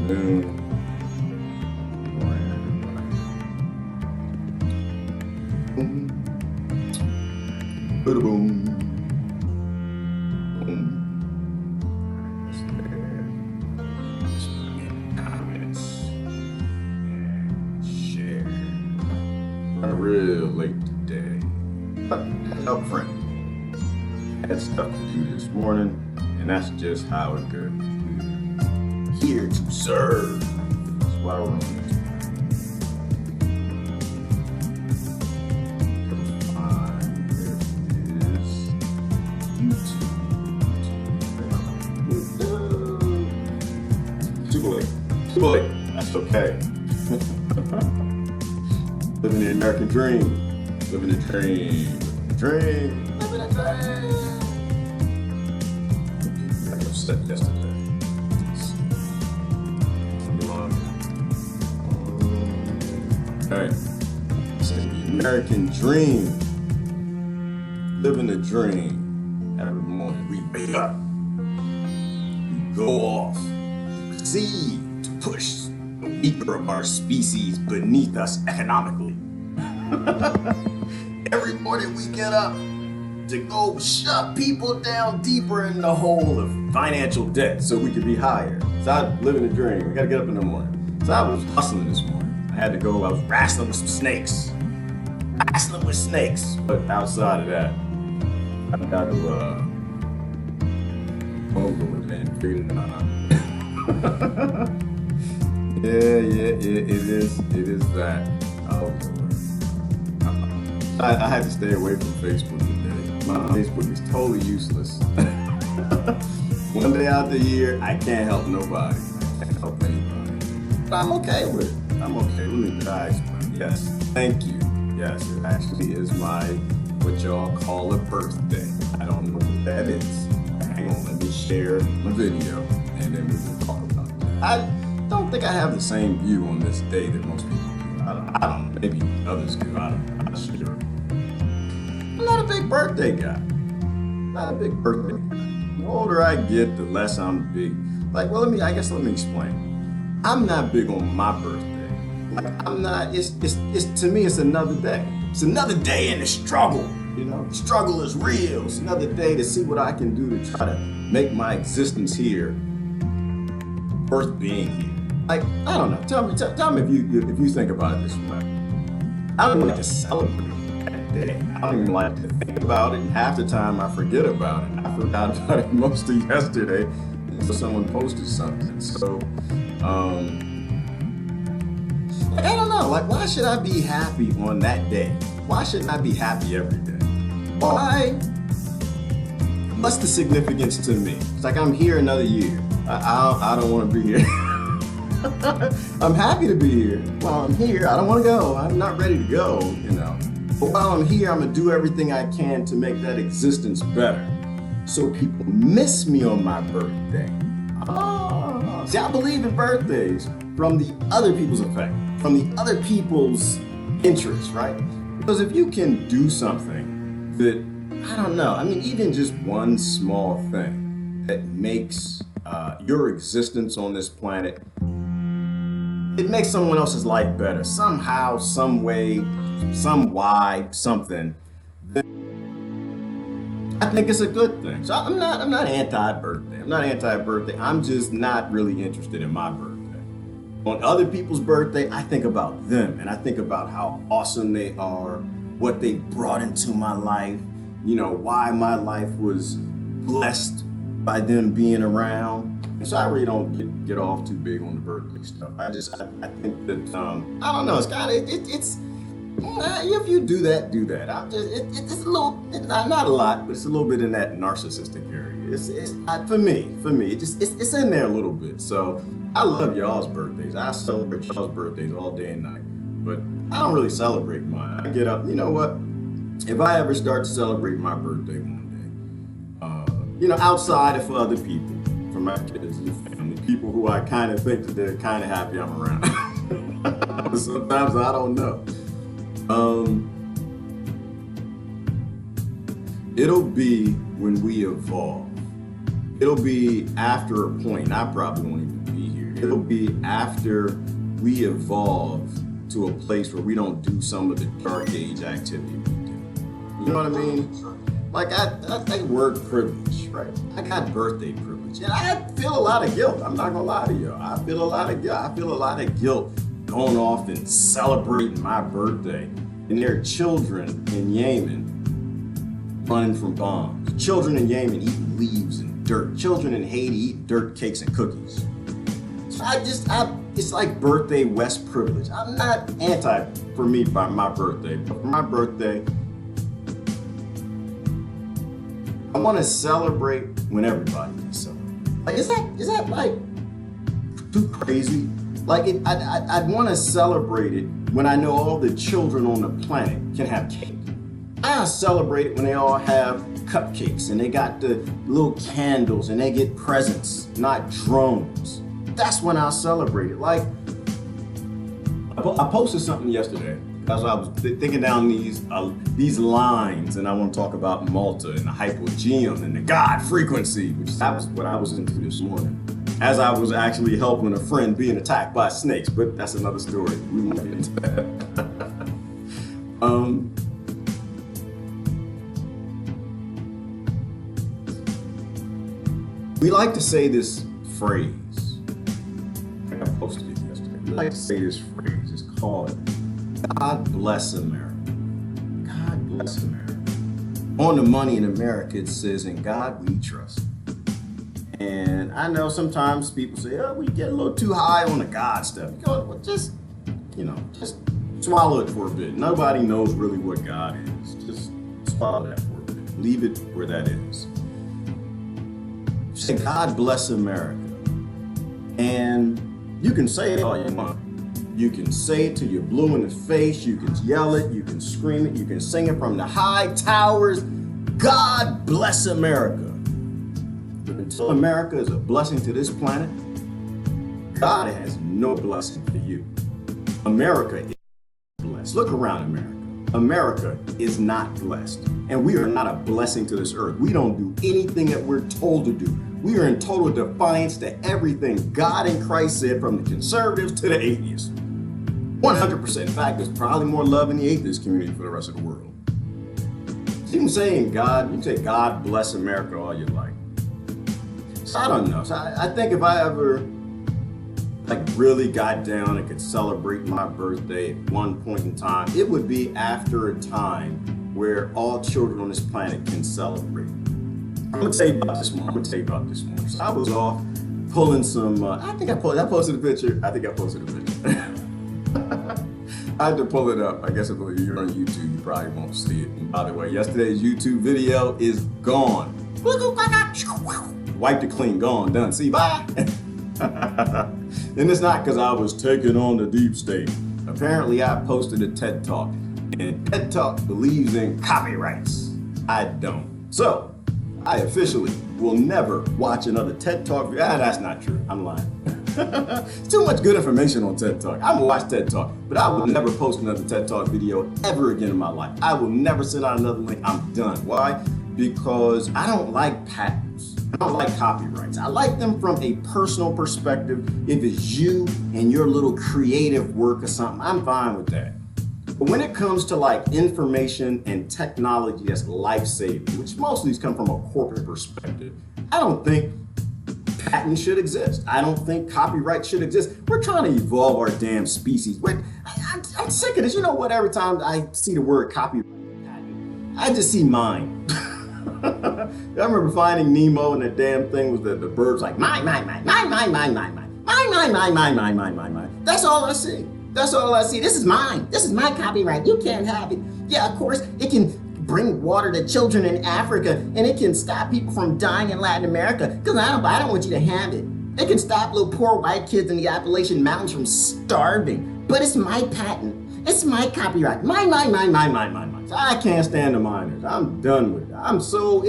afternoon, morning, everybody. Boom, bada boom, boom. Just put in comments and share. Not real late today, but up front. Had stuff to do this morning, and that's just how it goes. Here to serve. That's why we're on this. YouTube. Too late. That's okay. Living the American dream. Living the dream. Living the dream. I got upset yesterday. Right. It's the American dream. Living the dream. Every morning we wake up. We go off. Proceed to push the weaker of our species beneath us economically. Every morning we get up to go shut people down deeper in the hole of financial debt so we can be higher. So I'm living the dream. We gotta get up in the morning. So I was hustling this morning. I had to go, I was wrestling with some snakes. But outside of that, I got to over with and figured it out. Yeah, it is that. I had to stay away from Facebook today. My Facebook is totally useless. One day out the year, I can't help nobody. I can't help anybody. But I'm okay with it. I'm okay. Let me explain. Yes, thank you. Yes, it actually is my, what y'all call a birthday. I don't know what that is. Hang on, let me share my video and then we will talk about that. I don't think I have the same view on this day that most people do. I don't, maybe others do. I'm not sure. I'm not a big birthday guy. The older I get, the less I'm big. Like, well, let me explain. I'm not big on my birthday. Like, I'm not, it's to me, it's another day. It's another day in the struggle, you know? The struggle is real. It's another day to see what I can do to try to make my existence here worth being here. Like, I don't know, tell me if you think about it this way. I don't like to celebrate that day. I don't even like to think about it, and half the time I forget about it. I forgot about it most of yesterday until someone posted something. So, I don't know, like, why should I be happy on that day? Why shouldn't I be happy every day? Why? What's the significance to me? It's like I'm here another year. I don't want to be here. I'm happy to be here. While I'm here, I don't want to go. I'm not ready to go, you know. But while I'm here, I'm going to do everything I can to make that existence better. So people miss me on my birthday. Oh, see, I believe in birthdays from the other people's effect, from the other people's interests, right? Because if you can do something that, I don't know, I mean, even just one small thing that makes your existence on this planet, it makes someone else's life better. Somehow, some way, some why, something. I think it's a good thing. So I'm not anti-birthday. I'm just not really interested in my birthday. On other people's birthday, I think about them and I think about how awesome they are, what they brought into my life, you know, why my life was blessed by them being around. And so I really don't get off too big on the birthday stuff. I think that, I don't know, it's kind of, if you do that. It's a little, not a lot, but it's a little bit in that narcissistic area. It's for me, it's in there a little bit. So I love y'all's birthdays. I celebrate y'all's birthdays all day and night, but I don't really celebrate mine. I get up, you know what? If I ever start to celebrate my birthday one day, you know, outside of other people, for my kids and family, people who I kind of think that they're kind of happy I'm around. Sometimes I don't know. It'll be when we evolve. It'll be after a point. I probably won't even be here it'll be after we evolve to a place where we don't do some of the dark age activity we do. You know what I mean? Like I think word privilege, right? I got birthday privilege, and I feel a lot of guilt. I'm not gonna lie to you. I feel a lot of guilt. I feel a lot of guilt going off and celebrating my birthday, and there are children in Yemen running from bombs. Children in Yemen eating leaves and dirt. Children in Haiti eat dirt cakes and cookies. So it's like birthday West privilege. I'm not anti for me by my birthday, but for my birthday, I want to celebrate when everybody can celebrate. Like, is that like too crazy? Like, I'd want to celebrate it when I know all the children on the planet can have cake. I celebrate it when they all have cupcakes and they got the little candles and they get presents, not drones. That's when I'll celebrate it. Like, I posted something yesterday as I was thinking down these lines, and I want to talk about Malta and the hypogeum and the God frequency, that was what I was into this morning, as I was actually helping a friend being attacked by snakes, but that's another story. We won't get into that. We like to say this phrase. I posted it yesterday. We like to say this phrase. It's called God bless America. God bless America. On the money in America, it says, "In God we trust." And I know sometimes people say, "Oh, we get a little too high on the God stuff." You go, well, just swallow it for a bit. Nobody knows really what God is. Just swallow that for a bit. Leave it where that is. Say, "God bless America." And you can say it all you want. You can say it till you're blue in the face. You can yell it. You can scream it. You can sing it from the high towers. God bless America. But until America is a blessing to this planet, God has no blessing for you. America is blessed. Look around America. America is not blessed. And we are not a blessing to this earth. We don't do anything that we're told to do. We are in total defiance to everything God and Christ said, from the conservatives to the atheists. 100%. In fact, there's probably more love in the atheist community for the rest of the world. So you can say God bless America all you like. So I don't know. So I think if I ever really got down and could celebrate my birthday at one point in time, it would be after a time where all children on this planet can celebrate. I'm gonna tell you about this morning. So I was off pulling some, I posted a picture. I had to pull it up. I guess if you're on YouTube, you probably won't see it. And by the way, yesterday's YouTube video is gone. Wiped it clean, gone, done. See, bye. And it's not because I was taking on the deep state. Apparently, I posted a TED Talk, and TED Talk believes in copyrights. I don't. So, I officially will never watch another TED Talk video. That's not true. I'm lying. It's too much good information on TED Talk. I'm gonna watch TED Talk, but I will never post another TED Talk video ever again in my life. I will never send out another link. I'm done. Why? Because I don't like patents. I don't like copyrights. I like them from a personal perspective. If it's you and your little creative work or something, I'm fine with that. But when it comes to information and technology that's life-saving, which most of these come from a corporate perspective, I don't think patents should exist. I don't think copyright should exist. We're trying to evolve our damn species. I'm sick of this. You know what? Every time I see the word copyright, I just see mine. I remember finding Nemo, and the damn thing was the birds like mine. That's all I see. This is mine. This is my copyright. You can't have it. Yeah, of course, it can bring water to children in Africa, and it can stop people from dying in Latin America, because I don't want you to have it. It can stop little poor white kids in the Appalachian Mountains from starving. But it's my patent. It's my copyright. Mine. So I can't stand the minors. I'm done with it.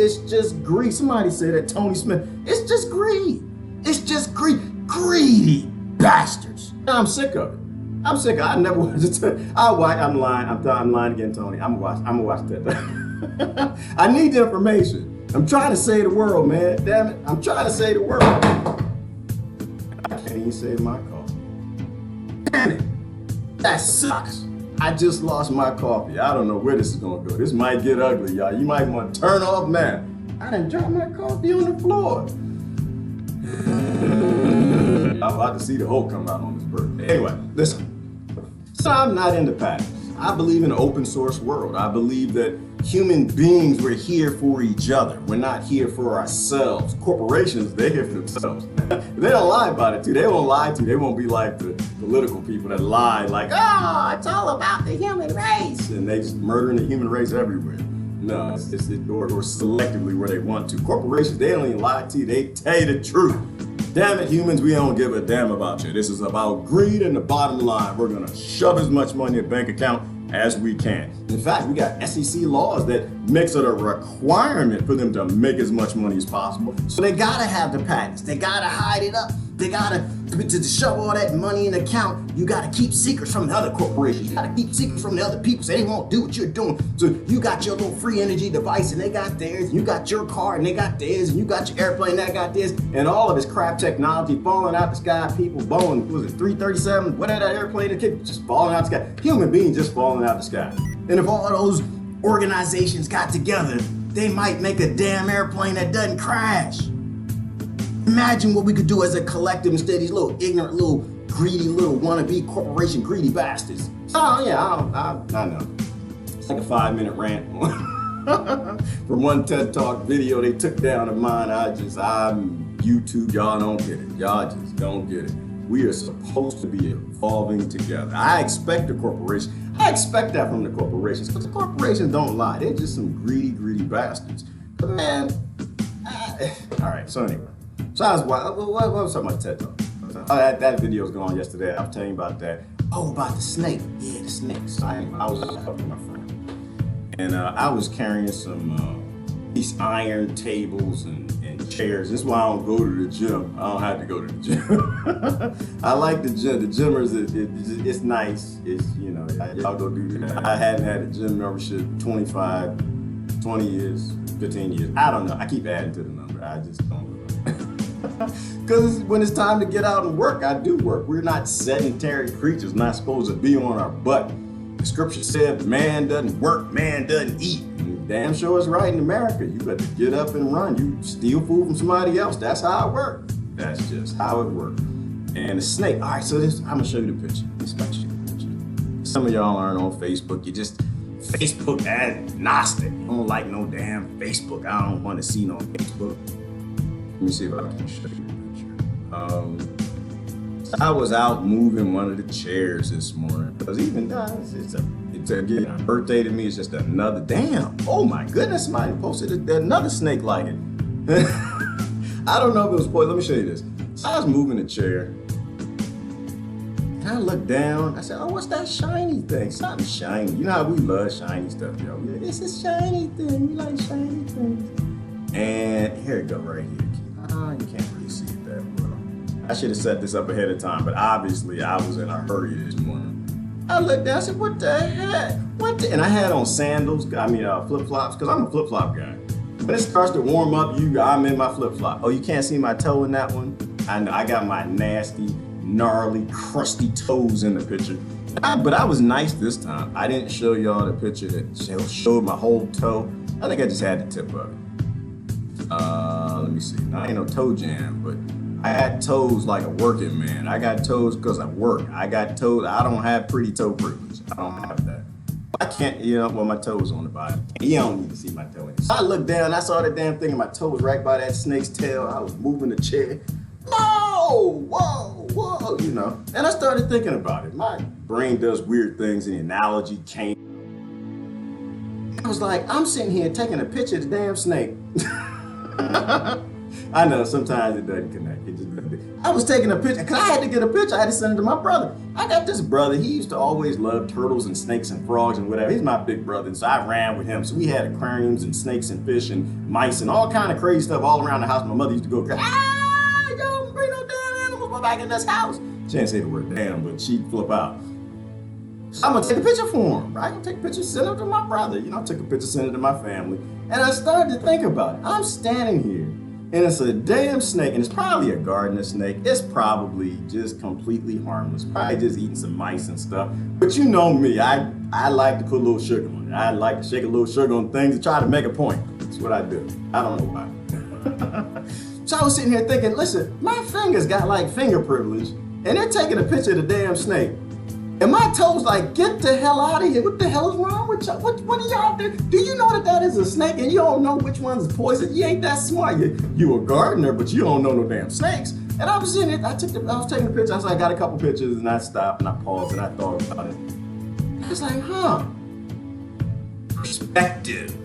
It's just greed. Somebody said that, Tony Smith. It's just greed. Greedy bastards. And I'm sick of it. I never watched it. I'm lying. I'm lying again, Tony. I'm gonna watch that. I need the information. I'm trying to save the world, man. Damn it. I'm trying to save the world. I can't even save my coffee. Damn it, that sucks. I just lost my coffee. I don't know where this is gonna go. This might get ugly, y'all. You might want to turn off now. I done dropped my coffee on the floor. I'm about to see the Hulk come out on his birthday. Anyway, listen. So I'm not into patents. I believe in an open source world. I believe that human beings, we're here for each other. We're not here for ourselves. Corporations, they're here for themselves. They don't lie about it too. They won't lie to you. They won't be like the political people that lie like, oh, it's all about the human race. And they just murdering the human race everywhere. No, or selectively where they want to. Corporations, they don't even lie to you. They tell you the truth. Damn it, humans, we don't give a damn about you. This is about greed and the bottom line. We're gonna shove as much money in a bank account as we can. In fact, we got SEC laws that makes it a requirement for them to make as much money as possible. So they gotta have the patents. They gotta hide it up. They gotta, to shove all that money in the account, you gotta keep secrets from the other corporations. You gotta keep secrets from the other people so they won't do what you're doing. So you got your little free energy device and they got theirs, and you got your car and they got theirs, and you got your airplane, that got theirs, and all of this crap technology falling out the sky, people Boeing, was it 337, whatever that airplane, it just falling out the sky. Human beings just falling out the sky. And if all those organizations got together, they might make a damn airplane that doesn't crash. Imagine what we could do as a collective instead of these little ignorant, little greedy, little wannabe corporation greedy bastards. So yeah, I know. It's like a 5-minute rant from one TED Talk video they took down of mine. I'm YouTube, y'all don't get it. Y'all just don't get it. We are supposed to be evolving together. I expect the corporation. I expect that from the corporations because the corporations don't lie. They're just some greedy bastards. But man, all right. So anyway. So I was, what was talking about TED Talk? Oh, that video was going on yesterday. I was telling you about that. Oh, about the snake. Yeah, the snake. So I was up with my friend. And I was carrying some these iron tables and chairs. This is why I don't go to the gym. I don't have to go to the gym. I like the gym. The gymmers, it's nice. It's, you know, y'all go do that. I hadn't had a gym membership 20 years, 15 years. I don't know. I keep adding to the number. I just don't. Because when it's time to get out and work, I do work. We're not sedentary creatures, not supposed to be on our butt. The scripture said, man doesn't work, man doesn't eat. And damn sure it's right in America. You better get up and run. You steal food from somebody else. That's how it works. That's just how it works. And the snake, all right, so I'm going to show you the picture. Some of y'all aren't on Facebook. You just Facebook agnostic. You don't like no damn Facebook. I don't want to see no Facebook. Let me see if I can show you the picture. I was out moving one of the chairs this morning. Because even it's a birthday to me. It's just another damn. Oh my goodness, somebody posted another snake like it. I don't know if it was spoiled. Let me show you this. So I was moving the chair. And I looked down. I said, oh, what's that shiny thing? Something shiny. You know how we love shiny stuff, yo. It's a shiny thing. We like shiny things. And here it go right here. You can't really see it that well. I should have set this up ahead of time, but obviously I was in a hurry this morning. I looked down, I said, what the heck? And I had on sandals, flip-flops, because I'm a flip-flop guy. When it starts to warm up, I'm in my flip-flop. Oh, you can't see my toe in that one? I know, I got my nasty, gnarly, crusty toes in the picture. But I was nice this time. I didn't show y'all the picture that showed my whole toe. I think I just had the tip of it. Let me see. I ain't no toe jam, but I had toes like a working man. I got toes because I work. I got toes. I don't have pretty toe privilege. I don't have that. I can't, my toes on the bottom. You don't need to see my toe. So I looked down. I saw that damn thing, and my toe was right by that snake's tail. I was moving the chair. Whoa, And I started thinking about it. My brain does weird things, and the analogy came. I was like, I'm sitting here taking a picture of the damn snake. I know sometimes it doesn't connect. It just doesn't. I was taking a picture because I had to get a picture. I had to send it to my brother. I got this brother. He used to always love turtles and snakes and frogs and whatever. He's my big brother, and so I ran with him. So we had aquariums and snakes and fish and mice and all kind of crazy stuff all around the house. My mother used to go, don't bring no damn animals back in this house. She didn't say the word damn, but she'd flip out. So I'm gonna take a picture for him, right? I'm gonna take a picture, send it to my brother. I took a picture, send it to my family. And I started to think about it. I'm standing here And it's a damn snake, and it's probably a gardener snake. It's probably just completely harmless, probably just eating some mice and stuff. But you know me, I like to put a little sugar on it. I like to shake a little sugar on things to try to make a point. That's what I do. I don't know why. So I was sitting here thinking, listen, my fingers got like finger privilege, and they're taking a picture of the damn snake. And my toes like, get the hell out of here. What the hell is wrong with y'all? What are y'all doing? Do you know that is a snake and you don't know which one's poison? You ain't that smart. You a gardener, but you don't know no damn snakes. And I was in it. I was taking a picture. I was like, I got a couple pictures, and I stopped and I paused and I thought about it. I was like, perspective.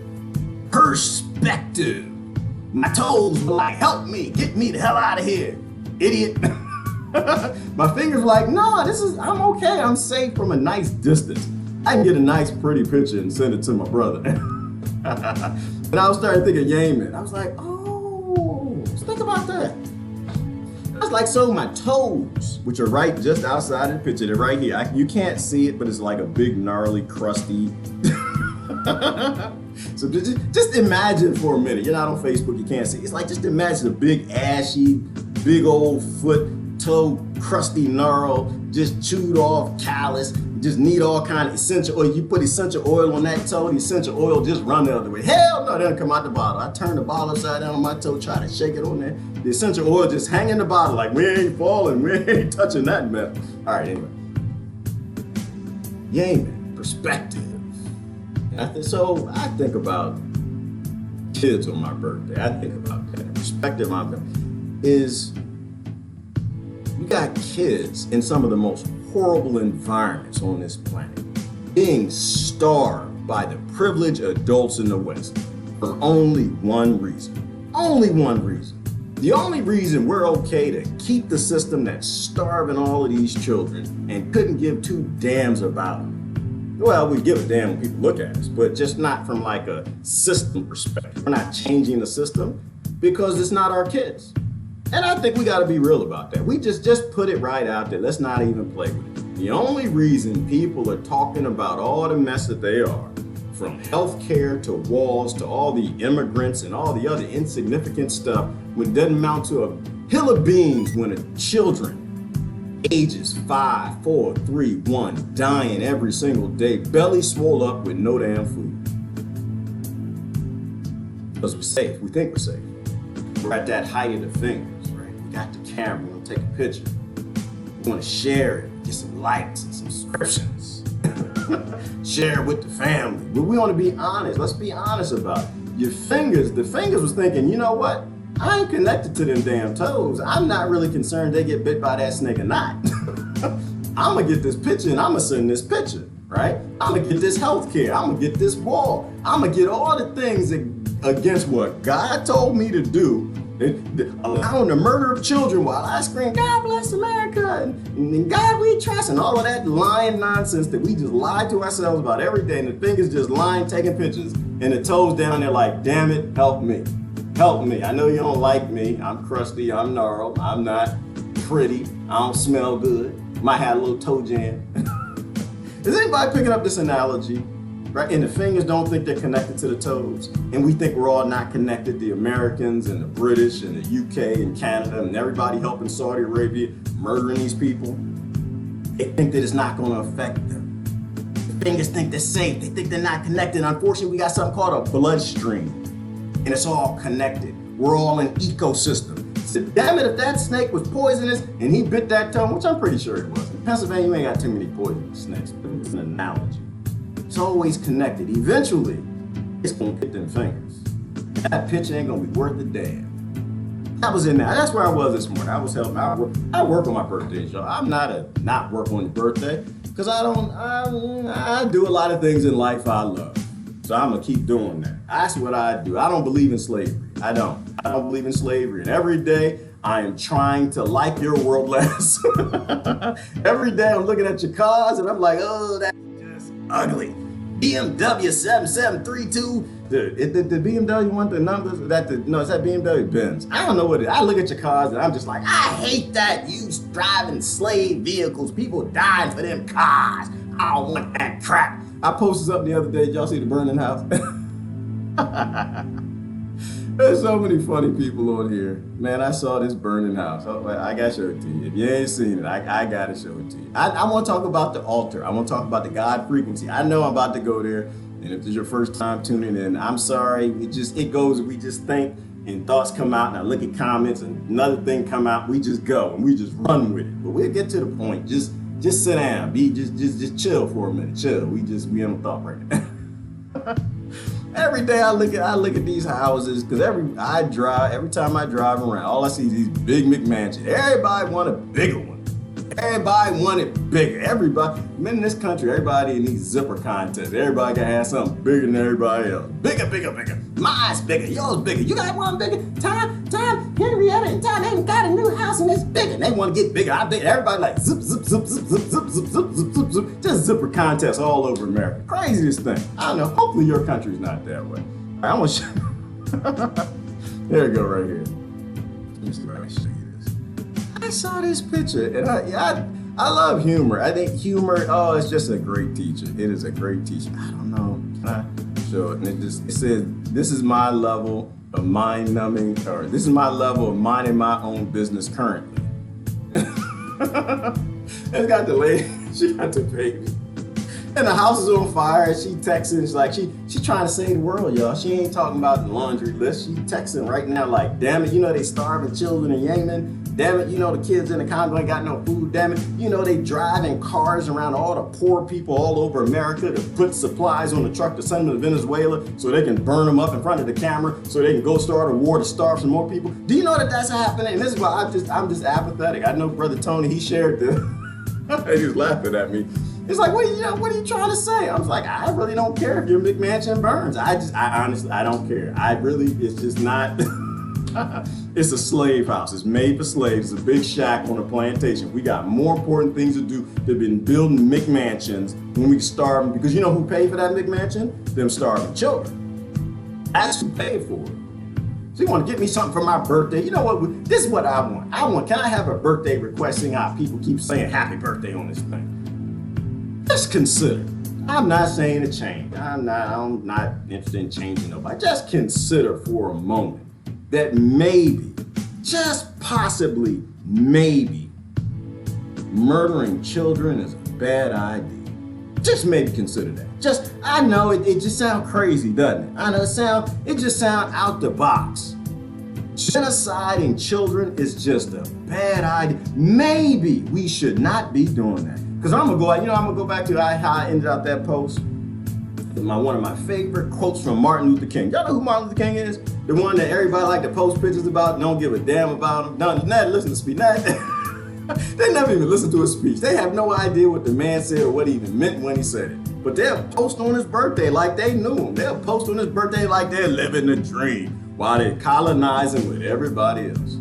My toes were like, help me, get me the hell out of here, idiot. My fingers were like, no, I'm okay. I'm safe from a nice distance. I can get a nice pretty picture and send it to my brother. And I was starting to think of Yemen. I was like, oh, let's think about that. I was like, so my toes, which are right just outside of the picture, they're right here. You can't see it, but it's like a big, gnarly, crusty. So just imagine for a minute. You're not on Facebook, you can't see. It's like, just imagine a big, ashy, big old foot, toe, crusty gnarl, just chewed off, callous, just need all kind of essential oil. You put essential oil on that toe, the essential oil just run the other way. Hell no, it doesn't come out the bottle. I turn the bottle upside down on my toe, try to shake it on there. The essential oil just hang in the bottle like, we ain't falling, we ain't touching that metal. All right, anyway. Yemen, perspective. So I think about kids on my birthday. I think about that. Perspective on them is, you got kids in some of the most horrible environments on this planet, being starved by the privileged adults in the West for only one reason. Only one reason. The only reason we're okay to keep the system that's starving all of these children and couldn't give two damns about them. Well, we give a damn when people look at us, but just not from like a system perspective. We're not changing the system because it's not our kids. And I think we got to be real about that. We just put it right out there. Let's not even play with it. The only reason people are talking about all the mess that they are, from healthcare to walls to all the immigrants and all the other insignificant stuff, when it doesn't amount to a hill of beans when children ages 5, 4, 3, 1 dying every single day, belly swole up with no damn food. Because we're safe. We think we're safe. We're at that height of the fingers, right? We got the camera, we want to take a picture. We want to share it, get some likes and some subscriptions. Share it with the family. But we want to be honest. Let's be honest about it. The fingers was thinking, you know what? I ain't connected to them damn toes. I'm not really concerned they get bit by that snake or not. I'm gonna get this picture and I'm gonna send this picture, right? I'm gonna get this health care. I'm gonna get this wall. I'm gonna get all the things against what God told me to do, allowing the murder of children while I scream, God bless America, and God we trust, and all of that lying nonsense that we just lie to ourselves about every day, and the fingers just lying, taking pictures, and the toes down there like, damn it, help me. Help me. I know you don't like me. I'm crusty. I'm gnarled. I'm not pretty. I don't smell good. Might have a little toe jam. Is anybody picking up this analogy? Right? And the fingers don't think they're connected to the toes. And we think we're all not connected. The Americans and the British and the UK and Canada and everybody helping Saudi Arabia murdering these people. They think that it's not going to affect them. The fingers think they're safe. They think they're not connected. Unfortunately, we got something called a bloodstream. And it's all connected. We're all an ecosystem. So damn it, if that snake was poisonous and he bit that toe, which I'm pretty sure it was. In Pennsylvania, you ain't got too many poisonous snakes, but it's an analogy. It's always connected. Eventually, it's gonna hit them fingers. That picture ain't gonna be worth a damn. I was in there. That's where I was this morning. I was helping. I work on my birthday, y'all. I'm not work on your birthday, because I do a lot of things in life I love. So I'm gonna keep doing that. That's what I do. I don't believe in slavery. I don't believe in slavery. And every day I am trying to like your world less. Every day I'm looking at your cars and I'm like, oh, that's just ugly. BMW 7732. The BMW one, the numbers, is that BMW Benz? I don't know what it is. I look at your cars and I'm just like, I hate that you driving slave vehicles. People dying for them cars. I don't want that crap. I posted something the other day. Did y'all see the burning house? There's so many funny people on here. Man, I saw this burning house. I got to show it to you. If you ain't seen it, I got to show it to you. I want to talk about the altar. I want to talk about the God frequency. I know I'm about to go there. And if this is your first time tuning in, I'm sorry. We just think and thoughts come out and I look at comments and another thing come out. We just go and we just run with it. But we'll get to the point. Just sit down. Just chill for a minute. Chill. We haven't thought right now. Every day I look at these houses because every time I drive around, all I see is these big McMansions. Everybody want a bigger one. Everybody want it bigger. Everybody, men in this country, everybody in these zipper contests. Everybody gotta have something bigger than everybody else. Bigger. Mine's bigger. Yours bigger. You got one bigger. Tom, Henrietta, and Tom ain't got a new house and it's bigger. And they want to get bigger. I bet everybody like zip. Just zipper contests all over America. Craziest thing. I don't know. Hopefully your country's not that way. All right, I'm gonna show you. There we go, right here. Let me see if I can show you this. I saw this picture and I love humor. I think humor, it's just a great teacher. It is a great teacher. I don't know. Can I show it? And it says, this is my level of mind-numbing, or this is my level of minding my own business currently. It's got the lady, she got the baby. And the house is on fire, and she texting, she's like, she trying to save the world, y'all. She ain't talking about the laundry list. She texting right now like, damn it, you know they starving children in Yemen. Damn it, you know the kids in the Congo ain't got no food. Damn it, you know they driving cars around all the poor people all over America to put supplies on the truck to send them to Venezuela so they can burn them up in front of the camera so they can go start a war to starve some more people. Do you know that that's happening? And this is why I'm just apathetic. I know Brother Tony, he shared this. He was laughing at me. It's like, what are you trying to say? I was like, I really don't care if your McMansion burns. I honestly, I don't care. It's just not. It's a slave house. It's made for slaves. It's a big shack on a plantation. We got more important things to do than been building McMansions when we starve them. Because you know who paid for that McMansion? Them starving children. That's who paid for it. So you want to get me something for my birthday? You know what? This is what I want. Can I have a birthday request? Seeing how people keep saying happy birthday on this thing. Just consider. I'm not saying to change. I'm not interested in changing nobody. Just consider for a moment that maybe, just possibly, maybe, murdering children is a bad idea. Just maybe consider that. I know it just sounds crazy, doesn't it? I know it just sounds out the box. Genocide in children is just a bad idea. Maybe we should not be doing that. Because I'm gonna go back to how I ended out that post. One of my favorite quotes from Martin Luther King. Y'all know who Martin Luther King is? The one that everybody like to post pictures about, don't give a damn about him. Not listen to speech. They never even listen to his speech. They have no idea what the man said or what he even meant when he said it. But they'll post on his birthday like they knew him. They'll post on his birthday like they're living the dream while they're colonizing with everybody else.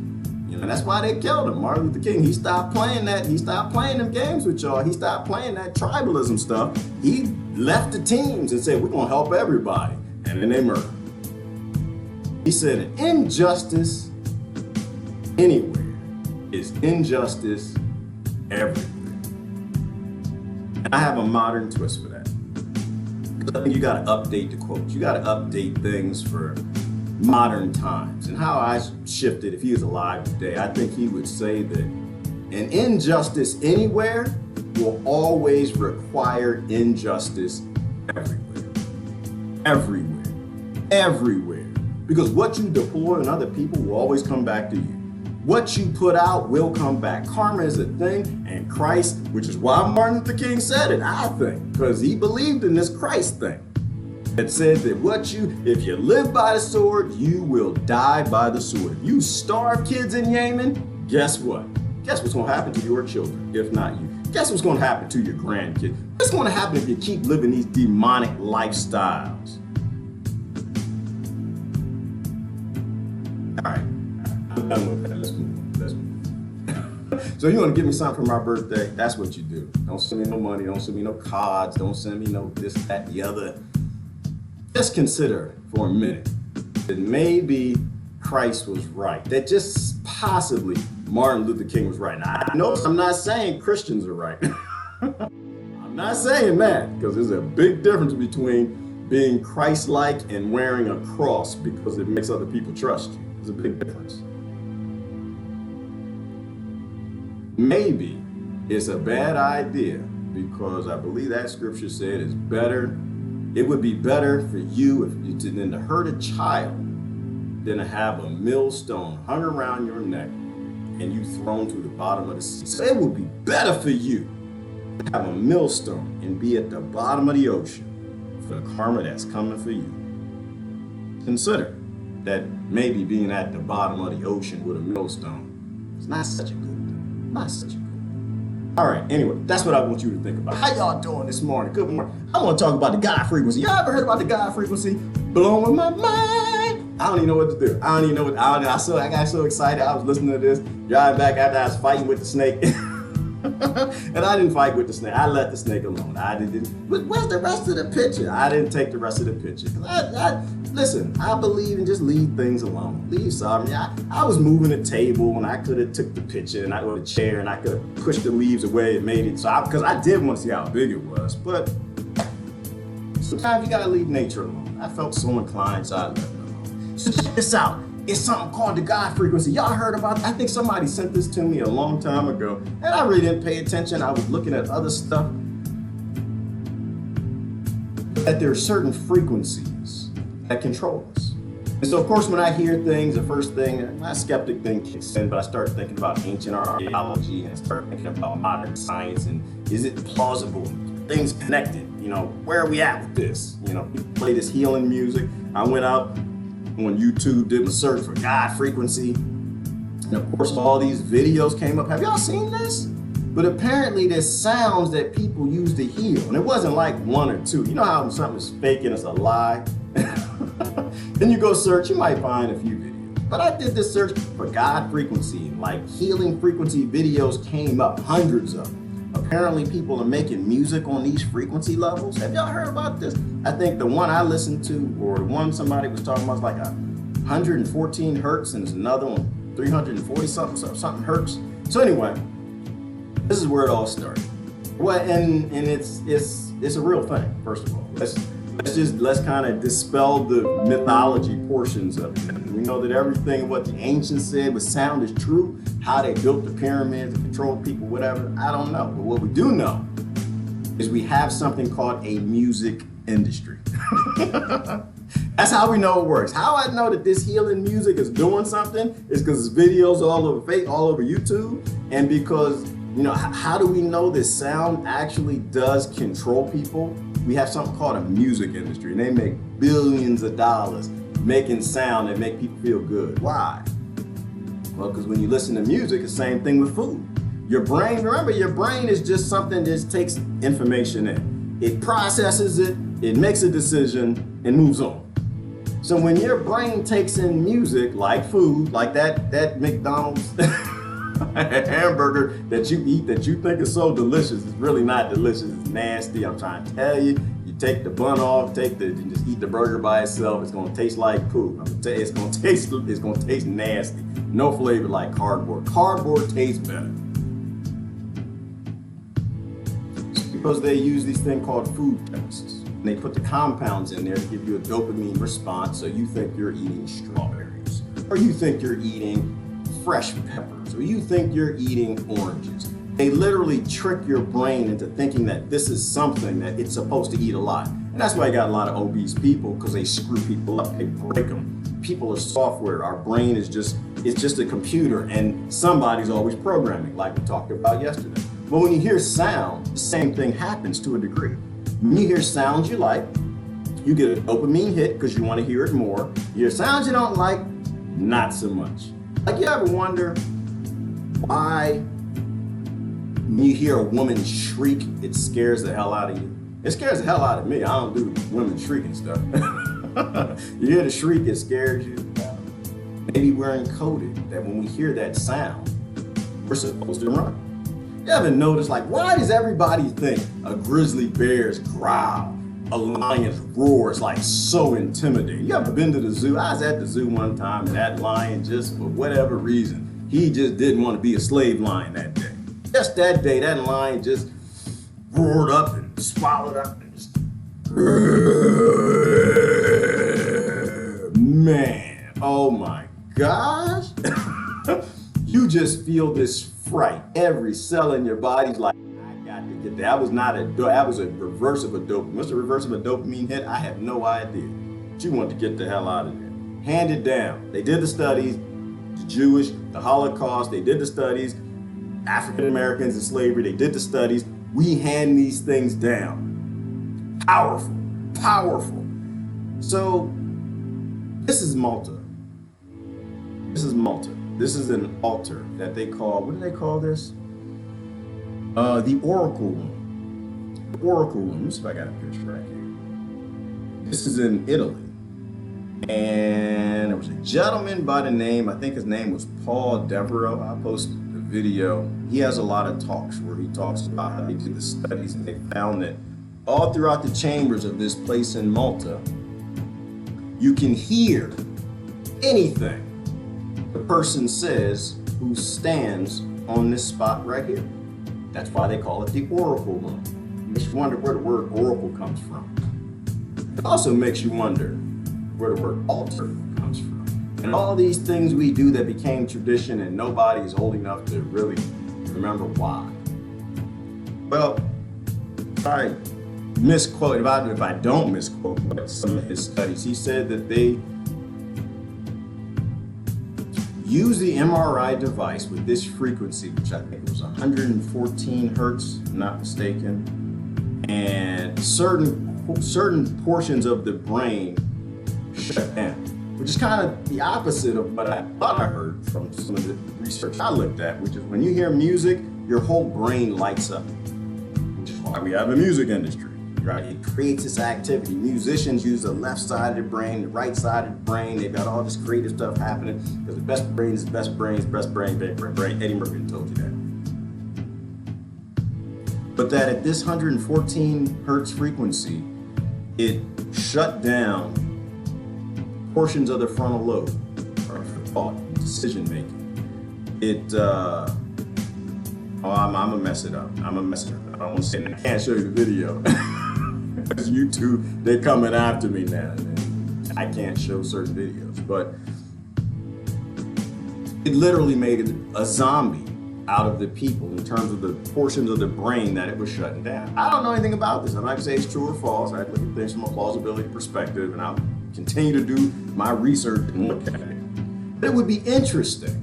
And that's why they killed him. Martin Luther King, he stopped playing that. He stopped playing them games with y'all. He stopped playing that tribalism stuff. He left the teams and said, we're going to help everybody. And then they murdered him. He said, an injustice anywhere is injustice everywhere. And I have a modern twist for that. I think you got to update the quotes. You got to update things for modern times. And how I shifted, if he was alive today, I think he would say that an injustice anywhere will always require injustice everywhere. Everywhere. Because what you deploy on other people will always come back to you. What you put out will come back. Karma is a thing, and Christ, which is why Martin Luther King said it, I think, because he believed in this Christ thing. It says that if you live by the sword, you will die by the sword. If you starve kids in Yemen, guess what? Guess what's going to happen to your children, if not you? Guess what's going to happen to your grandkids? What's going to happen if you keep living these demonic lifestyles? All right, I'm done with that. Let's move. So you want to give me something for my birthday? That's what you do. Don't send me no money. Don't send me no cards. Don't send me no this, that, the other. Just consider for a minute that maybe Christ was right. That just possibly Martin Luther King was right. Now, I know I'm not saying Christians are right. I'm not saying that, because there's a big difference between being Christ-like and wearing a cross because it makes other people trust you. There's a big difference. Maybe it's a bad idea because I believe that scripture said it's better. It would be better for you than to hurt a child than to have a millstone hung around your neck and you thrown to the bottom of the sea. So it would be better for you to have a millstone and be at the bottom of the ocean for the karma that's coming for you. Consider that maybe being at the bottom of the ocean with a millstone is not such a good thing. Not such a good thing. All right, anyway, that's what I want you to think about. How y'all doing this morning? Good morning. I want to talk about the God frequency. Y'all ever heard about the God frequency? Blowing my mind. I don't even know what to do. I got so excited. I was listening to this, driving back after I was fighting with the snake. And I didn't fight with the snake. I let the snake alone. But where's the rest of the picture? I didn't take the rest of the picture. Listen, I believe in just leave things alone. Leave sovereignty. I was moving a table and I could have took the picture and or the chair and I could have pushed the leaves away and made it. Because I did want to see how big it was. But sometimes you gotta leave nature alone. I felt so inclined, so I left it alone. So check this out. It's something called the God frequency. Y'all heard about it? I think somebody sent this to me a long time ago, and I really didn't pay attention. I was looking at other stuff. That there are certain frequencies that control us. And so, of course, when I hear things, the first thing, my skeptic thing kicks in, but I start thinking about ancient archaeology and I start thinking about modern science and is it plausible? Things connected, where are we at with this? We play this healing music. I went out on YouTube, did a search for God frequency. And of course, all these videos came up. Have y'all seen this? But apparently there's sounds that people use to heal. And it wasn't like one or two. You know how something is fake and it's a lie? Then you go search, you might find a few videos. But I did this search for God frequency, like healing frequency videos came up, hundreds of them. Apparently people are making music on these frequency levels. Have y'all heard about this? I think the one I listened to, or the one somebody was talking about, is like 114 hertz, and there's another one 340 something hertz. So anyway, this is where it all started. Well, and it's a real thing. First of all, let's kind of dispel the mythology portions of it. We know that everything what the ancients said was sound is true. How they built the pyramids and controlled people, whatever, I don't know. But what we do know is we have something called a music industry. That's how we know it works. How I know that this healing music is doing something is because there's videos all over YouTube, and because how do we know this sound actually does control people? We have something called a music industry, and they make billions of dollars making sound that make people feel good. Why? Well, because when you listen to music, it's the same thing with food. Your brain is just something that just takes information in. It processes it, it makes a decision, and moves on. So when your brain takes in music, like food, like that McDonald's hamburger that you eat that you think is so delicious, it's really not delicious, it's nasty. I'm trying to tell you. You take the bun off, and just eat the burger by itself. It's gonna taste like poop. It's gonna taste nasty. No flavor like cardboard. Cardboard tastes better. Because they use these things called food tests. And they put the compounds in there to give you a dopamine response, so you think you're eating strawberries, or you think you're eating fresh peppers, or you think you're eating oranges. They literally trick your brain into thinking that this is something that it's supposed to eat a lot. And that's why I got a lot of obese people, because they screw people up, they break them. People are software. Our brain is just a computer, and somebody's always programming, like we talked about yesterday. But when you hear sound, the same thing happens to a degree. When you hear sounds you like, you get a dopamine hit because you want to hear it more. You hear sounds you don't like, not so much. Like, you ever wonder why when you hear a woman shriek, it scares the hell out of you? It scares the hell out of me. I don't do women shrieking stuff. You hear the shriek, it scares you. Maybe we're encoded that when we hear that sound, we're supposed to run. You ever notice, like, why does everybody think a grizzly bear's growl, a lion's roar is like so intimidating? You ever been to the zoo? I was at the zoo one time, and that lion, just for whatever reason, he just didn't want to be a slave lion that day. Just that day, that lion just roared up and swallowed up and just Man, oh my gosh. You just feel this fright. Every cell in your body's like, I got to get that. That was a reverse of a dopamine. What's the reverse of a dopamine hit? I have no idea. But you want to get the hell out of there. Hand it down. They did the studies, the Jewish, the Holocaust, they did the studies, African Americans in slavery, they did the studies. We hand these things down. Powerful, powerful. So this is Malta. This is Malta. This is an altar that they call, what do they call this? The Oracle Room. The Oracle Room. Let's see if I got a picture right here. This is in Italy. And there was a gentleman by the name, I think his name was Paul Devereaux. I posted the video. He has a lot of talks where he talks about how they did the studies, and they found that all throughout the chambers of this place in Malta, you can hear anything the person says who stands on this spot right here. That's why they call it the Oracle Room. Makes you wonder where the word oracle comes from. It also makes you wonder where the word altar comes from. And all these things we do that became tradition and nobody is old enough to really remember why. Well, if I misquote, if I don't misquote some of his studies, he said that they use the MRI device with this frequency, which I think was 114 hertz, if I'm not mistaken, and certain portions of the brain shut down, which is kind of the opposite of what I thought I heard from some of the research I looked at, which is when you hear music, your whole brain lights up, which is why we have a music industry. Right? It creates this activity. Musicians use the left side of the brain, the right side of the brain. They've got all this creative stuff happening because the best brain is the best brain, best brain, best brain. Eddie Murphy told you that. But that at this 114 hertz frequency, it shut down portions of the frontal lobe, or thought, decision making. I'm gonna mess it up. I don't want to say it. I can't show you the video. Because YouTube, they're coming after me now. And I can't show certain videos. But it literally made a zombie out of the people in terms of the portions of the brain that it was shutting down. I don't know anything about this. I'm not gonna say it's true or false. I look at things from a plausibility perspective, and I'll continue to do my research and look at it. But it would be interesting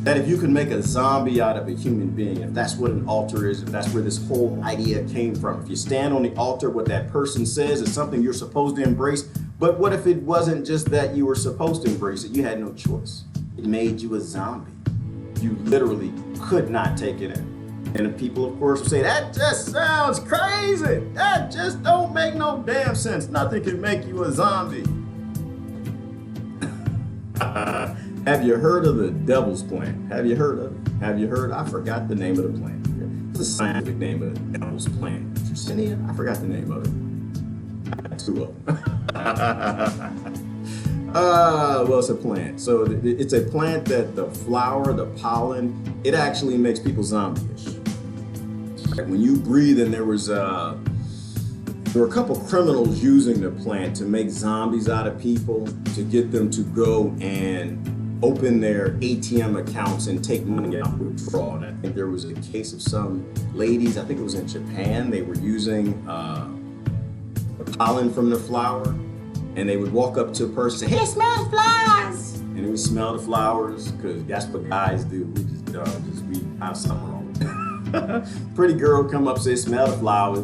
that if you could make a zombie out of a human being, if that's what an altar is, if that's where this whole idea came from, if you stand on the altar, what that person says is something you're supposed to embrace, but what if it wasn't just that you were supposed to embrace it, you had no choice? It made you a zombie. You literally could not take it in. And the people, of course, will say, that just sounds crazy. That just don't make no damn sense. Nothing can make you a zombie. Have you heard of the devil's plant? Have you heard of it? Have you heard? I forgot the name of the plant. It's the scientific name of the devil's plant. Drusinia? I forgot the name of it. I got two of them. Well, it's a plant. So it's a plant that the flower, the pollen, it actually makes people zombie-ish. When you breathe, and there were a couple criminals using the plant to make zombies out of people, to get them to go and open their ATM accounts and take money out withdraw. And I think there was a case of some ladies, I think it was in Japan, they were using pollen from the flower, and they would walk up to a person and say, hey, smell the flowers! And they would smell the flowers, because that's what guys do. We have something wrong. Pretty girl come up, say, smell the flowers.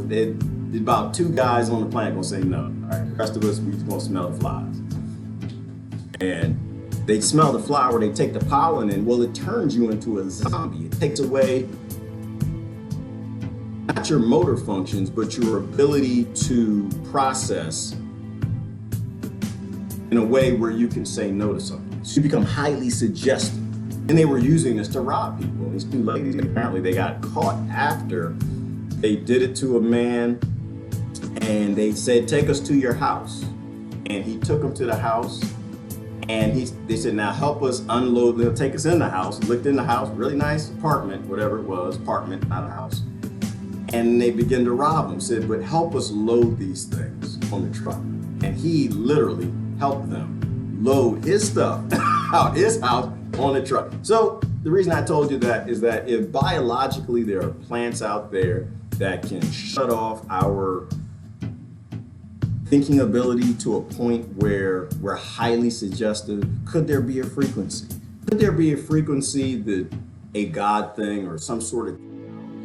About two guys on the planet gonna say no. All right, the rest of us, we just gonna smell the flowers. And they smell the flower, they take the pollen in, well, it turns you into a zombie. It takes away not your motor functions, but your ability to process in a way where you can say no to something. So you become highly suggestive. And they were using this to rob people. These two ladies, apparently they got caught after they did it to a man, and they said, take us to your house. And he took them to the house, and they said, now help us unload. They'll take us in the house. Looked in the house, really nice apartment, whatever it was, apartment, not a house. And they began to rob them. Said, but help us load these things on the truck. And he literally helped them load his stuff out his house on the truck. So the reason I told you that is that if biologically there are plants out there that can shut off our thinking ability to a point where we're highly suggestive, could there be a frequency? Could there be a frequency that a God thing or some sort of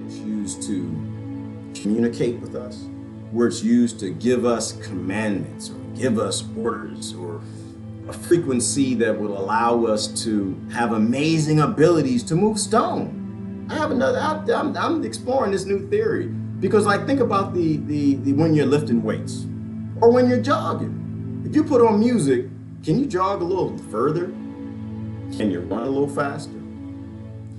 is used to communicate with us, where it's used to give us commandments or give us orders, or a frequency that will allow us to have amazing abilities to move stone? I'm exploring this new theory because, like, think about the when you're lifting weights or when you're jogging. If you put on music, can you jog a little further? Can you run a little faster?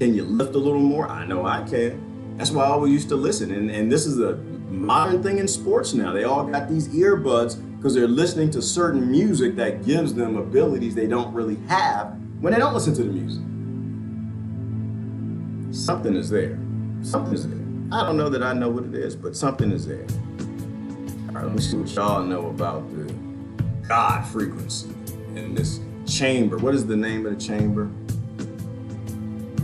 Can you lift a little more? I know I can. That's why I always used to listen. And this is a modern thing in sports now. They all got these earbuds because they're listening to certain music that gives them abilities they don't really have when they don't listen to the music. Something is there. Something is there. I don't know that I know what it is, but something is there. All right, let me see what y'all know about the God frequency in this chamber. What is the name of the chamber?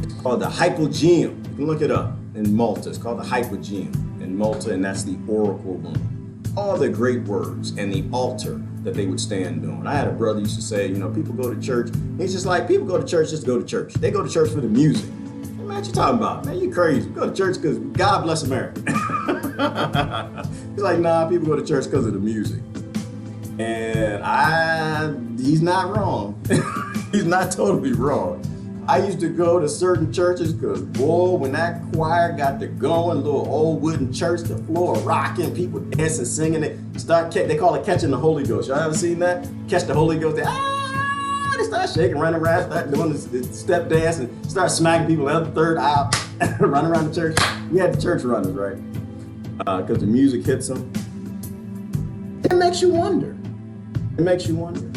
It's called the hypogeum. You can look it up in Malta. It's called the hypogeum in Malta, and that's the oracle room. All the great words and the altar that they would stand on. I had a brother used to say, people go to church. He's just like, people go to church just to go to church. They go to church for the music. Man, what you talking about? Man, you crazy. Go to church because God bless America. He's like, nah, people go to church because of the music. And he's not wrong. He's not totally wrong. I used to go to certain churches because, boy, when that choir got to going, little old wooden church, the floor rocking, people dancing, singing it, they call it catching the Holy Ghost. Y'all ever seen that? Catch the Holy Ghost. They start shaking, running around, start doing the step dance, and start smacking people out the third aisle, running around the church. We had the church runners, right? Because the music hits them. It makes you wonder. It makes you wonder.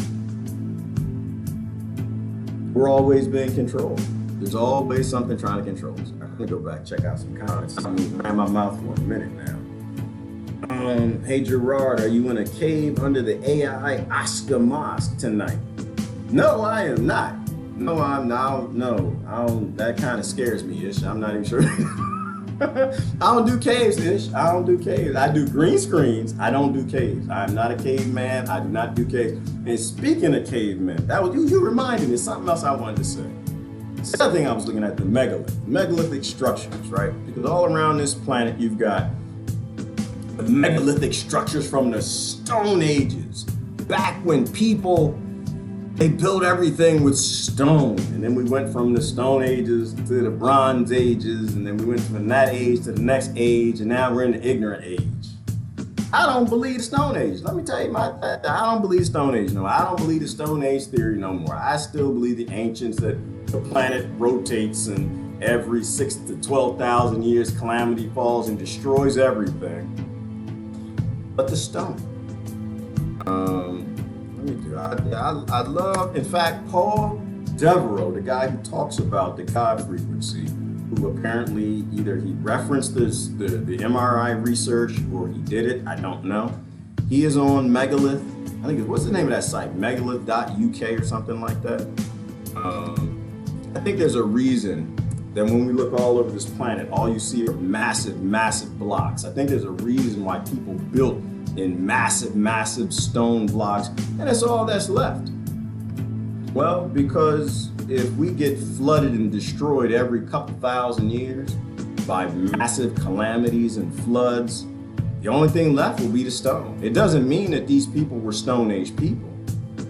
We're always being controlled. There's always something trying to control us. All right, let me go back, check out some comments. I'm ran my mouth for a minute now. Hey Gerard, are you in a cave under the AI Oscar Mosque tonight? No, I am not. No, I'm not. No, that kind of scares me, Ish. I'm not even sure. I don't do caves, Ish. I don't do caves. I do green screens. I don't do caves. I'm not a caveman. I do not do caves. And speaking of cavemen, that was you reminded me of something else I wanted to say. The other thing I was looking at, the megalithic structures, right? Because all around this planet, you've got the megalithic structures from the Stone Ages, back when they built everything with stone. And then we went from the Stone Ages to the Bronze Ages, and then we went from that age to the next age, and now we're in the ignorant age. I don't believe the Stone Age. Let me tell you, I don't believe the Stone Age. No, I don't believe the Stone Age theory no more. I still believe the ancients that the planet rotates, and every 6,000 to 12,000 years, calamity falls and destroys everything. But the stone. I love, in fact, Paul Devereaux, the guy who talks about the God frequency, who apparently either he referenced the MRI research or he did it, I don't know. He is on Megalith. I think what's the name of that site? Megalith.uk or something like that. I think there's a reason that when we look all over this planet, all you see are massive, massive blocks. I think there's a reason why people built in massive, massive stone blocks, and that's all that's left. Well, because if we get flooded and destroyed every couple thousand years by massive calamities and floods, the only thing left will be the stone. It doesn't mean that these people were Stone Age people.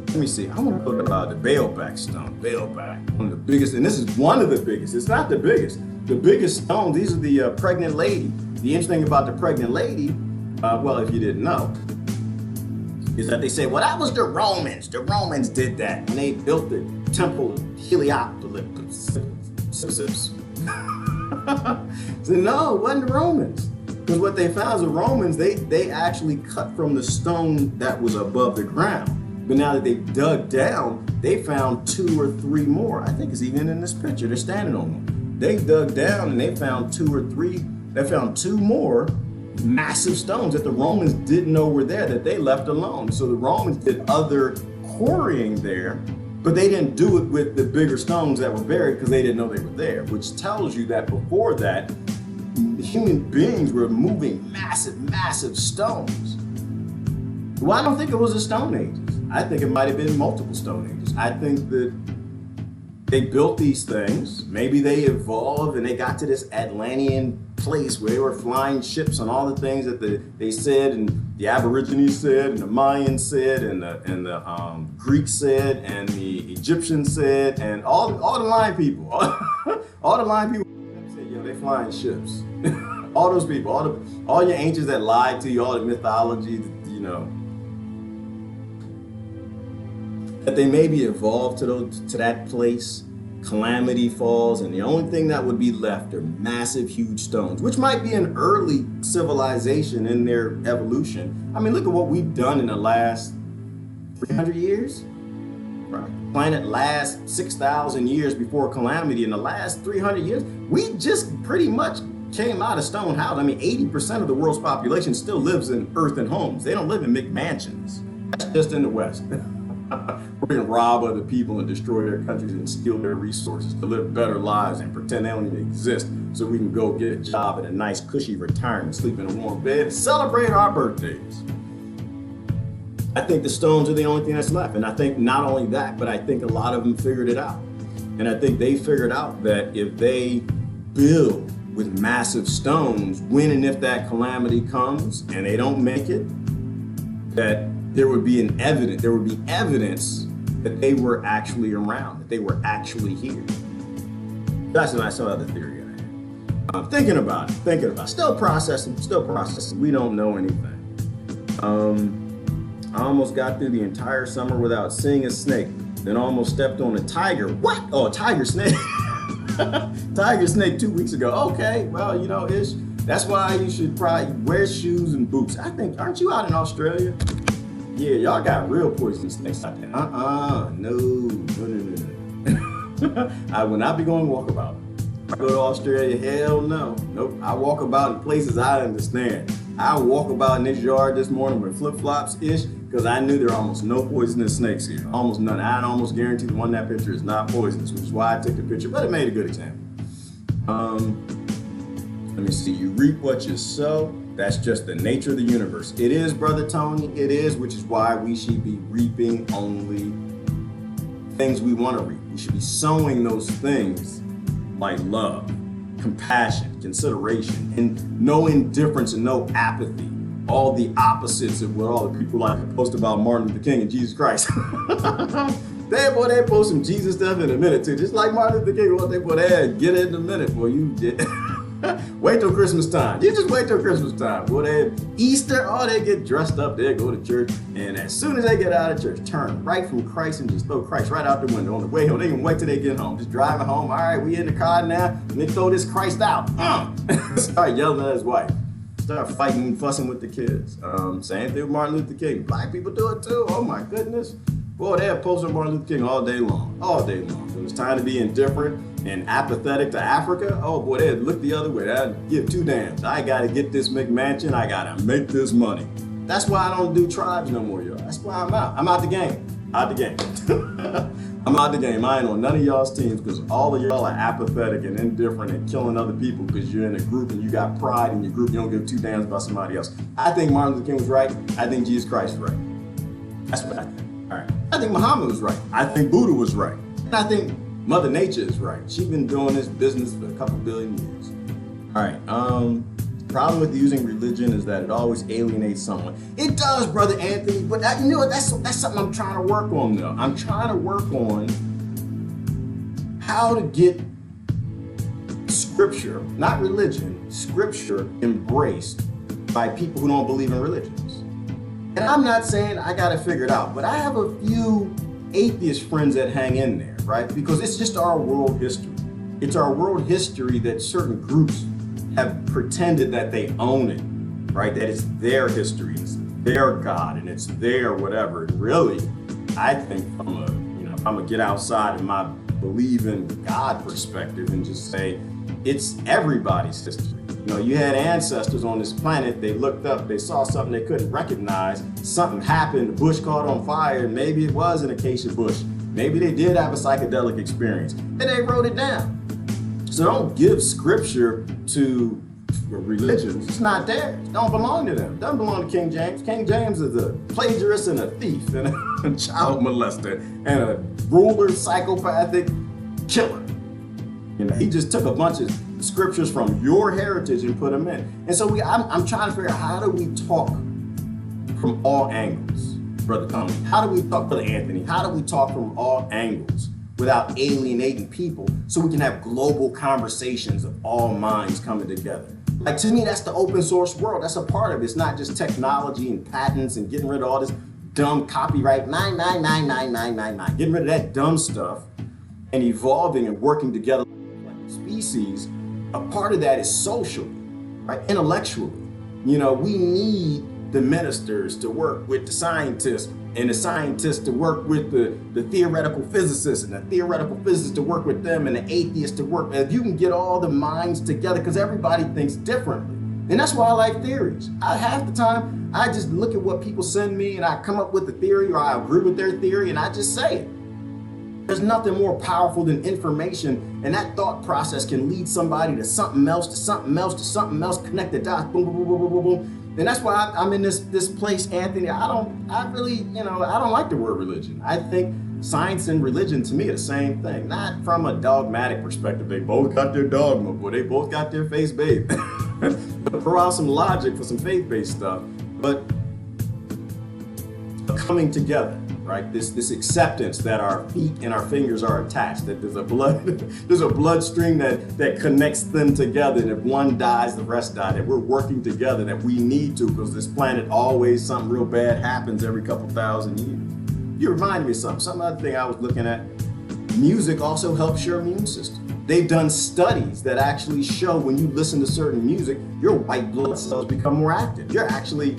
Let me see, I want to look about the Baalbek stone. Baalbek, one of the biggest, and this is one of the biggest. It's not the biggest. The biggest stones, these are the pregnant lady. The interesting about the pregnant lady, well, if you didn't know, is that they say, well, that was the Romans. The Romans did that. And they built the temple of Heliopolis. So no, it wasn't the Romans. Because what they found is the Romans, they actually cut from the stone that was above the ground. But now that they dug down, they found 2 or 3 more. I think it's even in this picture. They're standing on them. They dug down and they found 2 or 3. They found 2 more massive stones that the Romans didn't know were there, that they left alone. So the Romans did other quarrying there, but they didn't do it with the bigger stones that were buried because they didn't know they were there, which tells you that before that, human beings were moving massive stones. Well, I don't think it was the Stone Ages. I think it might have been multiple Stone Ages. I think that they built these things. Maybe they evolved and they got to this Atlantean place where they were flying ships and all the things that they said, and the Aborigines said, and the Mayans said, and the Greeks said, and the Egyptians said, and all the Mayan people, all the Mayan people said, yo, they flying ships. All those people, all your ancients that lied to you, all the mythology, you know, that they maybe evolved to that place. Calamity falls, and the only thing that would be left are massive, huge stones, which might be an early civilization in their evolution. I mean, look at what we've done in the last 300 years. Right. Planet last 6,000 years before calamity. In the last 300 years, we just pretty much came out of stone houses. I mean, 80% of the world's population still lives in earthen homes. They don't live in McMansions. That's just in the West. We're going to rob other people and destroy their countries and steal their resources to live better lives and pretend they don't even exist so we can go get a job at a nice cushy retirement, sleep in a warm bed, and celebrate our birthdays. I think the stones are the only thing that's left. And I think not only that, but I think a lot of them figured it out. And I think they figured out that if they build with massive stones, when and if that calamity comes and they don't make it, that there would be evidence that they were actually around, that they were actually here. That's a nice other theory I had. I'm thinking about it, still processing. We don't know anything. I almost got through the entire summer without seeing a snake, then almost stepped on a tiger. What? Oh, a tiger snake. Tiger snake 2 weeks ago. Okay, well, you know, that's why you should probably wear shoes and boots. I think, aren't you out in Australia? Yeah, y'all got real poisonous snakes out there. No. I will not be going walkabout. If I go to Australia, hell no. Nope, I walk about in places I understand. I walk about in this yard this morning with flip-flops-ish because I knew there are almost no poisonous snakes here. Almost none. I'd almost guarantee the one in that picture is not poisonous, which is why I took the picture, but it made a good example. Let me see, you reap what you sow. That's just the nature of the universe. It is, Brother Tony, it is, which is why we should be reaping only things we want to reap. We should be sowing those things like love, compassion, consideration, and no indifference and no apathy. All the opposites of what all the people like to post about Martin Luther King and Jesus Christ. They post some Jesus stuff in a minute too. Just like Martin Luther King, what they put get it in a minute, boy. You did. Wait till Christmas time. You just wait till Christmas time. Boy, they Easter, they get dressed up, they go to church, and as soon as they get out of church, turn right from Christ and just throw Christ right out the window on the way home. They can wait till they get home. Just driving home. All right, we in the car now, and they throw this Christ out. Start yelling at his wife. Start fighting and fussing with the kids. Same thing with Martin Luther King. Black people do it too. Oh my goodness. Boy, they'll post on Martin Luther King all day long. When it's time to be indifferent and apathetic to Africa, oh boy, they'd look the other way. They'd give two damns. I gotta get this McMansion. I gotta make this money. That's why I don't do tribes no more, y'all. That's why I'm out. I'm out the game. I'm out the game. I ain't on none of y'all's teams because all of y'all are apathetic and indifferent and killing other people because you're in a group and you got pride in your group. You don't give two damns about somebody else. I think Martin Luther King was right. I think Jesus Christ was right. That's what I think. All right. I think Muhammad was right. I think Buddha was right. And I think Mother Nature is right. She's been doing this business for a couple billion years. All right. Problem with using religion is that it always alienates someone. It does, Brother Anthony, but you know what? That's something I'm trying to work on, though. I'm trying to work on how to get scripture, not religion, scripture embraced by people who don't believe in religions. And I'm not saying I got to figure it out, but I have a few atheist friends that hang in there, right? Because it's just our world history. It's our world history that certain groups have pretended that they own it, right? That it's their history, it's their God, and it's their whatever. And really, I think if I'm gonna get outside of my believe in God perspective and just say it's everybody's history. You had ancestors on this planet, they looked up, they saw something they couldn't recognize, something happened, the bush caught on fire, and maybe it was an acacia bush. Maybe they did have a psychedelic experience, and they wrote it down. So don't give scripture to religions. It's not theirs. It don't belong to them. It doesn't belong to King James. King James is a plagiarist and a thief and a child molester and a ruler, psychopathic killer. He just took a bunch of scriptures from your heritage and put them in. And so I'm trying to figure out, how do we talk from all angles, Brother Tony? How do we talk, Brother Anthony? How do we talk from all angles without alienating people so we can have global conversations of all minds coming together? Like, to me, that's the open source world. That's a part of it. It's not just technology and patents and getting rid of all this dumb copyright, 9999999, getting rid of that dumb stuff and evolving and working together like a species. A part of that is socially, right? Intellectually. We need the ministers to work with the scientists, and the scientists to work with the theoretical physicists, and the theoretical physicists to work with them, and the atheists to work. If you can get all the minds together, because everybody thinks differently. And that's why I like theories. Half the time, I just look at what people send me, and I come up with a theory, or I agree with their theory, and I just say it. There's nothing more powerful than information, and that thought process can lead somebody to something else, to something else, to something else, connect the dots, boom, boom, boom, boom, boom, boom. And that's why I'm in this place, Anthony. I don't like the word religion. I think science and religion, to me, are the same thing. Not from a dogmatic perspective. They both got their dogma, but they both got their faith-based. Throw out some logic for some faith-based stuff, but coming together. Right? This acceptance that our feet and our fingers are attached, that there's a bloodstream that connects them together, and if one dies, the rest die, that we're working together, that we need to, because this planet always something real bad happens every couple thousand years. You reminded me of something. Some other thing I was looking at. Music also helps your immune system. They've done studies that actually show when you listen to certain music, your white blood cells become more active. You're actually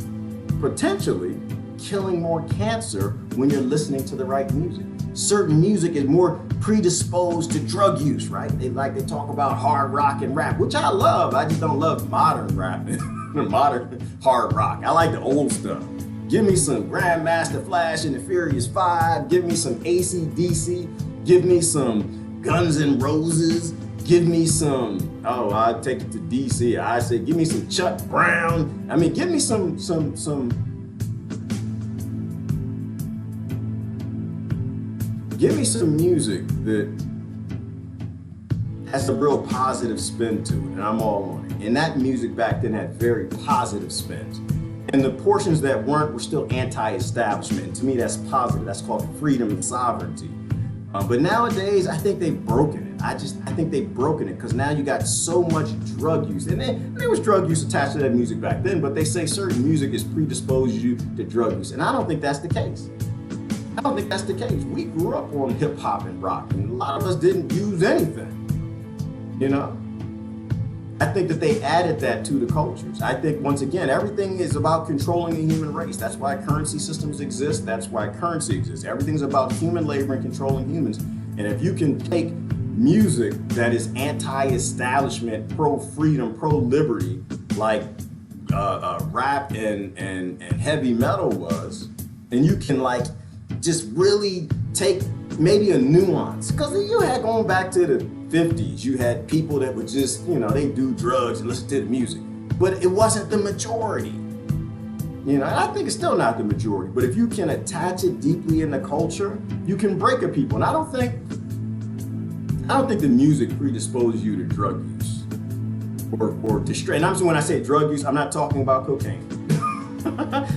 potentially killing more cancer when you're listening to the right music. Certain music is more predisposed to drug use, right? They talk about hard rock and rap, which I love. I just don't love modern rap, modern hard rock. I like the old stuff. Give me some Grandmaster Flash and the Furious 5. Give me some AC/DC. Give me some Guns N' Roses. Give me some, I'd take it to DC. I say, give me some Chuck Brown. I mean, give me some give me some music that has a real positive spin to it, and I'm all on it. And that music back then had very positive spins. And the portions that weren't were still anti-establishment. And to me, that's positive. That's called freedom and sovereignty. But nowadays, I think they've broken it. I think they've broken it, because now you got so much drug use. And there was drug use attached to that music back then, but they say certain music is predisposed you to drug use. And I don't think that's the case. I don't think that's the case. We grew up on hip hop and rock, and a lot of us didn't use anything. I think that they added that to the cultures. I think, once again, everything is about controlling the human race. That's why currency systems exist. That's why currency exists. Everything's about human labor and controlling humans. And if you can take music that is anti-establishment, pro-freedom, pro-liberty, like rap and heavy metal was, and you can just really take maybe a nuance, because you had, going back to the 50s, you had people that would just, they do drugs and listen to the music, but it wasn't the majority. And I think it's still not the majority, but if you can attach it deeply in the culture, you can break a people. And I don't think the music predisposes you to drug use or distract. And when I say drug use, I'm not talking about cocaine.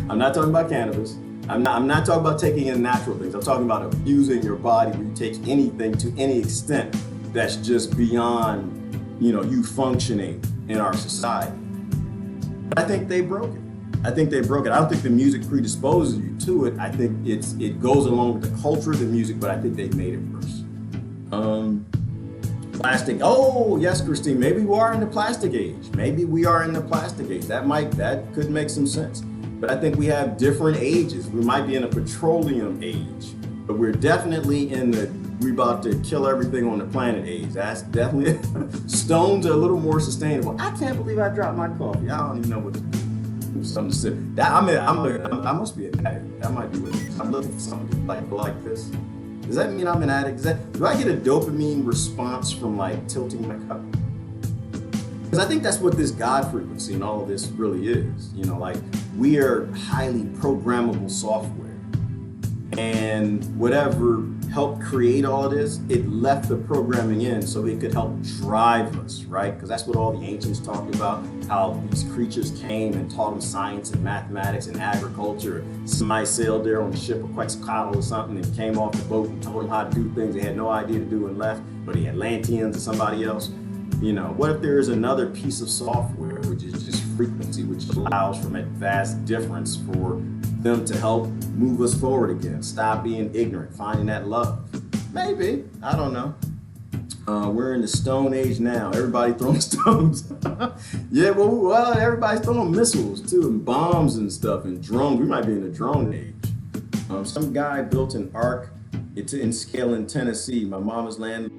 I'm not talking about cannabis. I'm not talking about taking in natural things. I'm talking about abusing your body where you take anything to any extent that's just beyond, you functioning in our society. I think they broke it. I don't think the music predisposes you to it. I think it goes along with the culture of the music, but I think they made it worse. Plastic. Oh, yes, Christine. Maybe we are in the plastic age. That could make some sense. But I think we have different ages. We might be in a petroleum age, but we're definitely in the we about to kill everything on the planet age. That's definitely stones are a little more sustainable. I can't believe I dropped my coffee. I don't even know what to do. Something to sip. I must be an addict. That might be what it is. I'm looking for something like this. Does that mean I'm an addict? Do I get a dopamine response from like tilting my cup? Because I think that's what this God frequency and all of this really is. You know, like we are highly programmable software. And whatever helped create all of this, it left the programming in so it could help drive us, right? Because that's what all the ancients talked about, how these creatures came and taught them science and mathematics and agriculture. Somebody sailed there on the ship of Quetzalcoatl or something and came off the boat and told them how to do things they had no idea to do and left, but the Atlanteans or somebody else. You know, what if there is another piece of software, which is just frequency, which allows for a vast difference for them to help move us forward again, stop being ignorant, finding that love? Maybe, I don't know. We're in the Stone Age now. Everybody throwing stones. Yeah, well, everybody's throwing missiles too, and bombs and stuff, and drones. We might be in the drone age. Some guy built an ark in scale in Tennessee. My mama's land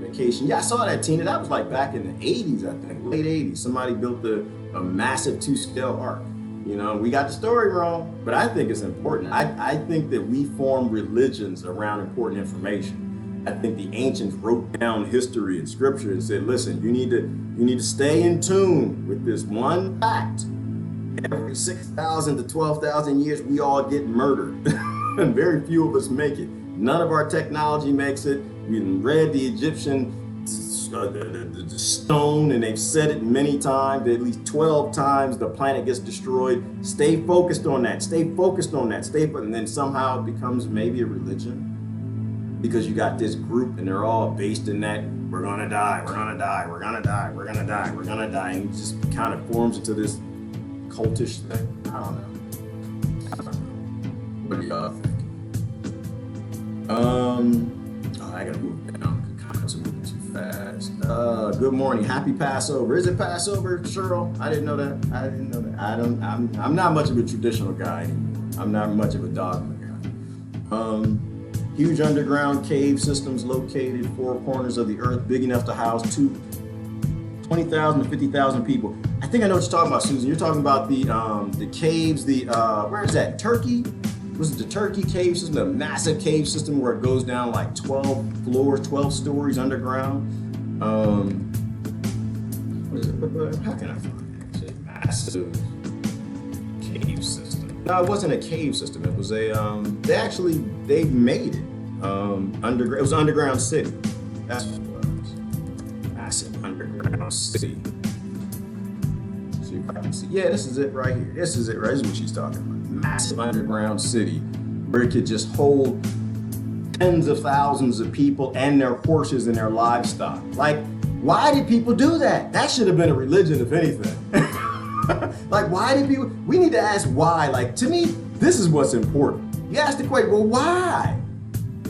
vacation. Yeah, I saw that, Tina. That was like back in the 80s, I think, late 80s. Somebody built a massive 2-scale ark. You know, we got the story wrong, but I think it's important. I think that we form religions around important information. I think the ancients wrote down history and scripture and said, listen, you need to stay in tune with this one fact. Every 6,000 to 12,000 years, we all get murdered, and very few of us make it. None of our technology makes it. We read the Egyptian the stone, and they've said it many times, at least 12 times the planet gets destroyed. Stay focused on that, stay focused on that, and then somehow it becomes maybe a religion because you got this group and they're all based in that we're gonna die, we're gonna die, we're gonna die, we're gonna die, we're gonna die, and it just kind of forms into this cultish thing. I don't know. What do y'all think? I gotta move down. Comments are moving too fast. Good morning. Happy Passover. Is it Passover, Cheryl? I didn't know that. I'm not much of a traditional guy anymore. I'm not much of a dogma guy. Huge underground cave systems located 4 corners of the earth, big enough to house 20,000 to 50,000 people. I think I know what you're talking about, Susan. You're talking about the caves, where is that? Turkey? Was it the Turkey cave system, a massive cave system where it goes down like 12 floors, 12 stories underground? What is it? How can I find it? It's a massive cave system. No, it wasn't a cave system. It was they made it. It was an underground city. That's what it was. Massive underground city. So you can see. Yeah, this is it right here. This is what she's talking about. Massive underground city where it could just hold tens of thousands of people and their horses and their livestock. Like, why did people do that? That should have been a religion, if anything. Like, why did people? We need to ask why. Like, to me, this is what's important. You ask the question, well, why?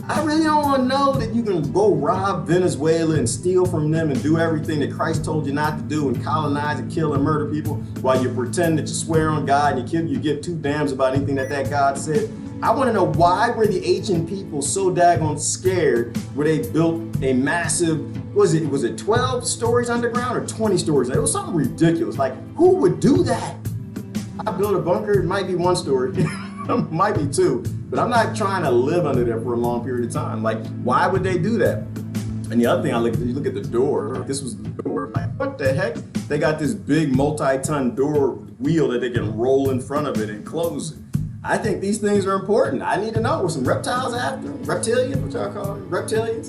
I really don't want to know that you can go rob Venezuela and steal from them and do everything that Christ told you not to do and colonize and kill and murder people while you pretend that you swear on God and you give 2 damns about anything that God said. I want to know, why were the ancient people so daggone scared where they built a massive, was it 12 stories underground or 20 stories? It was something ridiculous. Like, who would do that? I built a bunker, it might be 1 story. Might be 2, but I'm not trying to live under there for a long period of time. Like, why would they do that? And the other thing, you look at the door. This was the door. Like, what the heck? They got this big multi-ton door wheel that they can roll in front of it and close it. I think these things are important. I need to know. Were some reptiles after them? Reptilians? What y'all call them? Reptilians?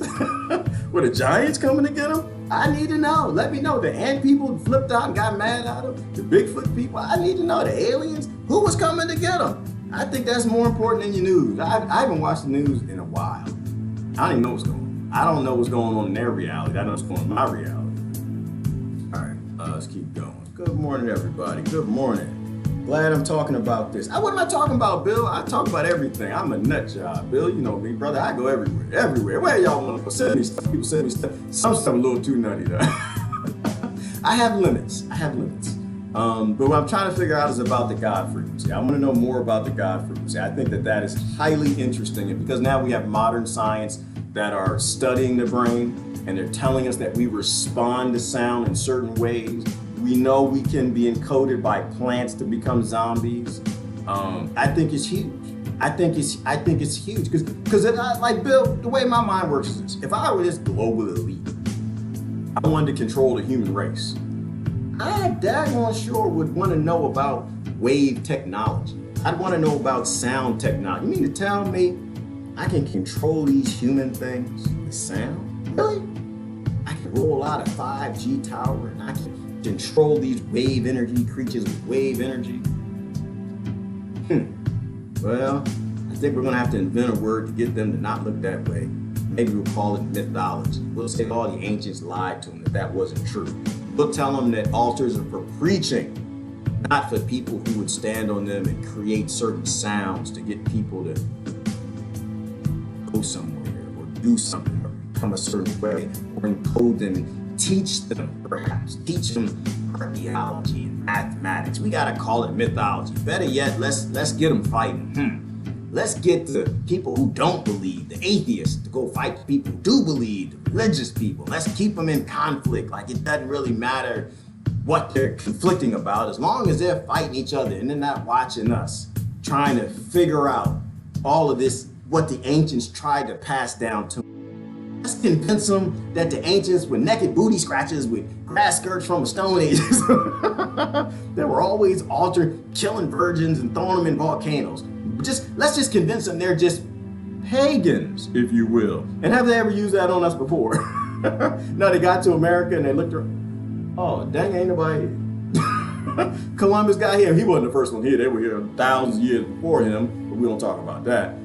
Were the giants coming to get them? I need to know. Let me know. The ant people flipped out and got mad at them. The Bigfoot people. I need to know. The aliens. Who was coming to get them? I think that's more important than your news. I haven't watched the news in a while. I don't even know what's going on. I don't know what's going on in their reality. I know what's going on in my reality. All right, let's keep going. Good morning, everybody. Good morning. Glad I'm talking about this. What am I talking about, Bill? I talk about everything. I'm a nut job, Bill. You know me, brother. I go everywhere. Where y'all want to send me stuff? People send me stuff. Some stuff a little too nutty, though. I have limits. But what I'm trying to figure out is about the God frequency. I want to know more about the God frequency. I think that is highly interesting, and because now we have modern science that are studying the brain, and they're telling us that we respond to sound in certain ways. We know we can be encoded by plants to become zombies. I think it's huge. I think it's huge because like Bill, the way my mind works is this: if I were this global elite, I wanted to control the human race. I daggone sure would want to know about wave technology. I'd want to know about sound technology. You mean to tell me I can control these human things with sound? Really? I can roll out a 5G tower and I can control these wave energy creatures with wave energy? Well, I think we're gonna have to invent a word to get them to not look that way. Maybe we'll call it mythology. We'll say all the ancients lied to them, that wasn't true. We'll tell them that altars are for preaching, not for people who would stand on them and create certain sounds to get people to go somewhere or do something or become a certain way, or encode them and teach them, perhaps. Teach them archaeology and mathematics. We gotta call it mythology. Better yet, let's get them fighting. Let's get the people who don't believe, the atheists, to go fight the people who do believe, the religious people. Let's keep them in conflict. Like, it doesn't really matter what they're conflicting about, as long as they're fighting each other and they're not watching us, trying to figure out all of this, what the ancients tried to pass down to. Let's convince them that the ancients were naked booty scratchers with grass skirts from the Stone Ages that were always altered, killing virgins and throwing them in volcanoes. Let's just convince them they're just pagans, if you will. And have they ever used that on us before? No, they got to America and they looked around. Oh, dang, ain't nobody here. Columbus got here. He wasn't the first one here. They were here thousands of years before him, but we don't talk about that.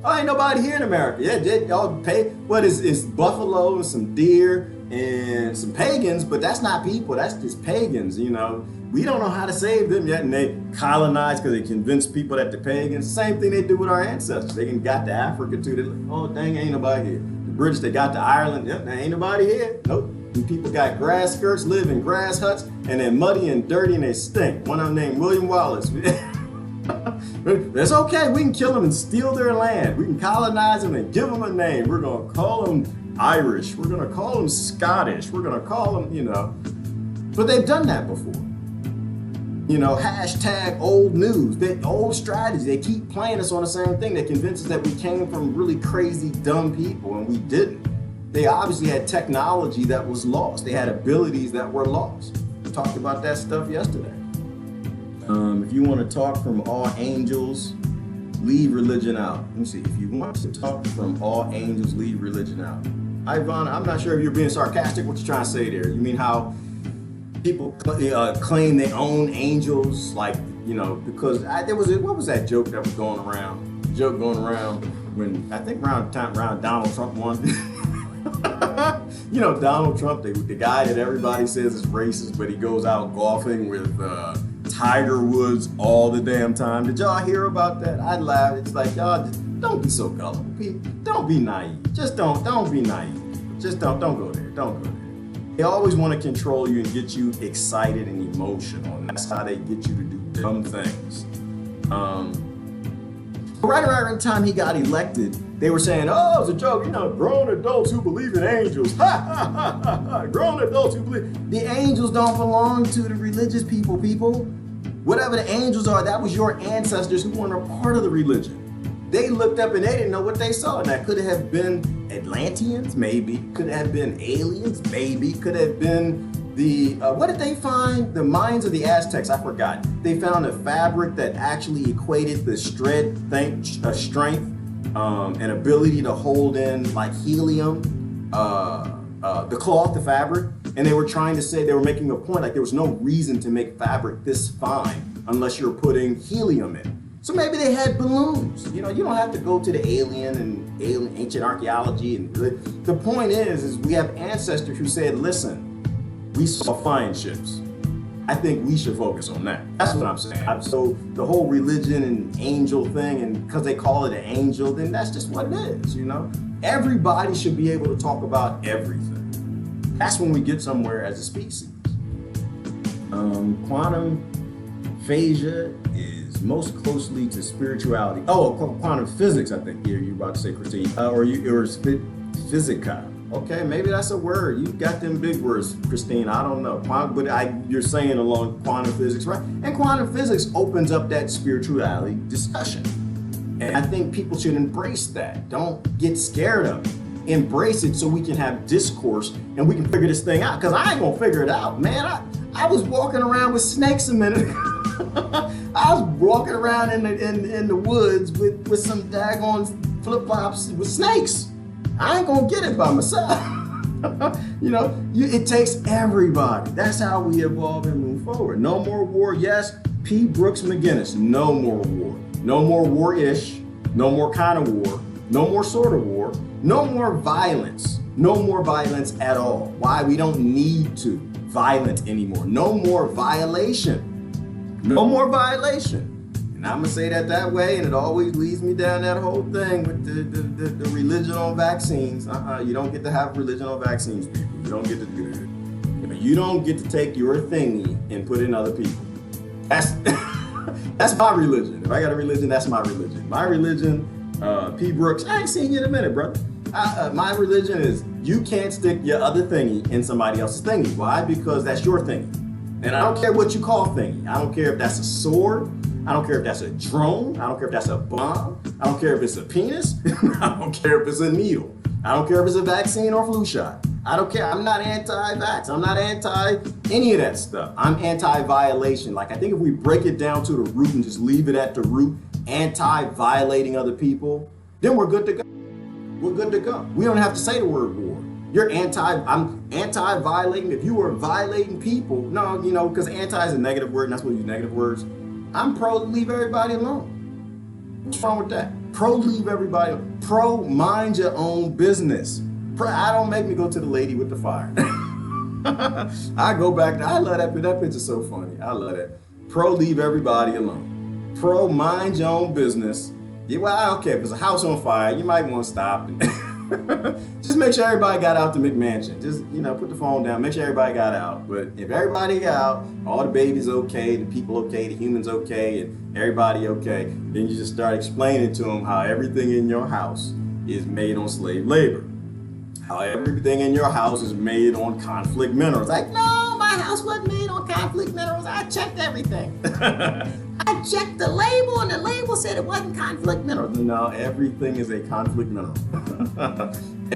Oh, ain't nobody here in America. Yeah, y'all pay. What is buffalo and some deer and some pagans, but that's not people. That's just pagans, you know. We don't know how to save them yet, and they colonized because they convinced people that they're pagans. Same thing they do with our ancestors. They got to Africa too. They're like, oh, dang, ain't nobody here. The British, they got to Ireland. Yep, there ain't nobody here. Nope. And people got grass skirts, live in grass huts, and they're muddy and dirty and they stink. One of them named William Wallace. It's okay. We can kill them and steal their land. We can colonize them and give them a name. We're going to call them Irish. We're going to call them Scottish. We're going to call them, you know. But they've done that before. You know, hashtag old news, old strategy. They keep playing us on the same thing. They convince us that we came from really crazy, dumb people, and we didn't. They obviously had technology that was lost. They had abilities that were lost. We talked about that stuff yesterday. If you want to talk from all angels, leave religion out. Let me see. If you want to talk from all angels, leave religion out. Ivan, I'm not sure if you're being sarcastic. What you trying to say there? You mean how people claim they own angels, like, you know, because there was what was that joke that was going around? The joke going around when I think around Donald Trump won. You know, Donald Trump, the guy that everybody says is racist, but he goes out golfing with Tiger Woods all the damn time. Did y'all hear about that? I laughed. It's like, y'all just don't be so gullible. Don't be naive. Just don't be naive. Just don't go there. Don't go there. They always want to control you and get you excited and emotional, and that's how they get you to do dumb things. Right around the time he got elected, they were saying, oh, it's a joke, you know, grown adults who believe in angels. Ha, ha, ha, ha, ha. Grown adults who believe. The angels don't belong to the religious people. Whatever the angels are, that was your ancestors who weren't a part of the religion. They looked up and they didn't know what they saw. That could have been Atlanteans, maybe. Could have been aliens, maybe. Could have been the, what did they find? The minds of the Aztecs, I forgot. They found a fabric that actually equated the strength and ability to hold in like helium, the cloth, the fabric. And they were trying to say, they were making a point, like there was no reason to make fabric this fine unless you're putting helium in. So maybe they had balloons. You know, you don't have to go to the alien ancient archaeology. And the point is we have ancestors who said, listen, we saw flying ships. I think we should focus on that. That's what I'm saying. So the whole religion and angel thing, and because they call it an angel, then that's just what it is, you know? Everybody should be able to talk about everything. That's when we get somewhere as a species. Quantum Aphasia is most closely to spirituality. Oh, quantum physics, I think. You're about to say, Christine. Or physica. Okay, maybe that's a word. You got them big words, Christine. I don't know. You're saying along quantum physics, right? And quantum physics opens up that spirituality discussion. And I think people should embrace that. Don't get scared of it. Embrace it so we can have discourse and we can figure this thing out. Because I ain't gonna figure it out, man. I was walking around with snakes a minute ago. I was walking around in the woods with some daggone flip-flops with snakes. I ain't gonna get it by myself. It takes everybody. That's how we evolve and move forward. No more war, yes. P. Brooks McGinnis, no more war. No more war-ish, no more kind of war, no more sort of war, no more violence, no more violence at all. Why? We don't need to violent anymore. No more violation. No more violation. And I'm gonna say that way, and it always leads me down that whole thing with the religion on vaccines. You don't get to have religion on vaccines, people. You don't get to do that. You don't get to take your thingy and put it in other people. That's my religion. If I got a religion, that's my religion. My religion, P. Brooks, I ain't seen you in a minute, brother. My religion is you can't stick your other thingy in somebody else's thingy. Why? Because that's your thingy. And I don't care what you call thingy. I don't care if that's a sword. I don't care if that's a drone. I don't care if that's a bomb. I don't care if it's a penis. I don't care if it's a needle. I don't care if it's a vaccine or flu shot. I don't care. I'm not anti-vax. I'm not anti any of that stuff. I'm anti-violation. Like, I think if we break it down to the root and just leave it at the root, anti-violating other people, then we're good to go. We're good to go. We don't have to say the word war. I'm anti-violating. If you were violating people, no, because anti is a negative word and that's what we use negative words. I'm pro leave everybody alone. What's wrong with that? Pro leave everybody alone. Pro mind your own business. I don't make me go to the lady with the fire. I go back. I love that picture's so funny. I love that. Pro leave everybody alone. Pro mind your own business. Yeah, well, I don't care. If there's a house on fire, you might want to stop. Just make sure everybody got out the McMansion. Just, put the phone down. Make sure everybody got out. But if everybody got out, all the babies okay, the people okay, the humans okay, and everybody okay, then you just start explaining to them how everything in your house is made on slave labor. How everything in your house is made on conflict minerals. Like, no, my house wasn't made on conflict minerals. I checked everything. I checked the label, and the label said it wasn't conflict minerals. No, everything is a conflict mineral.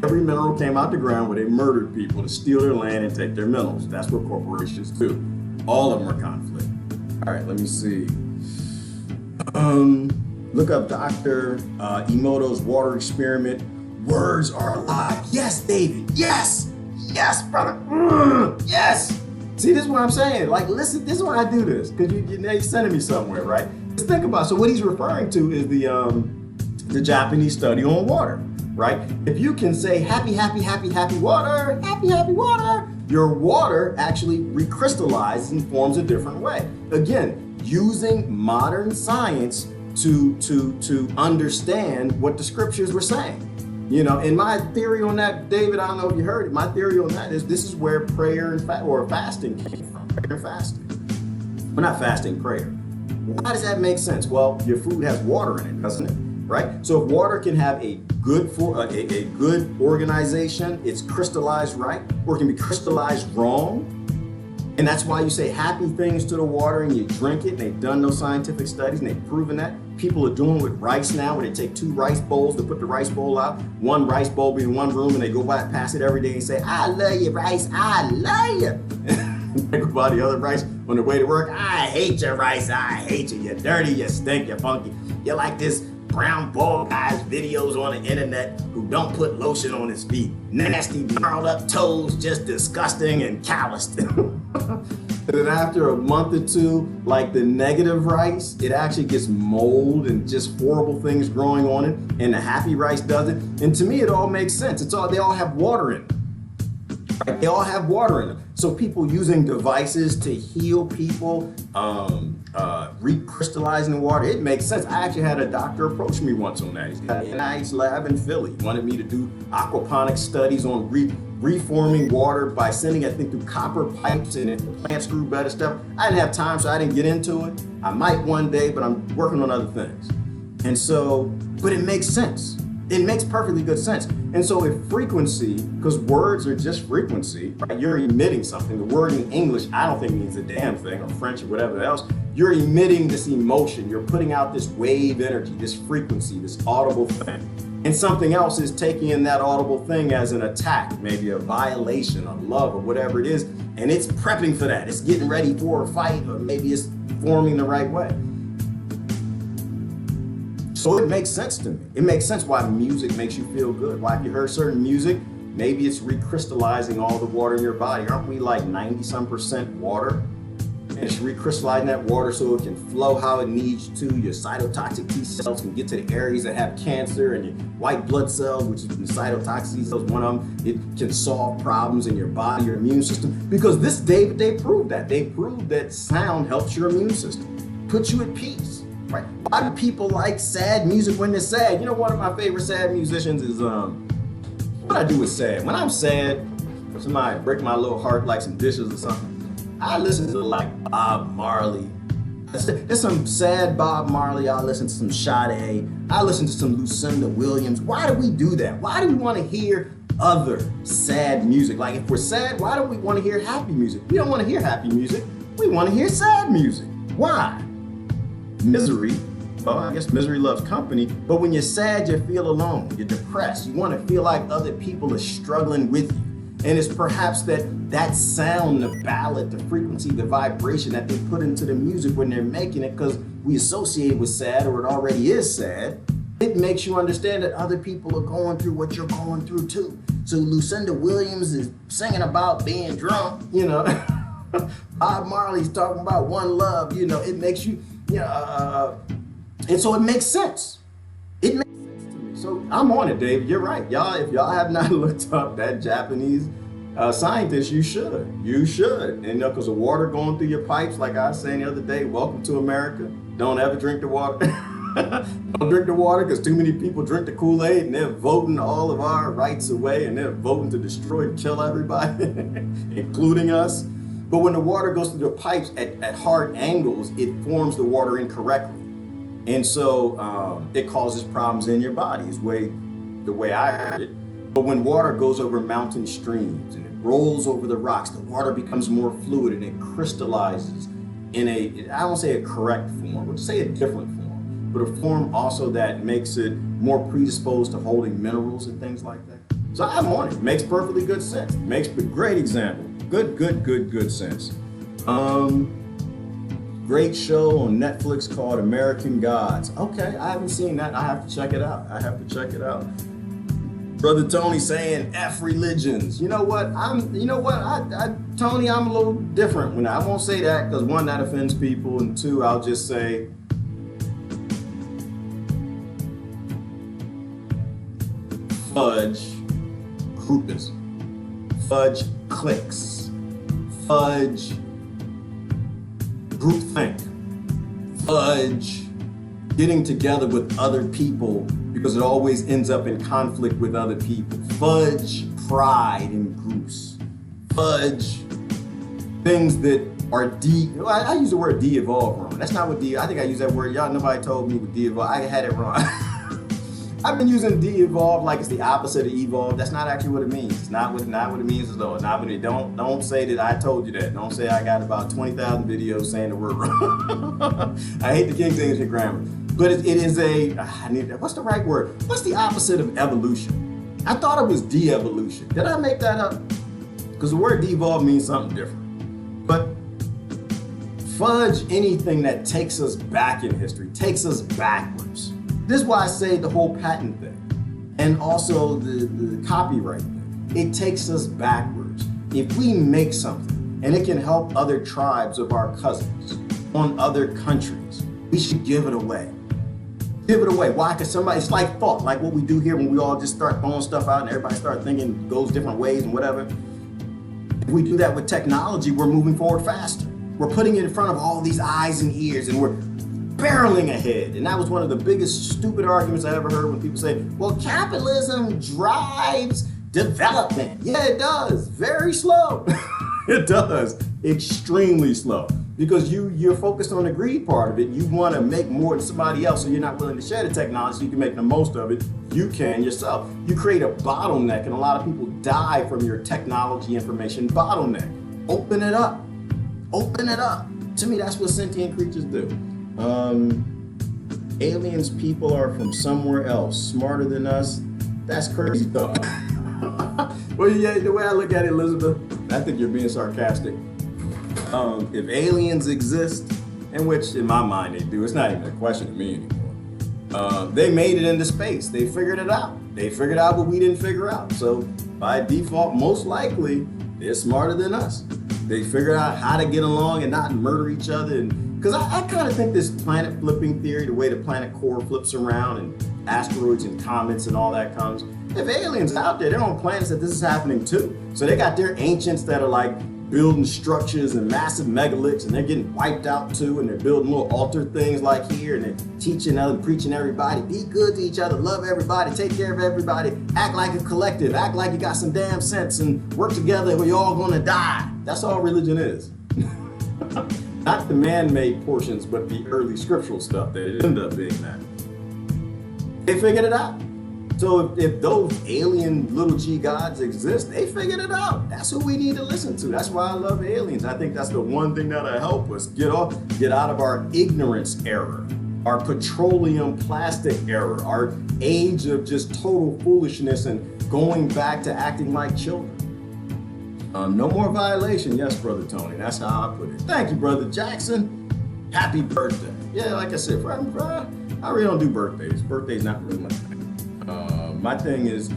Every mineral came out the ground where they murdered people to steal their land and take their minerals. That's what corporations do. All of them are conflict. All right, let me see. Look up Dr. Emoto's water experiment. Words are alive. Yes, David. Yes. Yes, brother. Yes. See, this is what I'm saying. Like, listen, this is why I do this. Because you're sending me somewhere, right? Just think about it. So what he's referring to is the Japanese study on water, right? If you can say happy, happy, happy, happy water, happy, happy water, your water actually recrystallizes and forms a different way. Again, using modern science to understand what the scriptures were saying. And my theory on that, David, I don't know if you heard it. My theory on that is this is where prayer and fasting came from. Prayer and fasting. But not fasting, prayer. Why does that make sense? Well, your food has water in it, doesn't it? Right? So if water can have a good good organization, it's crystallized right, or it can be crystallized wrong. And that's why you say happy things to the water and you drink it. And they've done those scientific studies and they've proven that. People are doing with rice now, where they take 2 rice bowls, they put the rice bowl out, 1 rice bowl be in one room, and they go by past it every day and say, I love you, rice, I love you. They go by the other rice on the way to work, I hate your rice, I hate you, you're dirty, you stink, you're funky. You're like this brown bald guy's videos on the internet who don't put lotion on his feet. Nasty, gnarled up toes, just disgusting and calloused. And then after a month or two, like the negative rice, it actually gets mold and just horrible things growing on it. And the happy rice doesn't. And to me, it all makes sense. They all have water in them. Right? They all have water in them. So people using devices to heal people, recrystallizing the water, it makes sense. I actually had a doctor approach me once on that. He's got an NIH lab in Philly. He wanted me to do aquaponics studies on reforming water by sending that thing through copper pipes and into plants grew better stuff. I didn't have time, so I didn't get into it. I might one day, but I'm working on other things. And so, but it makes sense. It makes perfectly good sense. And so if frequency, because words are just frequency, right? You're emitting something. The word in English, I don't think means a damn thing, or French or whatever else. You're emitting this emotion. You're putting out this wave energy, this frequency, this audible thing. And something else is taking in that audible thing as an attack, maybe a violation, a love, or whatever it is. And it's prepping for that. It's getting ready for a fight, or maybe it's forming the right way. So it makes sense to me. It makes sense why music makes you feel good. Why if you heard certain music, maybe it's recrystallizing all the water in your body. Aren't we like 90-some% water? And it's recrystallizing that water so it can flow how it needs to. Your cytotoxic T cells can get to the areas that have cancer, and your white blood cells, which is the cytotoxic T cells, one of them, it can solve problems in your body, your immune system. Because this David, they proved that. They proved that sound helps your immune system, puts you at peace. Right? Why do people like sad music when they're sad? You know, one of my favorite sad musicians is what I do with sad. When I'm sad, or somebody break my little heart like some dishes or something, I listen to like Bob Marley. There's some sad Bob Marley. I listen to some Sade. I listen to some Lucinda Williams. Why do we do that? Why do we want to hear other sad music? Like if we're sad, why don't we want to hear happy music? We don't want to hear happy music. We want to hear sad music. Why? Misery. Well, I guess misery loves company. But when you're sad, you feel alone. You're depressed. You want to feel like other people are struggling with you. And it's perhaps that sound, the ballad, the frequency, the vibration that they put into the music when they're making it, because we associate it with sad, or it already is sad. It makes you understand that other people are going through what you're going through too. So Lucinda Williams is singing about being drunk, you know. Bob Marley's talking about one love, you know. It makes you, and so it makes sense. It makes sense to me. So I'm on it, David. You're right. Y'all, if y'all have not looked up that Japanese scientist, you should. You should. And you know, because the water going through your pipes, like I was saying the other day, welcome to America. Don't ever drink the water. Don't drink the water, because too many people drink the Kool-Aid and they're voting all of our rights away, and they're voting to destroy and kill everybody, including us. But when the water goes through the pipes at hard angles, it forms the water incorrectly. And so it causes problems in your body, is the way I heard it. But when water goes over mountain streams and it rolls over the rocks, the water becomes more fluid and it crystallizes in I won't say a correct form, but say a different form, but a form also that makes it more predisposed to holding minerals and things like that. So I'm on it. Makes perfectly good sense. Makes a great example. Good sense. Great show on Netflix called American Gods. Okay, I haven't seen that. I have to check it out. Brother Tony saying F religions. You know what? Tony, I'm a little different when I won't say that, because one, that offends people, and two, I'll just say fudge groupism, fudge cliques, fudge groupthink, fudge getting together with other people because it always ends up in conflict with other people, fudge pride in groups, fudge things that are I use the word de-evolve wrong. That's not what I think I used that word. Y'all, nobody told me what de-evolve. I had it wrong. I've been using de-evolve like it's the opposite of evolve. That's not actually what it means. It's not what it means at all. Don't say that I told you that. Don't say I got about 20,000 videos saying the word wrong. I hate the King's English grammar. But it is what's the right word? What's the opposite of evolution? I thought it was de-evolution. Did I make that up? Because the word de-evolve means something different. But fudge anything that takes us back in history, takes us backwards. This is why I say the whole patent thing and also the copyright thing. It takes us backwards. If we make something and it can help other tribes of our cousins on other countries, we should give it away. Give it away. Why? Because it's like thought, like what we do here when we all just start throwing stuff out and everybody start thinking, goes different ways and whatever. If we do that with technology, we're moving forward faster. We're putting it in front of all these eyes and ears, and we're barreling ahead. And that was one of the biggest stupid arguments I ever heard when people say, well, capitalism drives development. Yeah, it does. Very slow. It does. Extremely slow. Because you're focused on the greed part of it. You want to make more than somebody else, so you're not willing to share the technology so you can make the most of it. You can yourself. You create a bottleneck, and a lot of people die from your technology information bottleneck. Open it up. Open it up. To me, that's what sentient creatures do. Aliens people are from somewhere else, smarter than us. That's crazy thought. Well, yeah, the way I look at it, Elizabeth, I think you're being sarcastic. If aliens exist, in which in my mind they do, it's not even a question to me anymore. They made it into space. They figured it out. They figured out what we didn't figure out. So by default, most likely, they're smarter than us. They figured out how to get along and not murder each other. And because I kind of think this planet flipping theory, the way the planet core flips around and asteroids and comets and all that comes. If aliens out there, they're on planets that this is happening too. So they got their ancients that are like building structures and massive megaliths, and they're getting wiped out too, and they're building little altar things like here, and they're teaching and preaching everybody, be good to each other, love everybody, take care of everybody, act like a collective, act like you got some damn sense, and work together or you're all gonna die. That's all religion is. Not the man-made portions, but the early scriptural stuff that it ended up being that. They figured it out. So if those alien little g gods exist, they figured it out. That's who we need to listen to. That's why I love aliens. I think that's the one thing that'll help us get out of our ignorance era, our petroleum plastic era, our age of just total foolishness and going back to acting like children. No more violation. Yes, Brother Tony. That's how I put it. Thank you, Brother Jackson. Happy birthday. Yeah, like I said, I really don't do birthdays. Birthdays not really my thing. My thing is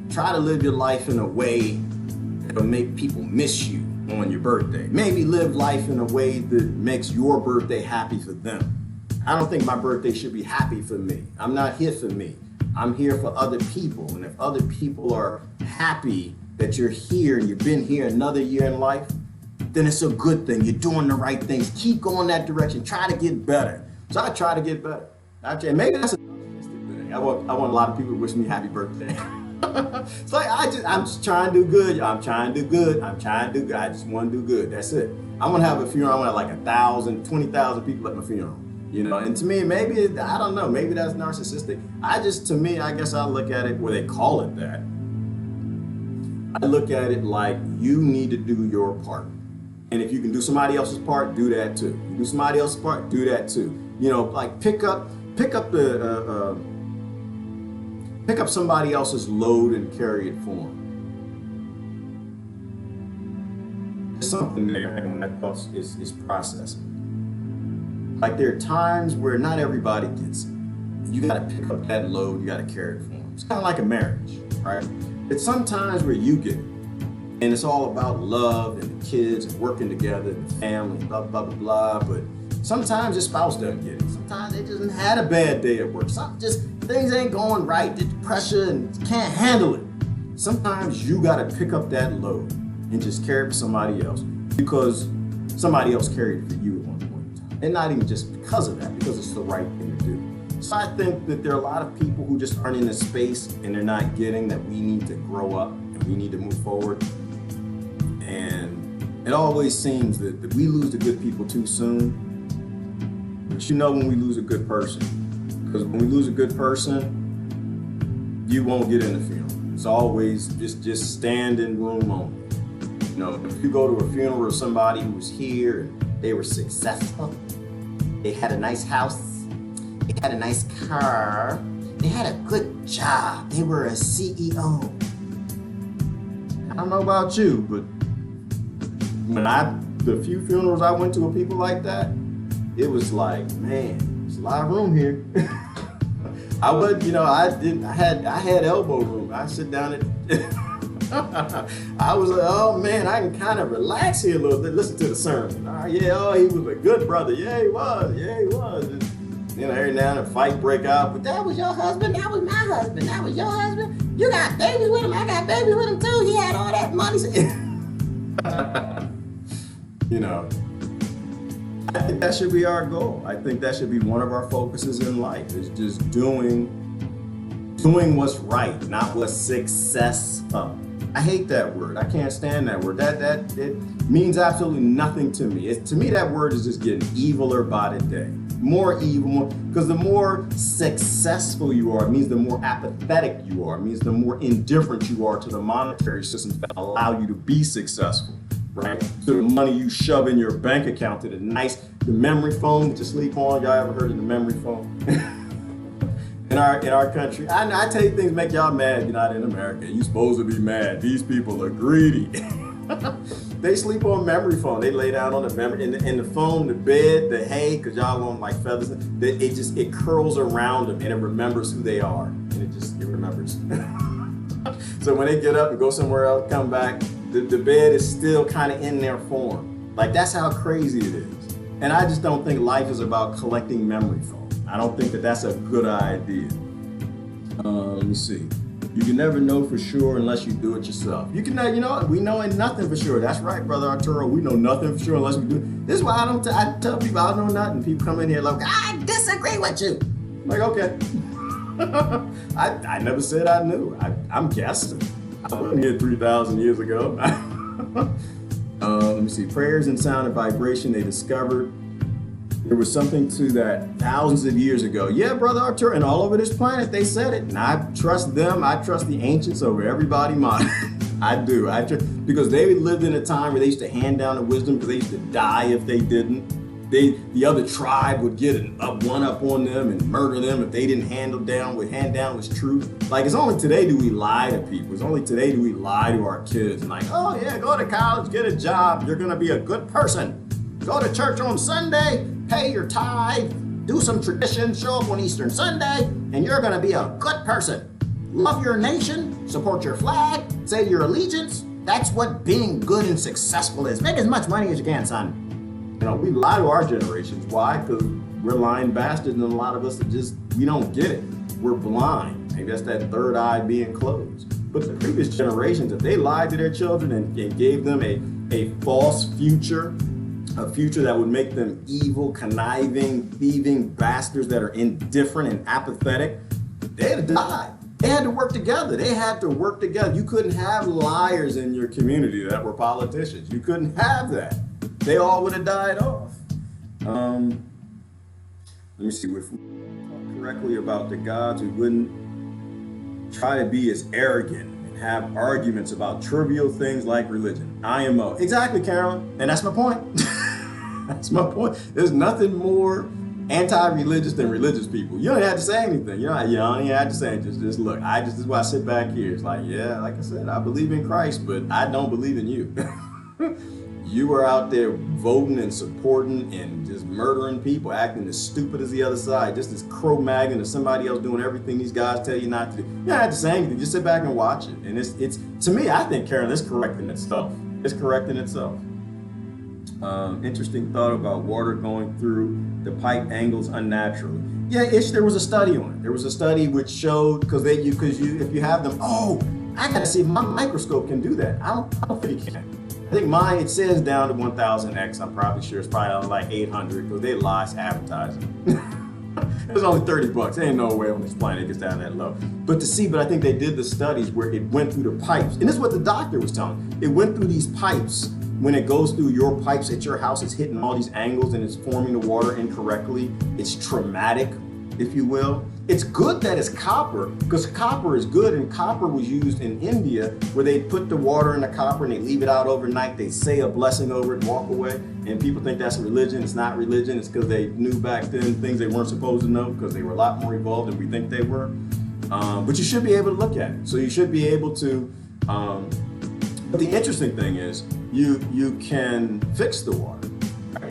try to live your life in a way that'll make people miss you on your birthday. Maybe live life in a way that makes your birthday happy for them. I don't think my birthday should be happy for me. I'm not here for me. I'm here for other people. And if other people are happy that you're here and you've been here another year in life, then it's a good thing. You're doing the right things. Keep going that direction. Try to get better. So I try to get better. Maybe that's a thing. I want a lot of people to wish me happy birthday. It's like I'm just trying to do good. I'm trying to do good. I'm trying to do good. I just want to do good. That's it. I'm gonna have a funeral. I want to have like 1,000, 20,000 people at my funeral. You know, and to me, maybe I don't know. Maybe that's narcissistic. I guess I look at it where they call it that. I look at it like you need to do your part. And if you can do somebody else's part, do that too. You do somebody else's part, do that too. You know, like pick up somebody else's load and carry it for them. There's something there when that thought is processing. Like there are times where not everybody gets it. You gotta pick up that load, you gotta carry it for them. It's kind of like a marriage, right? It's sometimes where you get it. And it's all about love and the kids and working together and the family and blah, blah, blah, blah. But sometimes your spouse doesn't get it. Sometimes they just had a bad day at work. Things ain't going right, the pressure and can't handle it. Sometimes you gotta pick up that load and just carry it for somebody else because somebody else carried it for you at one point in time. And not even just because of that, because it's the right thing to do. So I think that there are a lot of people who just aren't in the space and they're not getting that we need to grow up and we need to move forward. And it always seems that we lose the good people too soon. But you know when we lose a good person. Because when we lose a good person, you won't get in the funeral. It's always just stand in room only. You know, if you go to a funeral of somebody who was here and they were successful, they had a nice house, they had a nice car, they had a good job, they were a CEO. I don't know about you, but the few funerals I went to with people like that, it was like, man, there's a lot of room here. I had elbow room. I sit down at, I was like, oh man, I can kind of relax here a little bit, listen to the sermon. He was a good brother. Yeah, he was. And, every now and then a fight break out, but that was your husband, that was my husband, that was your husband. You got babies with him, I got babies with him too. He had all that money. I think that should be our goal. I think that should be one of our focuses in life, is just doing what's right, not what's successful. I hate that word. I can't stand that word. That it means absolutely nothing to me. To me, that word is just getting eviler by the day. More evil, because the more successful you are, it means the more apathetic you are. It means the more indifferent you are to the monetary systems that allow you to be successful, right? To the money you shove in your bank account, to the memory phone to sleep on. Y'all ever heard of the memory phone? In our country, I tell you things make y'all mad. You're not in America. You supposed to be mad. These people are greedy. They sleep on memory foam. They lay down on the memory in the foam, the bed, the hay, because y'all want like feathers. It curls around them and it remembers who they are, and it remembers. So when they get up and go somewhere else, come back, the bed is still kind of in their form. Like, that's how crazy it is. And I just don't think life is about collecting memory foam. I don't think that that's a good idea. Let me see. You can never know for sure unless you do it yourself. We know nothing for sure. That's right, Brother Arturo. We know nothing for sure unless we do it. This is why I tell people I don't know nothing. People come in here like, I disagree with you. I'm like, okay. I never said I knew. I'm guessing. I wasn't here 3,000 years ago. Let me see. Prayers and sound and vibration, they discovered there was something to that thousands of years ago. Yeah, Brother Arturo, and all over this planet, they said it. And I trust them. I trust the ancients over everybody mine. I do. Because they lived in a time where they used to hand down the wisdom because they used to die if they didn't. The other tribe would get one up on them and murder them if they didn't hand down was truth. Like, it's only today do we lie to people. It's only today do we lie to our kids. And like, oh yeah, go to college, get a job. You're going to be a good person. Go to church on Sunday, pay your tithe, do some traditions, show up on Easter Sunday, and you're gonna be a good person. Love your nation, support your flag, say your allegiance. That's what being good and successful is. Make as much money as you can, son. We lie to our generations. Why? Because we're lying bastards, and a lot of us we don't get it. We're blind. Maybe that's that third eye being closed. But the previous generations, if they lied to their children and gave them a false future, a future that would make them evil, conniving, thieving bastards that are indifferent and apathetic, they had to die. They had to work together. You couldn't have liars in your community that were politicians. You couldn't have that. They all would have died off. Let me see. If we talk correctly about the gods, we wouldn't try to be as arrogant and have arguments about trivial things like religion. IMO. Exactly, Carolyn. And that's my point. That's my point. There's nothing more anti-religious than religious people. You don't have to say anything. You don't even have to say anything. Just look. This is why I sit back here. It's like, yeah, like I said, I believe in Christ, but I don't believe in you. You were out there voting and supporting and just murdering people, acting as stupid as the other side, just as Cro-Magnon or somebody else doing everything these guys tell you not to do. You don't have to say anything. Just sit back and watch it. And it's to me, I think, Karen, it's correcting itself. It's correcting itself. Interesting thought about water going through the pipe angles unnaturally. Yeah, there was a study on it. There was a study which showed if you have them. Oh, I gotta see if my microscope can do that. I don't think it can. I think mine, it says down to 1000x. I'm probably sure it's probably on like 800 because they lie advertising. It was only $30. There ain't no way on this planet it gets down that low. But I think they did the studies where it went through the pipes. And this is what the doctor was telling me. It went through these pipes. When it goes through your pipes at your house, it's hitting all these angles and it's forming the water incorrectly. It's traumatic, if you will. It's good that it's copper, because copper is good, and copper was used in India where they put the water in the copper and they leave it out overnight. They say a blessing over it and walk away. And people think that's religion. It's not religion. It's because they knew back then things they weren't supposed to know because they were a lot more evolved than we think they were. But you should be able to look at it. So you should be able to, but the interesting thing is you can fix the water.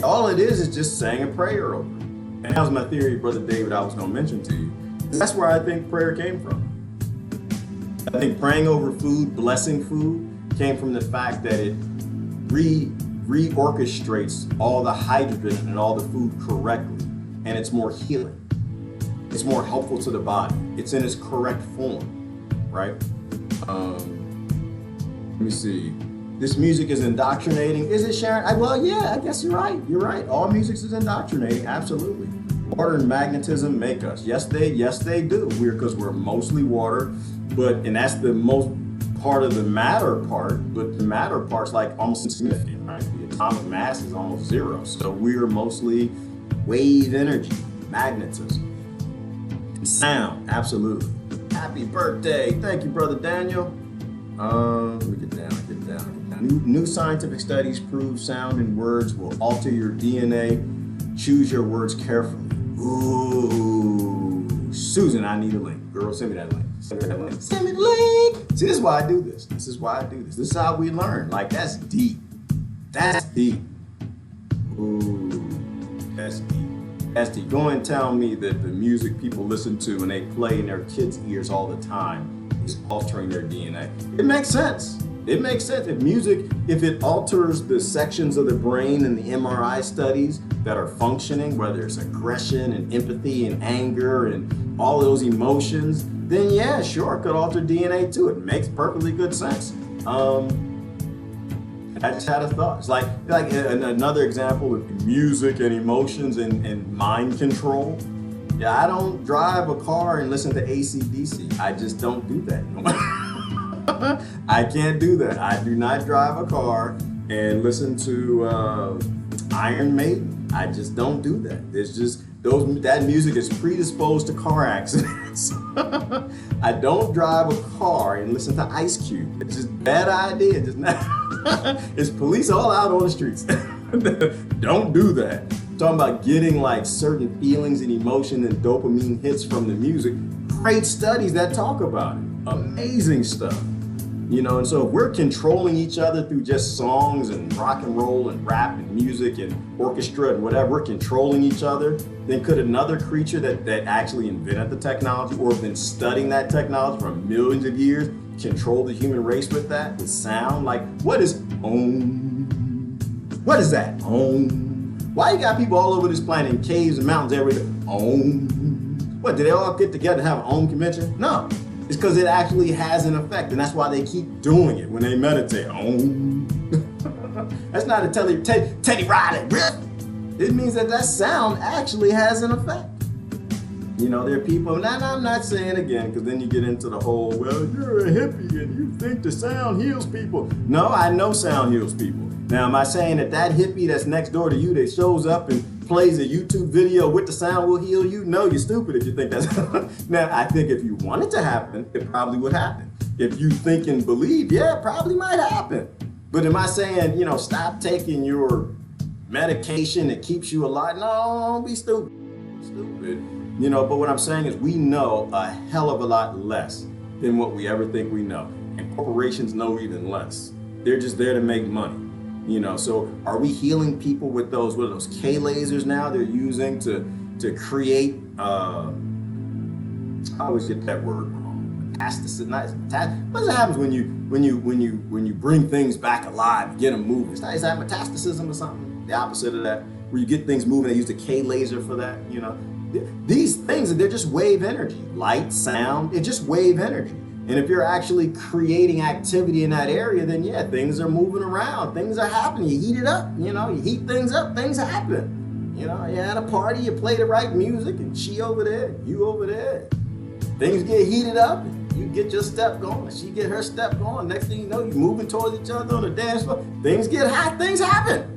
All it is just saying a prayer over it. And that was my theory, Brother David, I was going to mention to you. That's where I think prayer came from. I think praying over food, blessing food, came from the fact that it reorchestrates all the hydrogen and all the food correctly. And it's more healing. It's more helpful to the body. It's in its correct form, right? Let me see. This music is indoctrinating. Is it, Sharon? Well, yeah, I guess you're right. You're right. All music is indoctrinating. Absolutely. Water and magnetism make us. Yes, they do. Because we're mostly water, and that's the most part of the matter part, but the matter part's like almost insignificant, right? The atomic mass is almost zero. So we're mostly wave energy, magnetism, and sound, absolutely. Happy birthday. Thank you, Brother Daniel. Let me get down. New scientific studies prove sound and words will alter your DNA. Choose your words carefully. Ooh, Susan, I need a link. Girl, send me that link. Send me the link. See, this is why I do this. This is This is how we learn. Like, that's deep. That's deep. Ooh, that's deep. That's deep. Go and tell me that the music people listen to and they play in their kids' ears all the time is altering their DNA. It makes sense. It makes sense. If it alters the sections of the brain in the MRI studies that are functioning, whether it's aggression and empathy and anger and all of those emotions, then yeah, sure, it could alter DNA too. It makes perfectly good sense. I just had a thought. It's like another example of music and emotions and mind control. Yeah, I don't drive a car and listen to AC/DC. I just don't do that. I can't do that. I do not drive a car and listen to Iron Maiden. I just don't do that. It's just that music is predisposed to car accidents. I don't drive a car and listen to Ice Cube. It's just a bad idea. Just not. It's police all out on the streets. Don't do that. I'm talking about getting like certain feelings and emotion and dopamine hits from the music. Great studies that talk about it. Amazing stuff. You know, and so if we're controlling each other through just songs and rock and roll and rap and music and orchestra and whatever, we're controlling each other, then could another creature that actually invented the technology or have been studying that technology for millions of years control the human race with that, with sound? Like, what is Om? What is that? Om. Why you got people all over this planet in caves and mountains everywhere? Om. What, did they all get together and have an Om convention? No. It's because it actually has an effect, and that's why they keep doing it when they meditate. Om. That's not a Teddy Riley. It means that sound actually has an effect. You know, there are people, and I'm not saying again, because then you get into the whole, well, you're a hippie and you think the sound heals people. No, I know sound heals people. Now, am I saying that hippie that's next door to you that shows up and plays a YouTube video with the sound will heal you? No, you're stupid if you think that's... Now, I think if you want it to happen, it probably would happen. If you think and believe, yeah, it probably might happen. But am I saying, stop taking your medication that keeps you alive? No, don't be stupid. But what I'm saying is we know a hell of a lot less than what we ever think we know. And corporations know even less. They're just there to make money. So are we healing people with those K lasers now they're using to create, I always get that word wrong. Metastasis. What happens when you bring things back alive, you get them moving? Is that metastasis or something? The opposite of that, where you get things moving. They use the K laser for that. These things, they're just wave energy. Light, sound, it's just wave energy. And if you're actually creating activity in that area, then yeah, things are moving around. Things are happening. You heat it up, you heat things up, things happen. You had a party, you play the right music, and she over there, you over there. Things get heated up, you get your step going, she get her step going. Next thing you know, you're moving towards each other on the dance floor. Things get hot, things happen.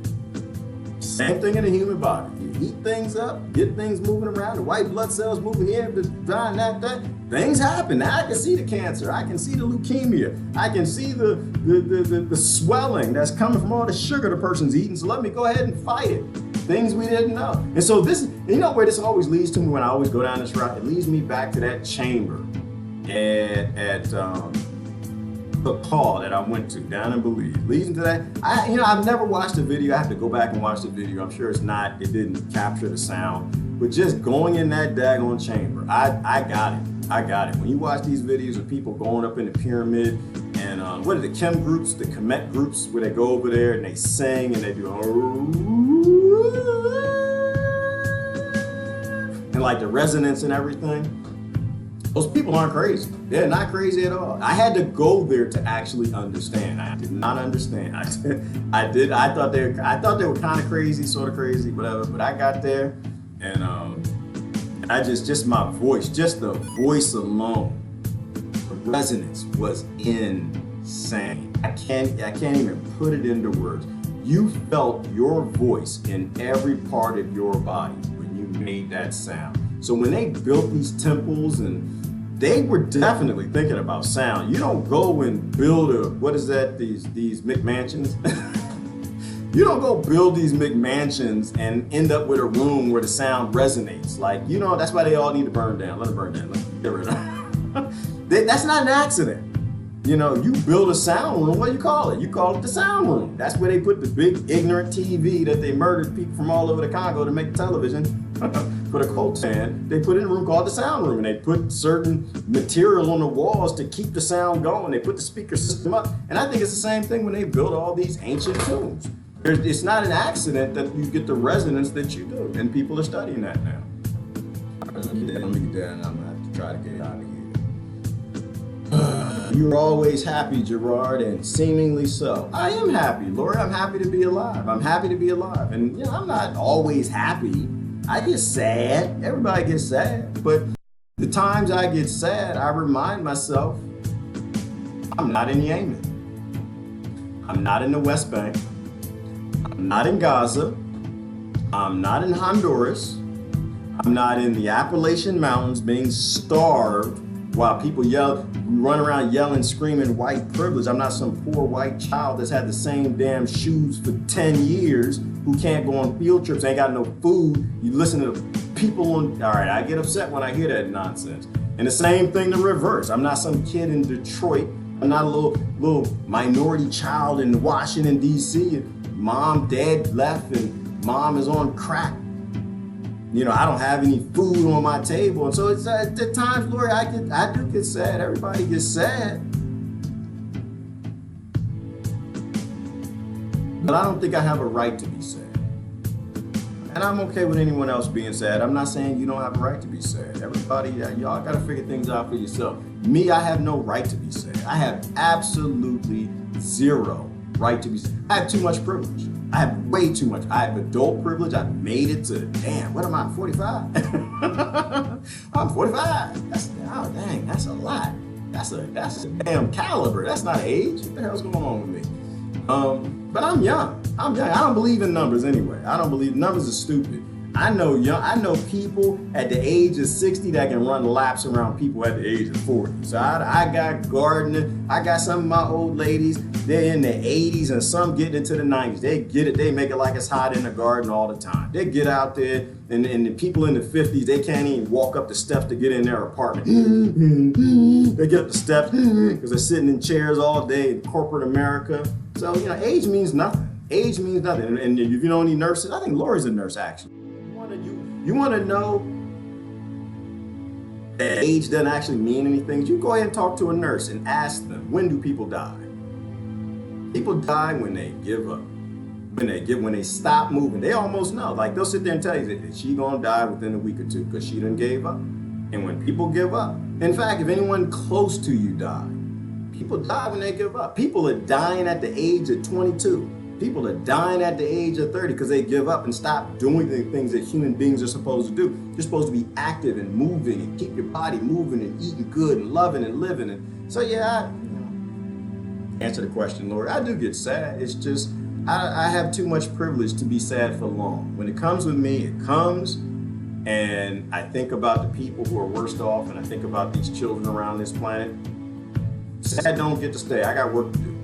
Same thing in the human body. You heat things up, get things moving around, the white blood cells moving here, dying that. Things happen. Now I can see the cancer, I can see the leukemia, I can see the swelling that's coming from all the sugar the person's eating, so let me go ahead and fight it. Things we didn't know. And so this, where this always leads to me when I always go down this route? It leads me back to that chamber at the call that I went to down in Belize. Leading to that, I've never watched the video. I have to go back and watch the video. I'm sure it didn't capture the sound. But just going in that daggone chamber, I got it. I got it. When you watch these videos of people going up in the pyramid and what are the chem groups, the Kemet groups, where they go over there and they sing and they do and like the resonance and everything. Those people aren't crazy. They're not crazy at all. I had to go there to actually understand. I did not understand. I thought they were kind of crazy, sort of crazy, whatever. But I got there, and I just the voice alone, the resonance was insane. insane. I can't even put it into words. You felt your voice in every part of your body when you made that sound. So when they built these temples, and they were definitely thinking about sound. You don't go and build these McMansions. You don't go build these McMansions and end up with a room where the sound resonates. Like, that's why they all need to burn down. Let them burn down. Let them get rid of them. That's not an accident. You build a sound room, what do you call it? You call it the sound room. That's where they put the big ignorant TV that they murdered people from all over the Congo to make television for the Khotan. They put in a room called the sound room, and they put certain material on the walls to keep the sound going. They put the speaker system up. And I think it's the same thing when they build all these ancient tombs. It's not an accident that you get the resonance that you do, and people are studying that now. Let me get that, and I'm gonna have to try to get it out of here. You're always happy, Gerard, and seemingly so. I am happy, Lori. I'm happy to be alive. I'm happy to be alive. And I'm not always happy. I get sad. Everybody gets sad. But the times I get sad, I remind myself I'm not in Yemen. I'm not in the West Bank. I'm not in Gaza. I'm not in Honduras. I'm not in the Appalachian Mountains being starved while people run around yelling, screaming white privilege. I'm not some poor white child that's had the same damn shoes for 10 years who can't go on field trips, ain't got no food. You listen to people all right, I get upset when I hear that nonsense. And the same thing the reverse. I'm not some kid in Detroit. I'm not a little minority child in Washington, D.C. Mom, dad left, and mom is on crack. I don't have any food on my table. And so it's at times, Lori, I do get sad. Everybody gets sad. But I don't think I have a right to be sad. And I'm okay with anyone else being sad. I'm not saying you don't have a right to be sad. Everybody, y'all gotta figure things out for yourself. Me, I have no right to be sad. I have absolutely zero right to be sad. I have too much privilege. I have way too much. I have adult privilege. I made it to, what am I, 45? I'm 45. That's a lot. That's a damn caliber. That's not age. What the hell's going on with me? But I'm young. I don't believe in numbers anyway. I don't believe numbers are stupid. I know people at the age of 60 that can run laps around people at the age of 40. So I got gardening. I got some of my old ladies, they're in their 80s and some getting into the 90s. They get it, they make it like it's hot in the garden all the time. They get out there, and the people in the 50s, they can't even walk up the steps to get in their apartment. They get up the steps because they're sitting in chairs all day in corporate America. So, age means nothing. Age means nothing. And if you know any nurses, I think Lori's a nurse actually. You want to know that age doesn't actually mean anything? You go ahead and talk to a nurse and ask them, when do people die? People die when they give up. When they stop moving. They almost know. Like, they'll sit there and tell you that she gonna die within a week or two because she done gave up. And when people give up, in fact, if anyone close to you die, people die when they give up. People are dying at the age of 22. People are dying at the age of 30 because they give up and stop doing the things that human beings are supposed to do. You're supposed to be active and moving and keep your body moving and eating good and loving and living. And so, answer the question, Lord, I do get sad. It's just, I have too much privilege to be sad for long. When it comes with me, it comes. And I think about the people who are worst off, and I think about these children around this planet. Sad don't get to stay. I got work to do.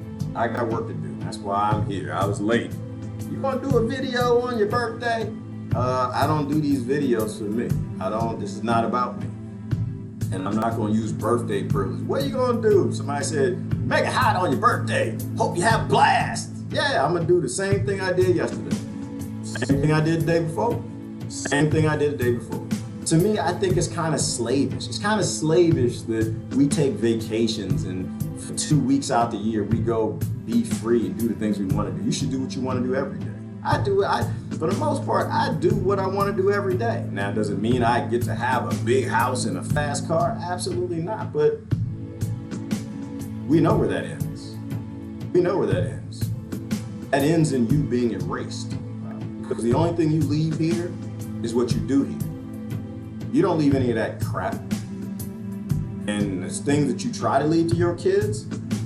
That's why I'm here. I was late. You want to do a video on your birthday? I don't do these videos for me. This is not about me. And I'm not going to use birthday privilege. What are you going to do? Somebody said, make it hot on your birthday. Hope you have a blast. Yeah, I'm going to do the same thing I did yesterday. Same thing I did the day before. Same thing I did the day before. To me, I think it's kind of slavish. It's kind of slavish that we take vacations and for 2 weeks out the year, we go be free and do the things we want to do. You should do what you want to do every day. For the most part, I do what I want to do every day. Now, does it mean I get to have a big house and a fast car? Absolutely not. But we know where that ends. That ends in you being erased. Because the only thing you leave here is what you do here. You don't leave any of that crap. And the things that you try to leave to your kids,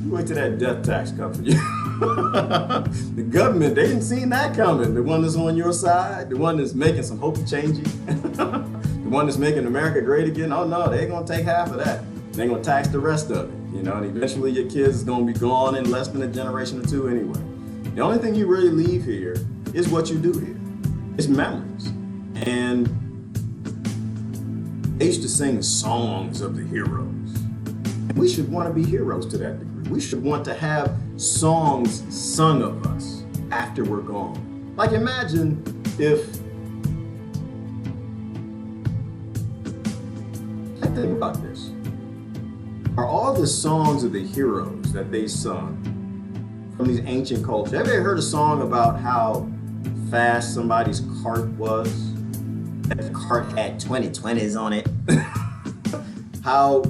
Wait till that death tax comes for you. The government, they didn't see that coming. The one that's on your side, the one that's making some hokey changey, the one that's making America great again. Oh no, they're gonna take half of that. They're gonna tax the rest of it. You know, and eventually your kids is gonna be gone in less than a generation or two anyway. The only thing you really leave here is what you do here. It's memories. And they used to sing songs of the heroes. And we should want to be heroes to that degree. We should want to have songs sung of us after we're gone. Like imagine if, think about this. Are all the songs of the heroes that they sung from these ancient cultures, have you ever heard a song about how fast somebody's cart was? That the cart had 2020s on it. How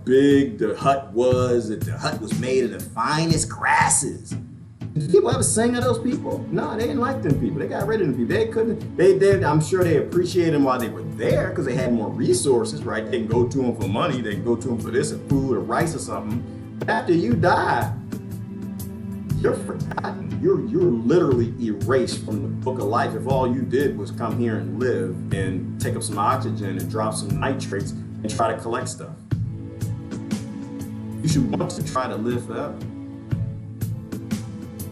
big the hut was, that the hut was made of the finest grasses. Did people ever sing of those people? No, they didn't like them people. They got rid of them people. They couldn't, I'm sure they appreciated them while they were there because they had more resources, right? They can go to them for money, they can go to them for this and food or rice or something. But after you die, you're forgotten. You're literally erased from the book of life if all you did was come here and live and take up some oxygen and drop some nitrates and try to collect stuff. You should want to try to live forever.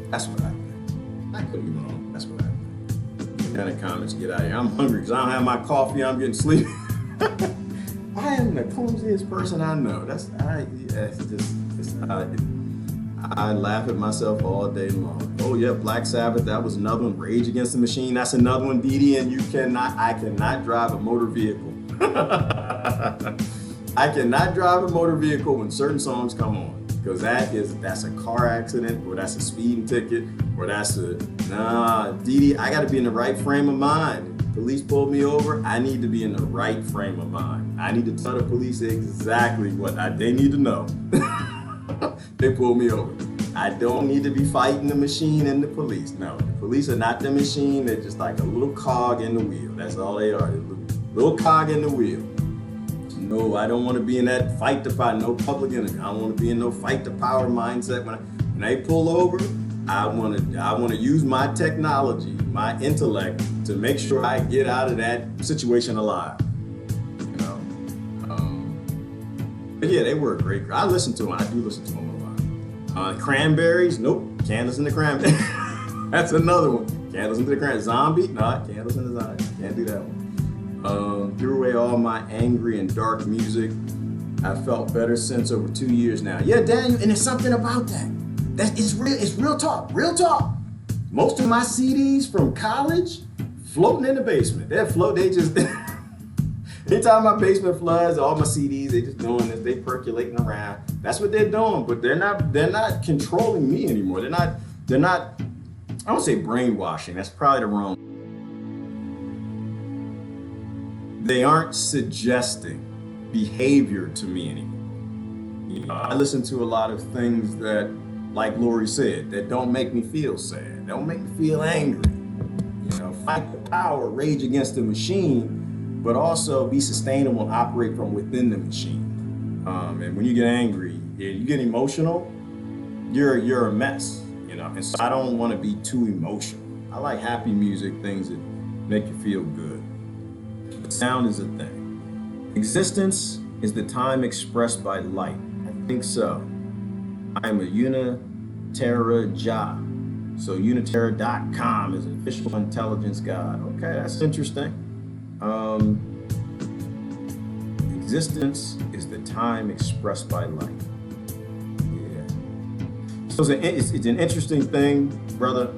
That's what I think. I could be wrong. That's what I think. Down in the comments, get out of here. I'm hungry because I don't have my coffee. I'm getting sleepy. I am the clumsiest person I know. I laugh at myself all day long. Oh yeah, Black Sabbath, that was another one. Rage Against the Machine, that's another one, Dee. And I cannot drive a motor vehicle. I cannot drive a motor vehicle when certain songs come on. Because that's a car accident, or that's a speeding ticket, or that's Dee, I gotta be in the right frame of mind. Police pulled me over, I need to be in the right frame of mind. I need to tell the police exactly what they need to know. They pulled me over. I don't need to be fighting the machine and the police. No, the police are not the machine. They're just like a little cog in the wheel. That's all they are. They're a little cog in the wheel. No, I don't want to be in that fight to fight, no public enemy. I don't want to be in no fight to power mindset. When they pull over, I want to use my technology, my intellect to make sure I get out of that situation alive. You know, but yeah, they were a great group. I listen to them. I do listen to them a lot. Cranberries, nope. Can't listen to Cranberries. That's another one. Can't listen to the Cranberries. Zombie, no, I can't listen to Zombie. Can't do that one. Threw away all my angry and dark music. I felt better since over 2 years now. Yeah, Daniel, and there's something about that. It's real talk, real talk. Most of my CDs from college floating in the basement. They just, anytime my basement floods, all my CDs, they just doing this, they percolating around. That's what they're doing, but they're not controlling me anymore. They're not, I don't say brainwashing, that's probably the wrong. They aren't suggesting behavior to me anymore. You know, I listen to a lot of things that, like Lori said, that don't make me feel sad, don't make me feel angry. You know, fight the power, rage against the machine, but also be sustainable and operate from within the machine. And when you get angry, you get emotional, you're a mess. You know, and so I don't want to be too emotional. I like happy music, things that make you feel good. Sound is a thing. Existence is the time expressed by light. I think so. I am a Unitera Jah. So Unitera.com is official intelligence god. Okay, that's interesting. Existence is the time expressed by light. Yeah. So it's an interesting thing, brother.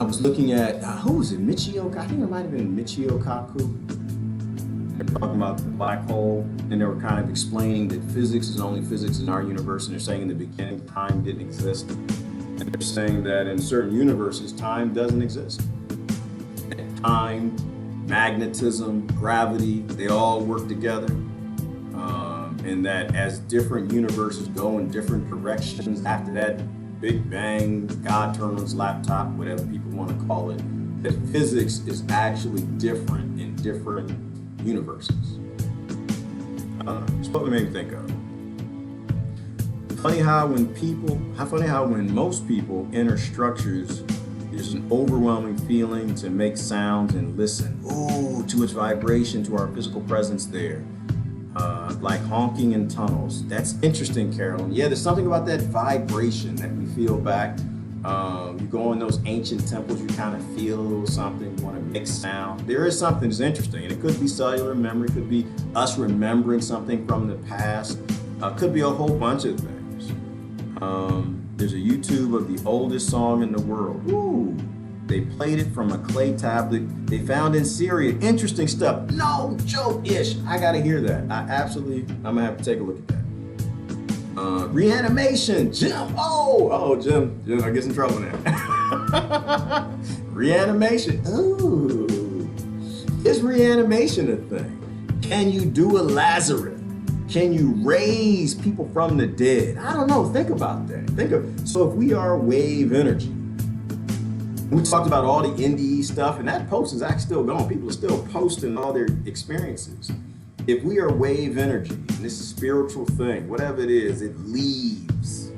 I was looking at, who was it, Michio? I think it might have been Michio Kaku. They were talking about the black hole, and they were kind of explaining that physics is only physics in our universe, and they're saying in the beginning time didn't exist. And they're saying that in certain universes, time doesn't exist. And time, magnetism, gravity, they all work together. And that as different universes go in different directions after that Big Bang, God turned on his laptop, whatever people want to call it, that physics is actually different in different universes. It's what it made me think of. Funny how when most people enter structures, there's an overwhelming feeling to make sounds and listen. Ooh, to its vibration, to our physical presence there. Like honking in tunnels. That's interesting, Carolyn. Yeah, there's something about that vibration that we feel back. You go in those ancient temples, you kind of feel a little something, you want to make sound. There is something that's interesting, and it could be cellular memory, could be us remembering something from the past, could be a whole bunch of things. There's a YouTube of the oldest song in the world. Ooh, they played it from a clay tablet they found in Syria. Interesting stuff. No joke-ish. I gotta hear that. I'm gonna have to take a look at that. Reanimation, Jim. Jim, I get in trouble now. Reanimation. Ooh, is reanimation a thing? Can you do a Lazarus? Can you raise people from the dead? I don't know. Think about that. So if we are wave energy, we talked about all the NDE stuff, and that post is actually still going. People are still posting all their experiences. If we are wave energy, and this is a spiritual thing, whatever it is, it leaves.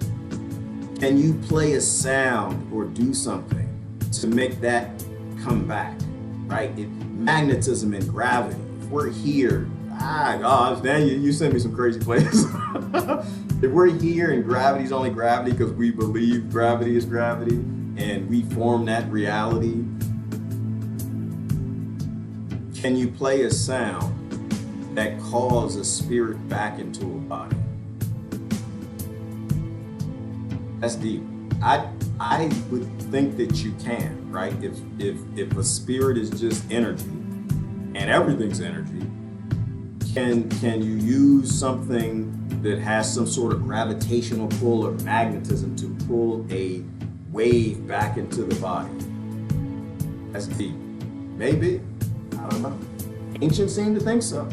Can you play a sound or do something to make that come back, right? Magnetism and gravity. If we're here, gosh, now you sent me some crazy places. If we're here and gravity's only gravity because we believe gravity is gravity and we form that reality, can you play a sound that calls a spirit back into a body? That's deep. I would think that you can, right? If a spirit is just energy and everything's energy, can you use something that has some sort of gravitational pull or magnetism to pull a wave back into the body? That's deep. Maybe. I don't know. Ancients seem to think so.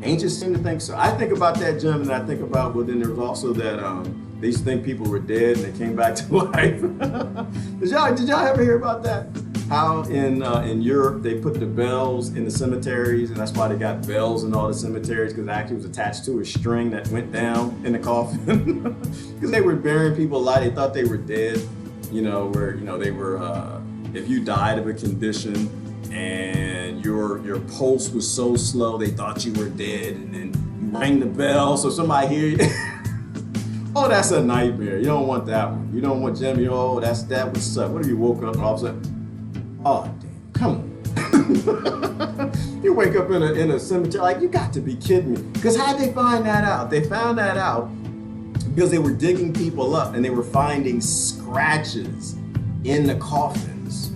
I think about that, Jim, and I think about, well, then there was also that they used to think people were dead and they came back to life. Did y'all ever hear about that? How in Europe they put the bells in the cemeteries, and that's why they got bells in all the cemeteries, because it actually was attached to a string that went down in the coffin. Because they were burying people alive. They thought they were dead. They were, if you died of a condition and your pulse was so slow, they thought you were dead, and then you rang the bell so somebody hear you. Oh, that's a nightmare. You don't want that one. You don't want Jimmy. Oh, that would suck. What if you woke up and all of a sudden, oh damn, come on. You wake up in a cemetery, like, you got to be kidding me. Because how'd they find that out? They found that out because they were digging people up and they were finding scratches in the coffins.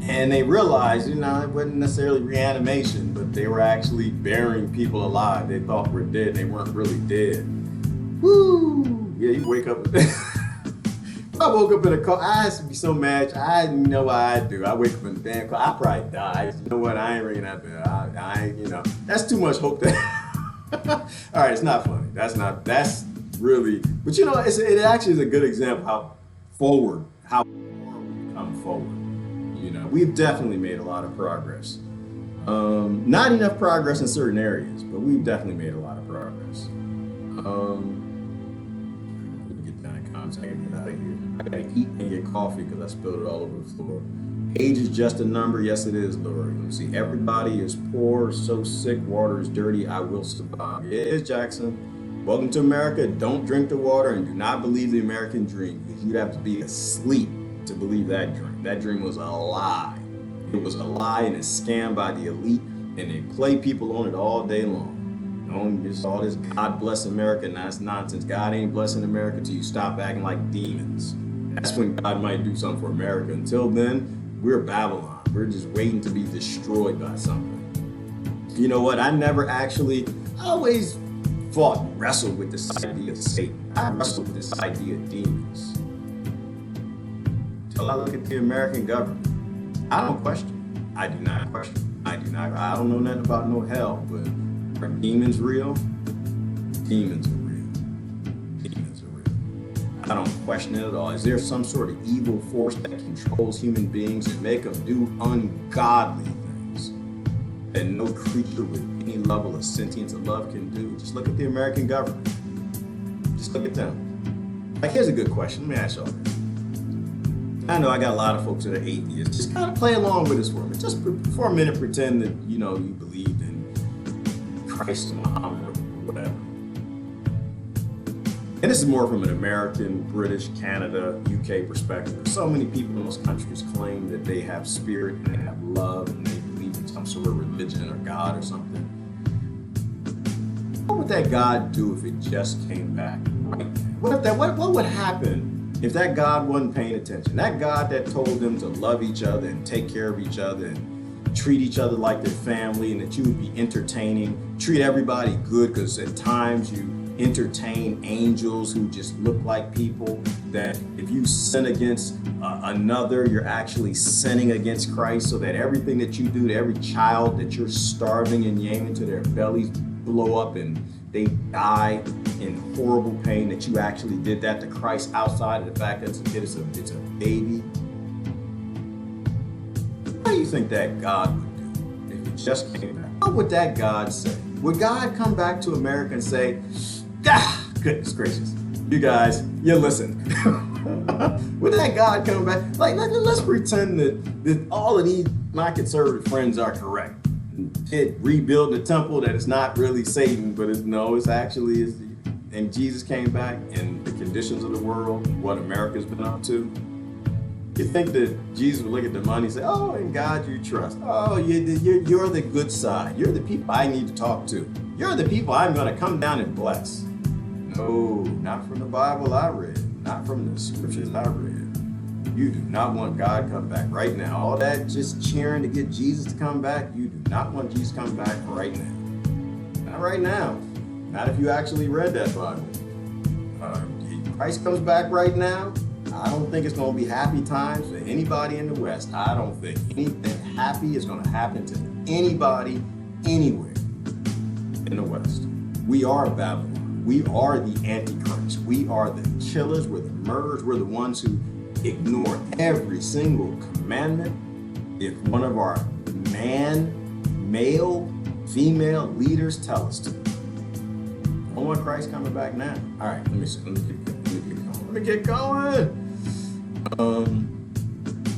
And they realized, it wasn't necessarily reanimation, but they were actually burying people alive they thought were dead. They weren't really dead. Woo! Yeah, you wake up. I woke up in a car. I used to be so mad. I didn't know what I'd do. I wake up in the damn car. I probably die. You know what? I ain't ringing that bell. That's too much hope. All right, it's not funny. That's really, but it actually is a good example how far we've come forward. We've definitely made a lot of progress. Not enough progress in certain areas, but we've definitely made a lot of progress. Get down in comments. I gotta get out of here. I gotta eat and get coffee because I spilled it all over the floor. Age is just a number. Yes, it is, Lori. Let me see. Everybody is poor, so sick. Water is dirty. I will survive. It is, Jackson. Welcome to America. Don't drink the water and do not believe the American dream, because you'd have to be asleep to believe that dream. That dream was a lie. It was a lie and a scam by the elite, and they play people on it all day long. Just all this God bless America, and that's nonsense. God ain't blessing America till you stop acting like demons. That's when God might do something for America. Until then, we're Babylon. We're just waiting to be destroyed by something. You know what? I always wrestled with this idea of Satan. I wrestled with this idea of demons. Till I look at the American government. I don't question. I do not question. I don't know nothing about no hell, but are demons real? Demons are real. Demons are real. I don't question it at all. Is there some sort of evil force that controls human beings and make them do ungodly things that no creature with any level of sentience or love can do? Just look at the American government. Just look at them. Like, here's a good question. Let me ask y'all this. I know I got a lot of folks that are atheists. Just kind of play along with this for me. Just for a minute, pretend that, you know, you believed in Christ, Muhammad, or whatever. And this is more from an American, British, Canada, UK perspective. So many people in those countries claim that they have spirit and they have love and they believe in some sort of religion or God or something. What would that God do if it just came back right now? What would happen if that God wasn't paying attention? That God that told them to love each other and take care of each other and treat each other like their family, and that you would be entertaining, treat everybody good, because at times you entertain angels who just look like people, that if you sin against another, you're actually sinning against Christ, so that everything that you do to every child that you're starving and yamming to their bellies blow up and they die in horrible pain, that you actually did that to Christ outside of the fact that it's a baby. What do you think that God would do if it just came back? What would that God say? Would God come back to America and say, goodness gracious, you guys, you listen. Would that God come back? Like, let's pretend that all of these, my conservative friends, are correct. It rebuild the temple, that it's not really Satan, but it's actually and Jesus came back, and the conditions of the world, what America's been up to. You think that Jesus would look at the money and say, oh, in God you trust. Oh, you're the good side. You're the people I need to talk to. You're the people I'm going to come down and bless. No, not from the Bible I read, not from the scriptures I read. You do not want God to come back right now. All that just cheering to get Jesus to come back, you do not want Jesus to come back right now. Not right now. Not if you actually read that Bible. Christ comes back right now, I don't think it's going to be happy times for anybody in the West. I don't think anything happy is going to happen to anybody anywhere in the West. We are Babylon. We are the Antichrist. We are the killers. We're the murderers. We're the ones who ignore every single commandment. If one of our male, female leaders tell us to. I don't want Christ coming back now. All right, let me get going.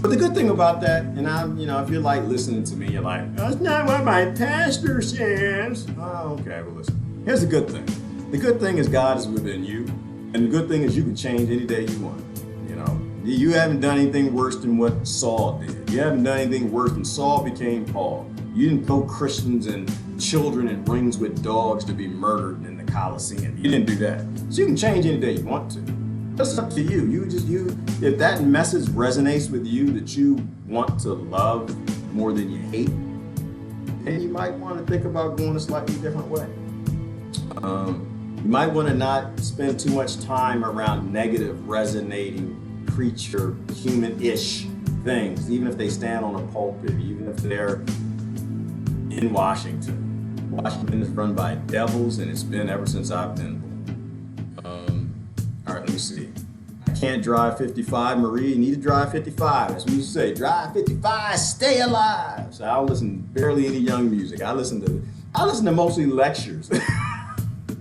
But the good thing about that, and if you're like listening to me, you're like, that's not what my pastor says. Oh, okay, well listen. Here's the good thing. The good thing is God is within you, and the good thing is you can change any day you want. You haven't done anything worse than what Saul did. You haven't done anything worse than Saul became Paul. You didn't throw Christians and children in rings with dogs to be murdered in the Colosseum. You didn't do that. So you can change any day you want to. That's up to you. If that message resonates with you, that you want to love more than you hate, then you might want to think about going a slightly different way. You might want to not spend too much time around negative, resonating, preacher, human-ish things, even if they stand on a pulpit, even if they're in Washington. Washington is run by devils, and it's been ever since I've been born. All right, let me see. I can't drive 55, Marie. You need to drive 55. That's what you say. Drive 55, stay alive. So I don't listen barely any young music. I listen to mostly lectures.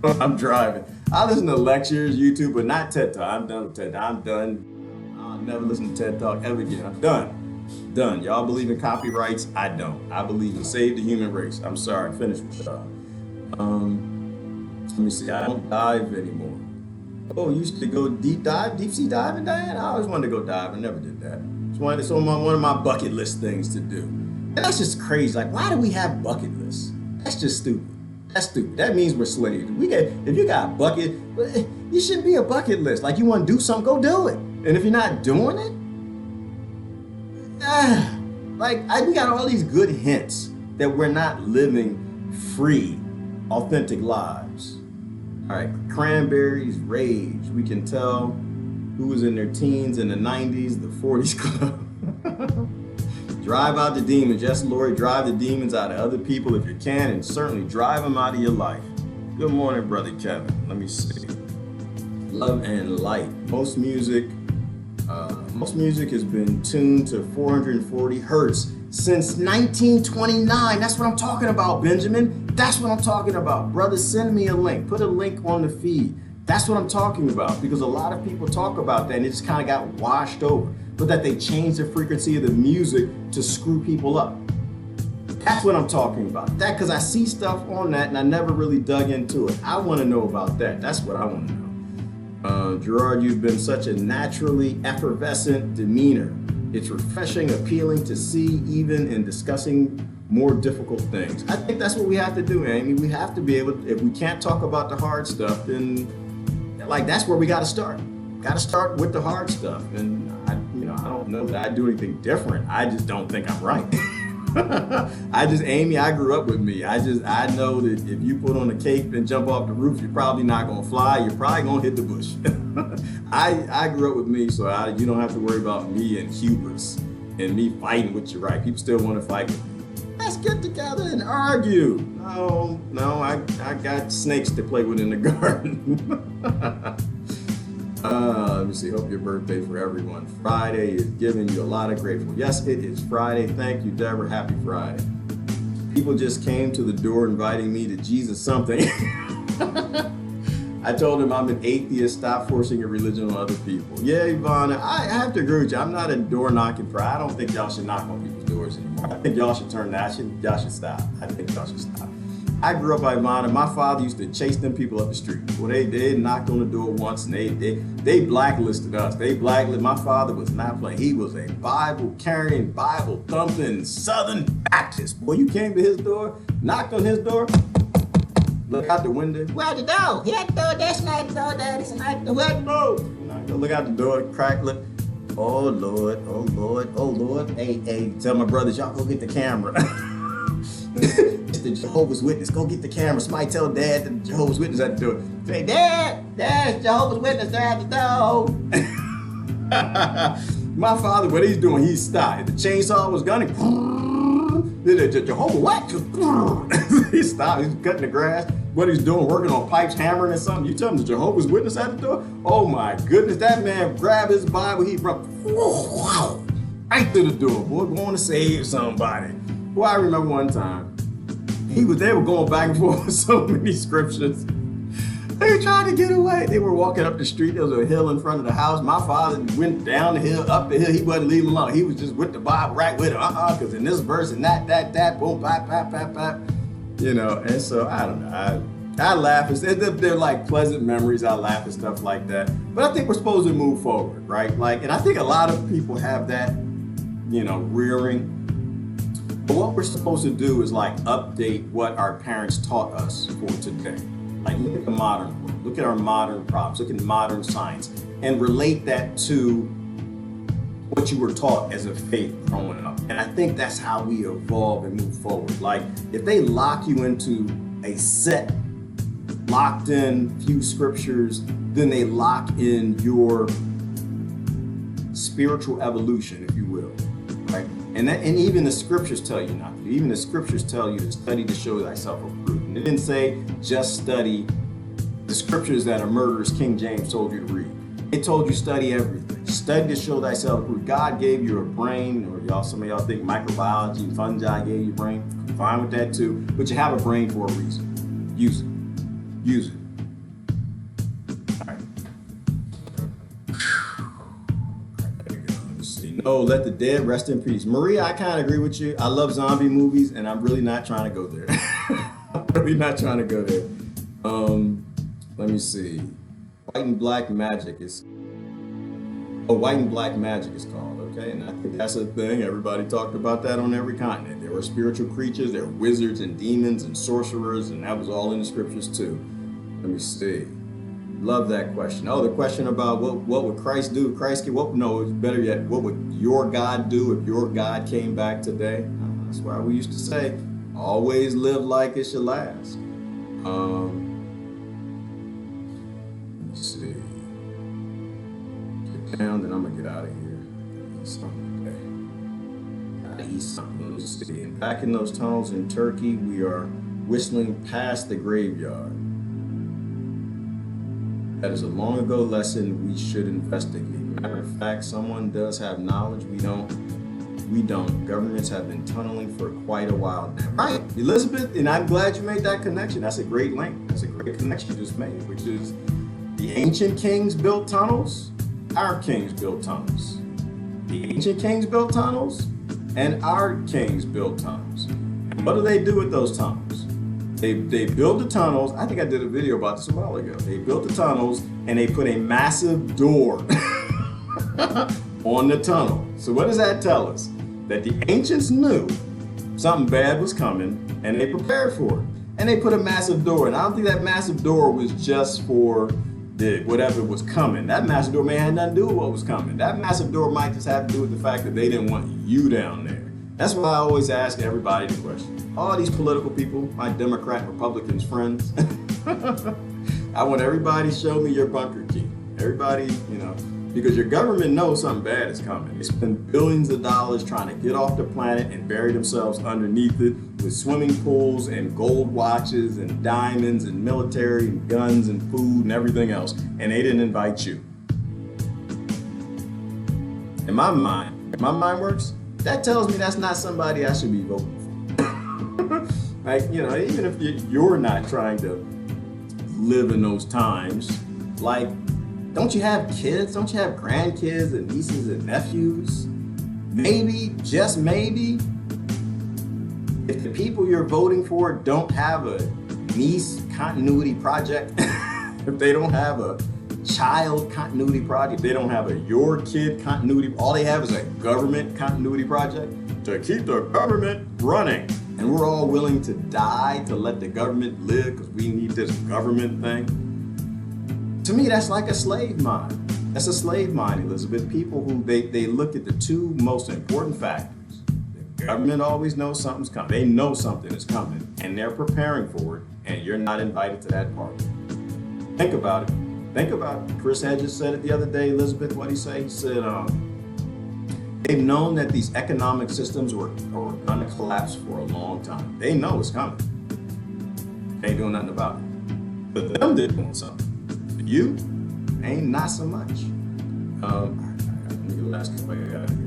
I'm driving. I listen to lectures, YouTube, but not TED Talk. I'm done with TED Talk. I'm done. I'll never listen to TED Talk ever again. I'm done. Y'all believe in copyrights? I don't. I believe in save the human race. I'm sorry. Finished with y'all. Let me see. I don't dive anymore. Oh, you used to go deep sea diving, Diane? I always wanted to go dive. I never did that. It's one of my bucket list things to do. And that's just crazy. Like, why do we have bucket lists? That's just stupid. That's stupid. That means we're slaves. If you got a bucket, you shouldn't be a bucket list. Like, you want to do something, go do it. And if you're not doing it, we got all these good hints that we're not living free, authentic lives. All right, Cranberries, Rage. We can tell who was in their teens in the 90s, the 40s club. Drive out the demons. Yes, Lord, drive the demons out of other people if you can, and certainly drive them out of your life. Good morning, Brother Kevin. Let me see. Love and Light. Most music has been tuned to 440 hertz since 1929. That's what I'm talking about, Benjamin. That's what I'm talking about. Brother, send me a link. Put a link on the feed. That's what I'm talking about, because a lot of people talk about that and it just kind of got washed over, but that they changed the frequency of the music to screw people up. That's what I'm talking about. That, because I see stuff on that and I never really dug into it. I want to know about that. That's what I want to know. Gerard, you've been such a naturally effervescent demeanor. It's refreshing, appealing to see, even in discussing more difficult things. I think that's what we have to do, Amy. We have to be able to, if we can't talk about the hard stuff, then like that's where we got to start. Got to start with the hard stuff. And I don't know that I do anything different. I just don't think I'm right. Amy, I grew up with me. I know that if you put on a cape and jump off the roof, you're probably not gonna fly. You're probably gonna hit the bush. I grew up with me, so you don't have to worry about me and hubris and me fighting with you, right? People still want to fight with me. Let's get together and argue. No, I got snakes to play with in the garden. Let me see. Hope your birthday for everyone. Friday is giving you a lot of grateful. Yes, it is Friday. Thank you, Deborah. Happy Friday. People just came to the door inviting me to Jesus something. I told them I'm an atheist. Stop forcing your religion on other people. Yeah, Ivana, I have to agree with you. I'm not a door knocking for. I don't think y'all should knock on people's doors anymore. I think y'all should turn that. Y'all should stop. I think y'all should stop. I grew up, Ivana. My father used to chase them people up the street. Well, they knocked on the door once and they blacklisted us. My father was not playing. He was a Bible carrying, Bible thumping Southern Baptist. Boy, you came to his door, knocked on his door, look out the window. Well, the door. Hit the door. That's not the door. That's not the window. Look out the door, crack, look. Oh Lord, oh Lord, oh Lord. Hey, tell my brothers, y'all go get the camera. It's the Jehovah's Witness. Go get the camera. Somebody tell Dad the Jehovah's Witness at the door. Say, Dad, Jehovah's Witness, they're at the door. My father, what he's doing, he stopped. The chainsaw was gunning. The Jehovah what? He stopped. He's cutting the grass. What he's doing, working on pipes, hammering or something. You tell him the Jehovah's Witness at the door? Oh my goodness, that man grabbed his Bible. He brought right to the door. Boy, going to save somebody. Boy, I remember one time, they were going back and forth with so many scriptures. They were trying to get away. They were walking up the street. There was a hill in front of the house. My father went down the hill, up the hill. He wasn't leaving alone. He was just with the Bible right with him. Because in this verse and that, boom, pop. And so, I don't know. I laugh. They're like pleasant memories. I laugh at stuff like that. But I think we're supposed to move forward, right? And I think a lot of people have that, rearing. But what we're supposed to do is update what our parents taught us for today. Look at the modern world, look at our modern problems, look at modern science, and relate that to what you were taught as a faith growing up. And I think that's how we evolve and move forward. If they lock you into a set, locked in few scriptures, then they lock in your spiritual evolution, if you will, right? And even the scriptures tell you not to. Even the scriptures tell you to study to show thyself approved. And it didn't say just study the scriptures that a murderous King James told you to read. It told you study everything. Study to show thyself approved. God gave you a brain, or some of y'all think microbiology and fungi gave you a brain. I'm fine with that too. But you have a brain for a reason. Use it. Use it. Oh, let the dead rest in peace. Maria, I kind of agree with you. I love zombie movies, and I'm really not trying to go there. I'm really not trying to go there. Let me see. White and Black Magic is called, okay? And I think that's a thing. Everybody talked about that on every continent. There were spiritual creatures, there were wizards and demons and sorcerers, and that was all in the scriptures too. Let me see. Love that question. Oh, the question about what would Christ do? It's better yet, what would your God do if your God came back today? That's why we used to say, always live like it should last. Let me see. Get down, then I'm gonna get out of here. Gotta eat something. Let's see. And back in those tunnels in Turkey, we are whistling past the graveyard. That is a long ago lesson we should investigate. Matter of fact, someone does have knowledge. We don't. Governments have been tunneling for quite a while now. Right, Elizabeth, and I'm glad you made that connection. That's a great link. That's a great connection you just made, which is The ancient kings built tunnels. Our kings built tunnels. The ancient kings built tunnels, and our kings built tunnels. What do they do with those tunnels? They built the tunnels. I think I did a video about this a while ago. They built the tunnels and they put a massive door on the tunnel. So what does that tell us? That the ancients knew something bad was coming and they prepared for it. And they put a massive door. And I don't think that massive door was just for whatever was coming. That massive door may have nothing to do with what was coming. That massive door might just have to do with the fact that they didn't want you down there. That's why I always ask everybody the question. All these political people, my Democrat, Republicans friends, I want everybody to show me your bunker key. Everybody, because your government knows something bad is coming. They spend billions of dollars trying to get off the planet and bury themselves underneath it with swimming pools and gold watches and diamonds and military and guns and food and everything else. And they didn't invite you. In my mind works, that tells me that's not somebody I should be voting for. Like, even if you're not trying to live in those times, like, don't you have kids? Don't you have grandkids and nieces and nephews? Maybe, just maybe, if the people you're voting for don't have a niece continuity project, if they don't have a child continuity project, they don't have a your kid continuity, all they have is a government continuity project to keep the government running. And we're all willing to die to let the government live because we need this government thing. To me, that's like a slave mine. That's a slave mine, Elizabeth. People who they look at the two most important factors. The government always knows something's coming. They know something is coming and they're preparing for it, and you're not invited to that party. Think about it. Think about it. Chris Hedges said it the other day, Elizabeth, what'd he say? He said, they've known that these economic systems were gonna collapse for a long time. They know it's coming. Ain't doing nothing about it. But them, they're doing something. For you, ain't not so much. Let me get the last couple I got here.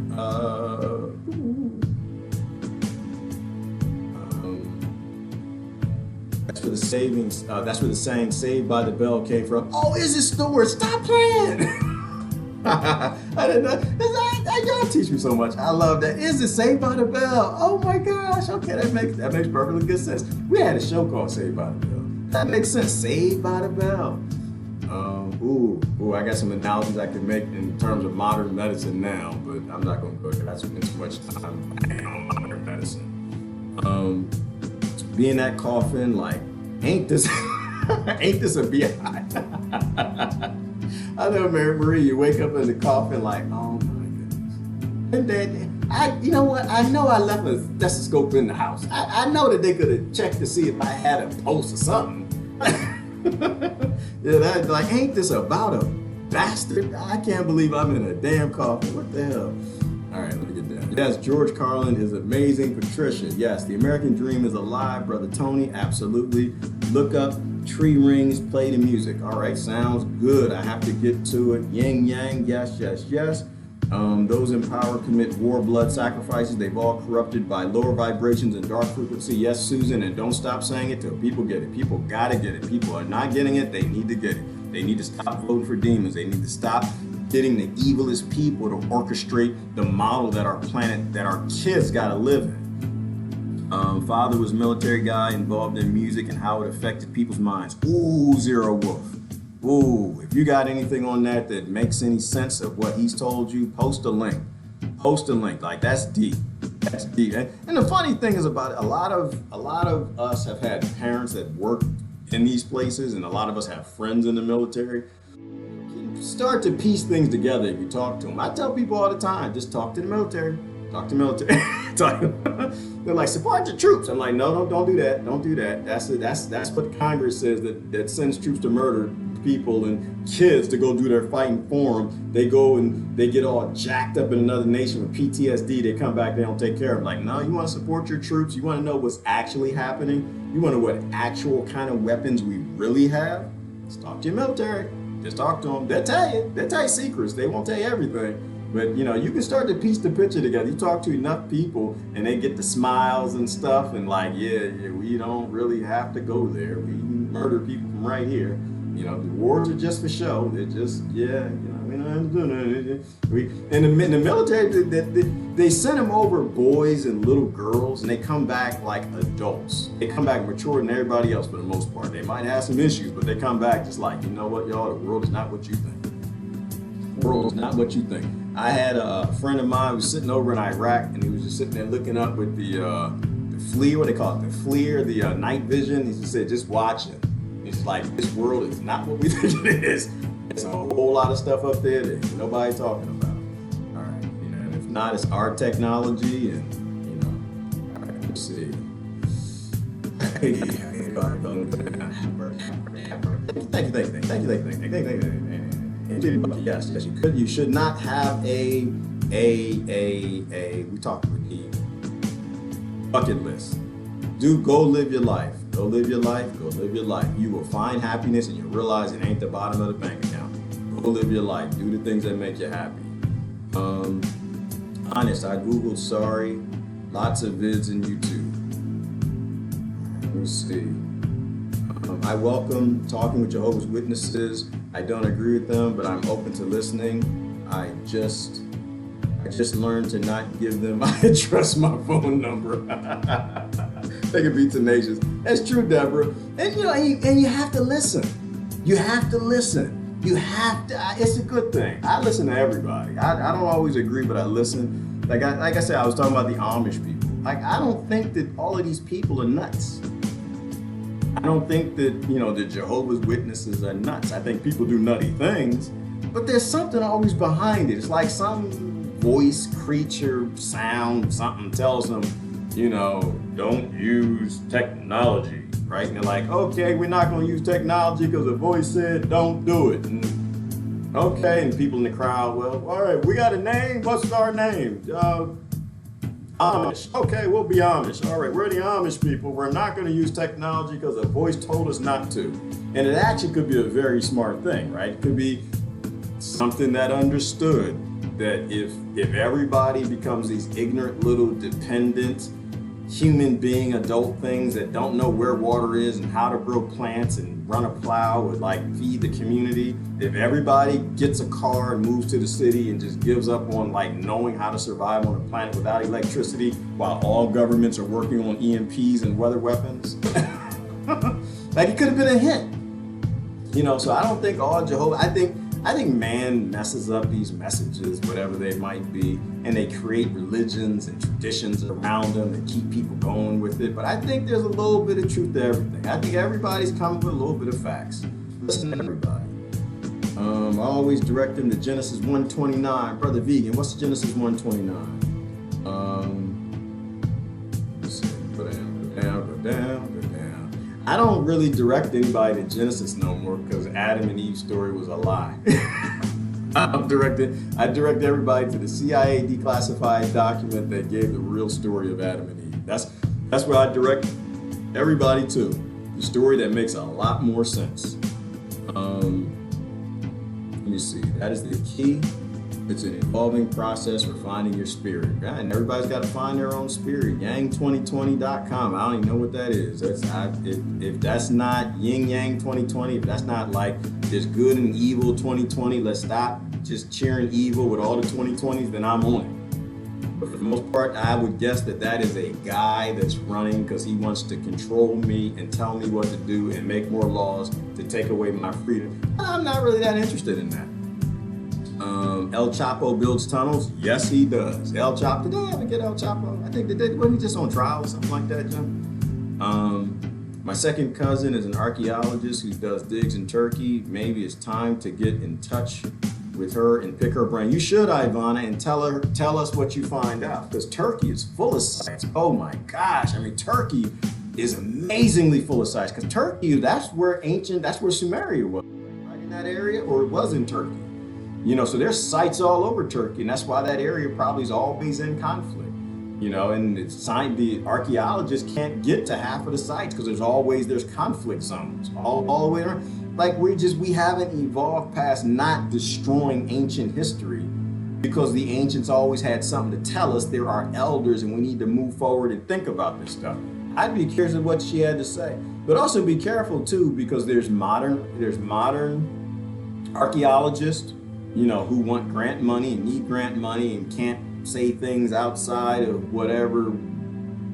That's where the savings. That's where the saying "Saved by the Bell" came from. Oh, is it Stewart? Stop playing. I didn't know. Y'all teach me so much. I love that. Is it Saved by the Bell? Oh my gosh. Okay, that makes perfectly good sense. We had a show called Saved by the Bell. That makes sense. Saved by the Bell. I got some analogies I could make in terms of modern medicine now, but I'm not going to go there. I spent too much time on modern medicine. Be in that coffin, like, ain't this a BI? I know, Mary Marie, you wake up in the coffin like, oh my goodness. And then, you know what? I know I left a stethoscope in the house. I know that they could have checked to see if I had a pulse or something. Yeah, that, like, ain't this about a bastard? I can't believe I'm in a damn coffin. What the hell? All right, let me get down. Yes, George Carlin is amazing. Patricia, yes, the American dream is alive. Brother Tony, absolutely. Look up Tree Rings, play the music. All right, sounds good. I have to get to it. Yin Yang, yes, yes, yes. Those in power commit war, blood sacrifices. They've all corrupted by lower vibrations and dark frequency. Yes, Susan, and don't stop saying it till people get it. People gotta get it. People are not getting it. They need to get it. They need to stop voting for demons. They need to stop getting the evilest people to orchestrate the model that our planet, that our kids gotta live in. Father was a military guy involved in music and how it affected people's minds. Ooh, Zero Wolf. Ooh, if you got anything on that makes any sense of what he's told you, post a link. Post a link. Like, that's deep. That's deep. And the funny thing is about it, a lot of us have had parents that worked in these places, and a lot of us have friends in the military. You start to piece things together if you talk to them. I tell people all the time, just talk to the military. Talk to military. They're like, support the troops. I'm like, no, don't do that. Don't do that. That's what Congress says, that sends troops to murder people and kids to go do their fighting for them. They go and they get all jacked up in another nation with PTSD. They come back, they don't take care of them. Like, no, you want to support your troops. You want to know what's actually happening. You want to know what actual kind of weapons we really have. Just talk to your military. Just talk to them. They'll tell you. They'll tell you secrets. They won't tell you everything. But, you know, you can start to piece the picture together. You talk to enough people and they get the smiles and stuff and like, yeah, we don't really have to go there. We can murder people from right here. You know, the wars are just for show. They're just, yeah, you know, we don't have to do nothing. In the military, they send them over boys and little girls, and they come back like adults. They come back mature than everybody else for the most part. They might have some issues, but they come back just like, you know what, y'all, the world is not what you think. The world is not what you think. I had a friend of mine who was sitting over in Iraq, and he was just sitting there looking up with the FLIR, what they call it, the FLIR, the night vision. He just said, just watch it. It's like, this world is not what we think it is. There's a whole lot of stuff up there that nobody's talking about. All right, you know, and if not, it's our technology, and you know, all right, let's see. Thank you. Yes, you could. You should not have a. We talked with the bucket list. Go live your life. Go live your life. Go live your life. You will find happiness, and you realize it ain't the bottom of the bank account. Go live your life. Do the things that make you happy. Honest, I googled sorry. Lots of vids in YouTube. Let me see. I welcome talking with Jehovah's Witnesses. I don't agree with them, but I'm open to listening. I just learned to not give them my address, my phone number. They can be tenacious. That's true, Deborah. And you know, and you have to listen. You have to listen. You have to. It's a good thing. I listen to everybody. I don't always agree, but I listen. Like I said, I was talking about the Amish people. Like, I don't think that all of these people are nuts. I don't think that, you know, the Jehovah's Witnesses are nuts. I think people do nutty things, but there's something always behind it. It's like some voice, creature, sound, something tells them, you know, don't use technology, right? And they're like, okay, we're not going to use technology because the voice said don't do it. And, okay, and people in the crowd, well, all right, we got a name. What's our name? Amish. Okay, we'll be Amish. All right, we're the Amish people. We're not going to use technology because the voice told us not to. And it actually could be a very smart thing, right? It could be something that understood that if everybody becomes these ignorant little dependent human being adult things that don't know where water is and how to grow plants and run a plow or like feed the community, if everybody gets a car and moves to the city and just gives up on like knowing how to survive on a planet without electricity while all governments are working on EMPs and weather weapons, like it could have been a hint, you know. So I don't think all Jehovah, I think man messes up these messages, whatever they might be, and they create religions and traditions around them that keep people going with it. But I think there's a little bit of truth to everything. I think everybody's coming with a little bit of facts. Listen to everybody. I always direct them to Genesis 1:29. Brother Vegan, what's Genesis 1:29? Let's see. Go down. I don't really direct anybody to Genesis no more because Adam and Eve's story was a lie. I direct everybody to the CIA declassified document that gave the real story of Adam and Eve. That's where I direct everybody to. The story that makes a lot more sense. Let me see. That is the key. It's an evolving process for finding your spirit. And everybody's got to find their own spirit. Yang2020.com. I don't even know what that is. If that's not Yin Yang 2020, if that's not like there's good and evil 2020, let's stop just cheering evil with all the 2020s, then I'm on it. But for the most part, I would guess that is a guy that's running because he wants to control me and tell me what to do and make more laws to take away my freedom. I'm not really that interested in that. El Chapo builds tunnels. Yes, he does. El Chapo, did they ever get El Chapo? I think they did. Wasn't he just on trial or something like that, Jim? My second cousin is an archaeologist who does digs in Turkey. Maybe it's time to get in touch with her and pick her brain. You should, Ivana, and tell us what you find out, because Turkey is full of sites. Oh my gosh! I mean, Turkey is amazingly full of sites. Because Turkey, that's where Sumeria was, right in that area, or it was in Turkey. You know, so there's sites all over Turkey, and that's why that area probably is always in conflict. You know, and the archaeologists can't get to half of the sites because there's conflict zones all the way around. Like we haven't evolved past not destroying ancient history because the ancients always had something to tell us. There are elders, and we need to move forward and think about this stuff. I'd be curious of what she had to say. But also be careful too, because there's modern archaeologists, who want grant money and need grant money and can't say things outside of whatever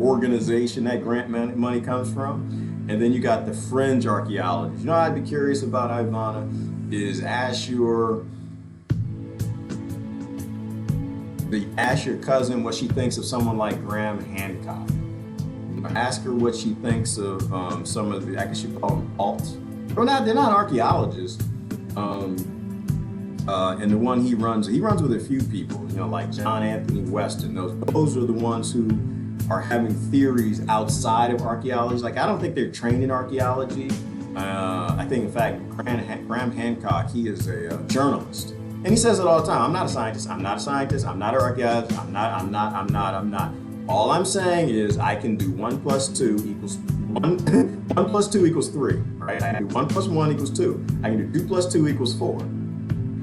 organization that grant money comes from. And then you got the fringe archaeologists. I'd be curious about, Ivana, is ask your cousin what she thinks of someone like Graham Hancock. Ask her what she thinks of some of the, I guess you call them alts. They're not archaeologists. And the one he runs with a few people, like John Anthony Weston. Those are the ones who are having theories outside of archaeology. Like, I don't think they're trained in archaeology. I think, in fact, Graham Hancock, he is a journalist. And he says it all the time. I'm not a scientist. I'm not a scientist. I'm not an archaeologist. I'm not. All I'm saying is I can do 1 plus 2 equals 1. 1 plus 2 equals 3, right? I can do 1 plus 1 equals 2. I can do 2 plus 2 equals 4.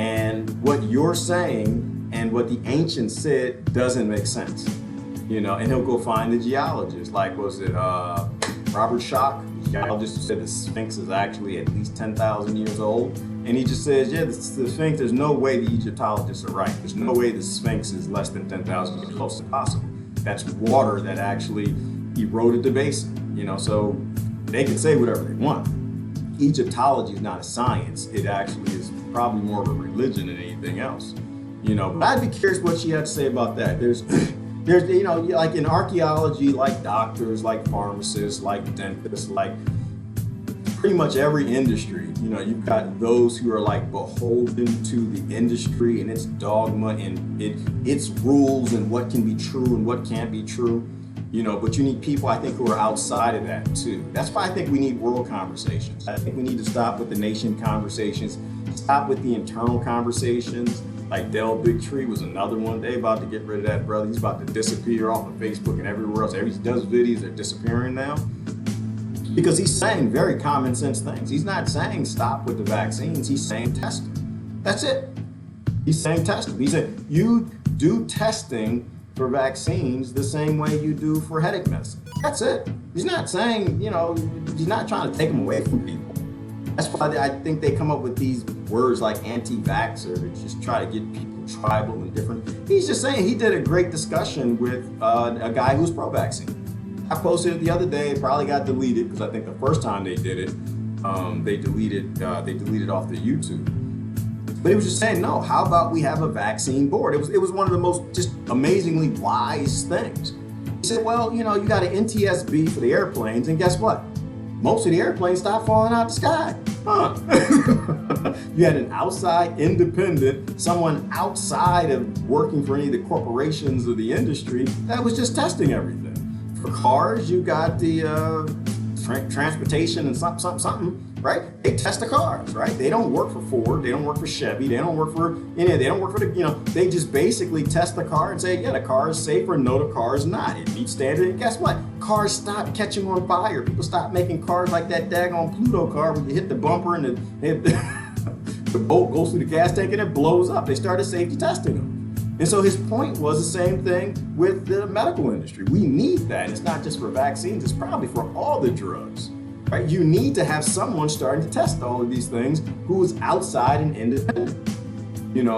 And what you're saying and what the ancients said doesn't make sense, and he'll go find the geologist, like, was it Robert Schoch, the geologist, who said the Sphinx is actually at least 10,000 years old. And he just says, yeah, the Sphinx, there's no way the Egyptologists are right. There's no way the Sphinx is less than 10,000 years old. It's impossible. That's water that actually eroded the basin, so they can say whatever they want. Egyptology is not a science. It actually is probably more of a religion than anything else, but I'd be curious what she had to say about that. There's, like in archaeology, like doctors, like pharmacists, like dentists, like pretty much every industry, you've got those who are like beholden to the industry and its dogma and its rules and what can be true and what can't be true, but you need people, I think, who are outside of that too. That's why I think we need world conversations. I think we need to stop with the nation conversations, stop with the internal conversations. Like Del Bigtree was another one. They about to get rid of that brother. He's about to disappear off of Facebook and everywhere else. He does videos, they're disappearing now. Because he's saying very common sense things. He's not saying stop with the vaccines. He's saying test them. That's it. He's saying test them. He said you do testing for vaccines the same way you do for headache medicine. That's it. He's not saying, he's not trying to take them away from people. That's why I think they come up with these words like anti-vaxxer to just try to get people tribal and different. He's just saying he did a great discussion with a guy who's pro-vaccine. I posted it the other day. It probably got deleted because I think the first time they did it, they deleted off the YouTube. But he was just saying, no, how about we have a vaccine board? It was one of the most just amazingly wise things. He said, well, you got an NTSB for the airplanes, and guess what? Most of the airplanes stopped falling out the sky. You had an outside independent, someone outside of working for any of the corporations of the industry that was just testing everything. For cars, you got the transportation and something, right? They test the cars, right? They don't work for Ford, they don't work for Chevy, they don't work for they don't work for they just basically test the car and say, yeah, the car is safe, or no, the car is not. It meets standard, and guess what? Cars stop catching on fire. People stop making cars like that daggone Pluto car where you hit the bumper and the bolt goes through the gas tank and it blows up. They started safety testing them. And so his point was the same thing with the medical industry. We need that. It's not just for vaccines, it's probably for all the drugs, right? You need to have someone starting to test all of these things who is outside and independent,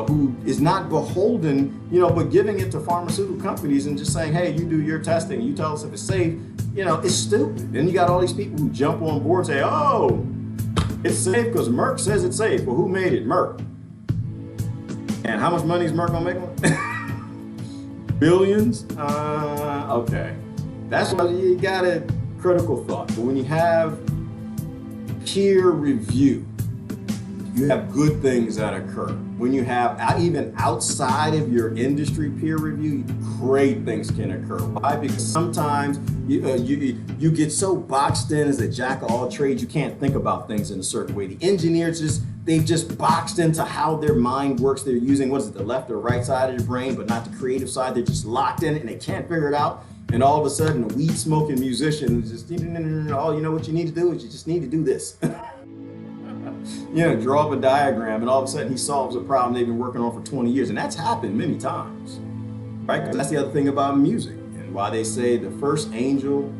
who is not beholden, but giving it to pharmaceutical companies and just saying, hey, you do your testing, you tell us if it's safe, it's stupid. Then you got all these people who jump on board and say, oh, it's safe because Merck says it's safe. Well, who made it? Merck. And how much money is Merck gonna make on it? Billions? Okay. That's why you got a critical thought. But when you have peer review, you have good things that occur. When you have even outside of your industry peer review, great things can occur. Why? Because sometimes you get so boxed in as a jack of all trades, you can't think about things in a certain way. The engineers they've just boxed into how their mind works. They're using, the left or right side of their brain, but not the creative side. They're just locked in it and they can't figure it out. And all of a sudden, a weed smoking musician is just, oh, you know what you need to do is you just need to do this. Draw up a diagram, and all of a sudden he solves a problem they've been working on for 20 years. And that's happened many times, right? Because that's the other thing about music and why they say the first angel,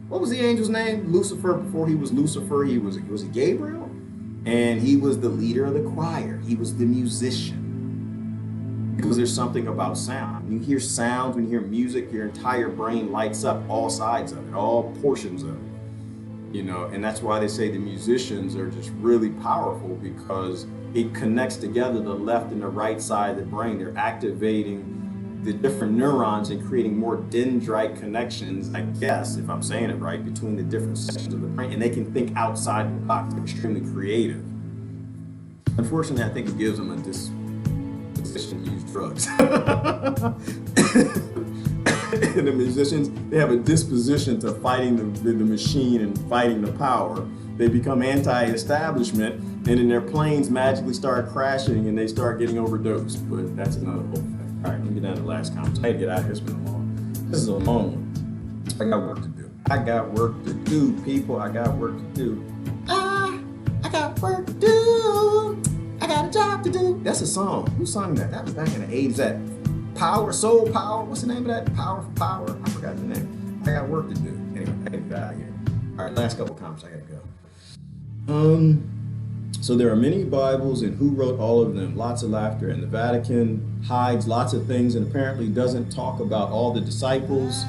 what was the angel's name? Lucifer. Before he was Lucifer, was he Gabriel? And he was the leader of the choir. He was the musician. Because there's something about sound. When you hear sounds, when you hear music, your entire brain lights up, all sides of it, all portions of it. And that's why they say the musicians are just really powerful, because it connects together the left and the right side of the brain. They're activating the different neurons and creating more dendrite connections, I guess, if I'm saying it right, between the different sections of the brain. And they can think outside the box. They're extremely creative. Unfortunately, I think it gives them a disposition to use drugs. And the musicians, they have a disposition to fighting the machine and fighting the power. They become anti-establishment, and then their planes magically start crashing and they start getting overdosed. But that's another whole thing. All right, let me get down to the last comment. I had to get out of here. It's been long. This is a long one. I got work to do. I got work to do, people. I got work to do. I got work to do. I got a job to do. That's a song. Who sung that? That was back in the 80s. That Power, Soul Power. What's the name of that? Power for Power. I forgot the name. I got work to do. Anyway, I gotta get out of here. All right, last couple comments. I gotta go. So there are many Bibles, and who wrote all of them? Lots of laughter, and the Vatican hides lots of things and apparently doesn't talk about all the disciples.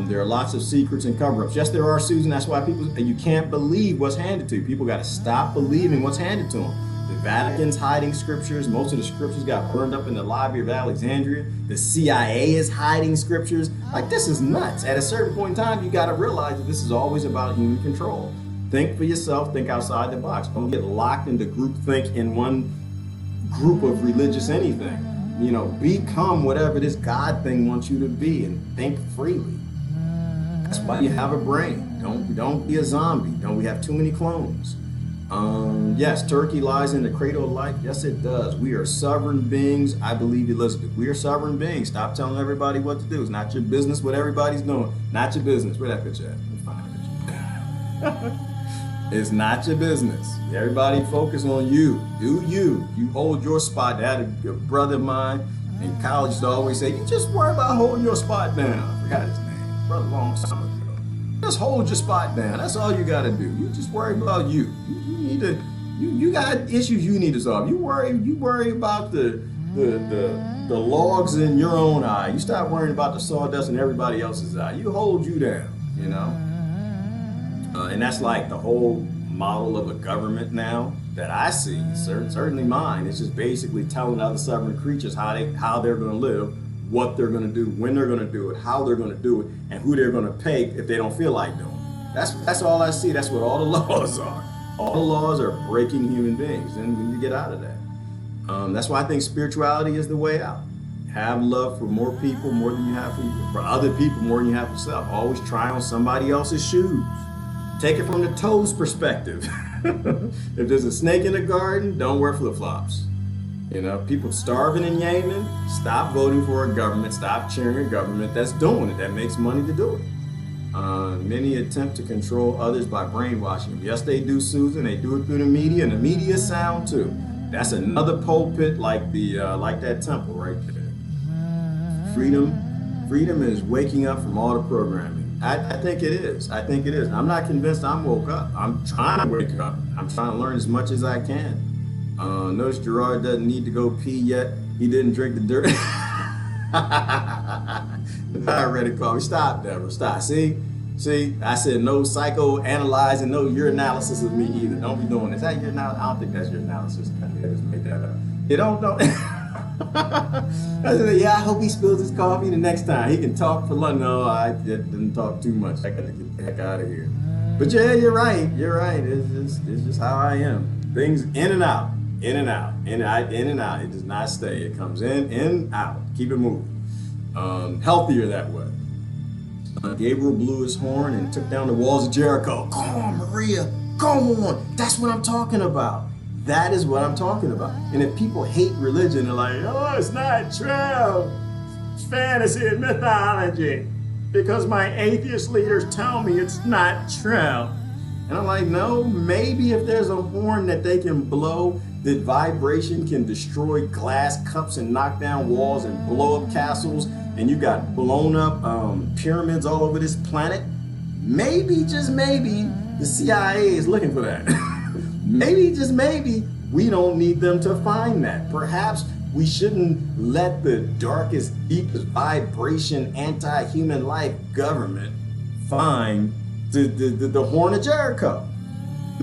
There are lots of secrets and cover-ups. Yes, there are, Susan. That's why you can't believe what's handed to you. People got to stop believing what's handed to them. The Vatican's hiding scriptures. Most of the scriptures got burned up in the Library of Alexandria. The CIA is hiding scriptures. Like, this is nuts. At a certain point in time, you got to realize that this is always about human control. Think for yourself. Think outside the box. Don't get locked into groupthink in one group of religious anything. Become whatever this God thing wants you to be, and think freely. That's why you have a brain. Don't be a zombie. Don't we have too many clones? Yes, Turkey lies in the cradle of life. Yes, it does. We are sovereign beings. I believe Elizabeth. We are sovereign beings. Stop telling everybody what to do. It's not your business what everybody's doing. Not your business. Where that picture at? Let me find that picture. It's not your business. Everybody focus on you. Do you. You hold your spot. I had a brother of mine in college used to always say, you just worry about holding your spot down. I forgot his name. Brother long time ago. Just hold your spot down. That's all you got to do. You just worry about you. You need to. You got issues you need to solve. You worry about the logs in your own eye. You stop worrying about the sawdust in everybody else's eye. You hold you down. And that's like the whole model of a government now that I see. Certainly mine. It's just basically telling other sovereign creatures how they're going to live, what they're going to do, when they're going to do it, how they're going to do it, and who they're going to pay if they don't feel like doing it. That's all I see. That's what all the laws are. All the laws are breaking human beings, and when you get out of that. That's why I think spirituality is the way out. Have love for more people, more than you have for other people, more than you have for yourself. Always try on somebody else's shoes. Take it from the toes perspective. If there's a snake in the garden, don't wear flip-flops. People starving in Yemen, stop voting for a government, stop cheering a government that's doing it, that makes money to do it. Many attempt to control others by brainwashing them. Yes, they do, Susan. They do it through the media, and the media is sound too. That's another pulpit like that temple right there. Freedom is waking up from all the programming. I think it is. I'm not convinced I'm woke up. I'm trying to wake up. I'm trying to learn as much as I can. Notice Gerard doesn't need to go pee yet. He didn't drink the dirt. I read it, call me. Stop, Deborah. Stop. See, I said no psychoanalyzing, no your analysis of me either. Don't be doing this. Is that your analysis? I don't think that's your analysis. I just made that up. You don't. I said, I hope he spills his coffee the next time. He can talk for lunch. No, I didn't talk too much. I gotta get the heck out of here. But yeah, you're right. It's just how I am. Things in and out. In and out. In and out. It does not stay. It comes in, out. Keep it moving. Healthier that way. Gabriel blew his horn and took down the walls of Jericho. Come on, Maria. Come on. That's what I'm talking about. That is what I'm talking about. And if people hate religion, they're like, oh, it's not true. It's fantasy and mythology. Because my atheist leaders tell me it's not true. And I'm like, no, maybe if there's a horn that they can blow, that vibration can destroy glass cups and knock down walls and blow up castles, and you got blown up pyramids all over this planet, maybe, just maybe, the CIA is looking for that. Maybe, just maybe, we don't need them to find that. Perhaps we shouldn't let the darkest, deepest vibration, anti-human life government find the Horn of Jericho.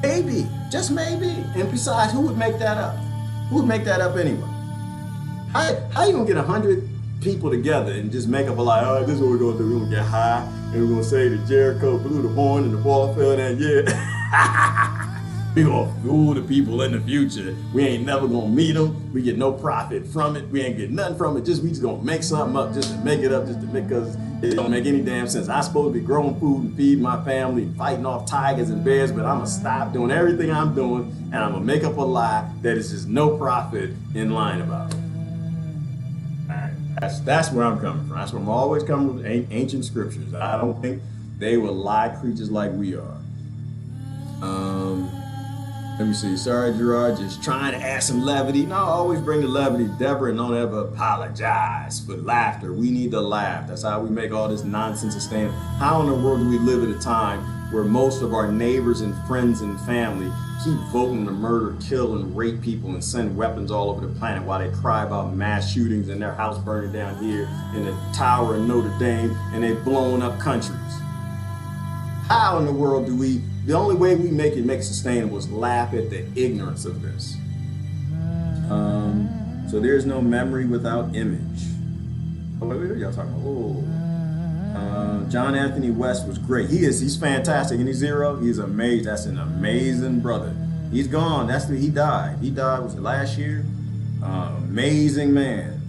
Maybe, just maybe. And besides, who would make that up? Who would make that up anyway? How you gonna get 100 people together and just make up a lie? Oh, this is what we're gonna do. We're gonna get high and we're gonna say that Jericho blew the horn and the ball fell down. Yeah. We gonna fool the people in the future. We ain't never gonna meet them. We get no profit from it. We ain't get nothing from it. We just gonna make something up just to make it up, because it don't make any damn sense. I'm supposed to be growing food and feeding my family and fighting off tigers and bears, but I'm gonna stop doing everything I'm doing and I'm gonna make up a lie that is just no profit in lying about it. All right, that's where I'm coming from. That's where I'm always coming with ancient scriptures. I don't think they will lie creatures like we are. Let me see. Sorry, Gerard, just trying to add some levity. No, always bring the levity, Deborah, and don't ever apologize for laughter. We need to laugh. That's how we make all this nonsense sustainable. How in the world do we live at a time where most of our neighbors and friends and family keep voting to murder, kill, and rape people and send weapons all over the planet while they cry about mass shootings and their house burning down here in the Tower in Notre Dame and they blowing up countries? How in the world do we, the only way we make it sustainable is laugh at the ignorance of this. So there's no memory without image. Oh, what are y'all talking about? John Anthony West was great. He's fantastic. And he's zero. He's amazing. That's an amazing brother. He's gone. He died. Was it last year? Amazing man.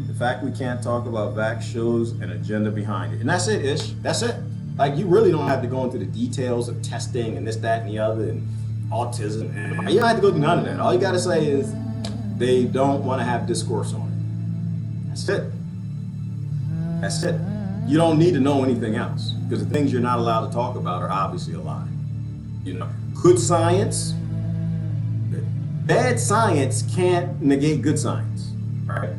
The fact we can't talk about vax shows an agenda behind it. And that's it, Ish. That's it. Like, you really don't have to go into the details of testing and this, that, and the other, and autism. And you don't have to go through none of that. All you got to say is they don't want to have discourse on it. That's it. That's it. You don't need to know anything else, because the things you're not allowed to talk about are obviously a lie. You know, good science, bad science can't negate good science, right?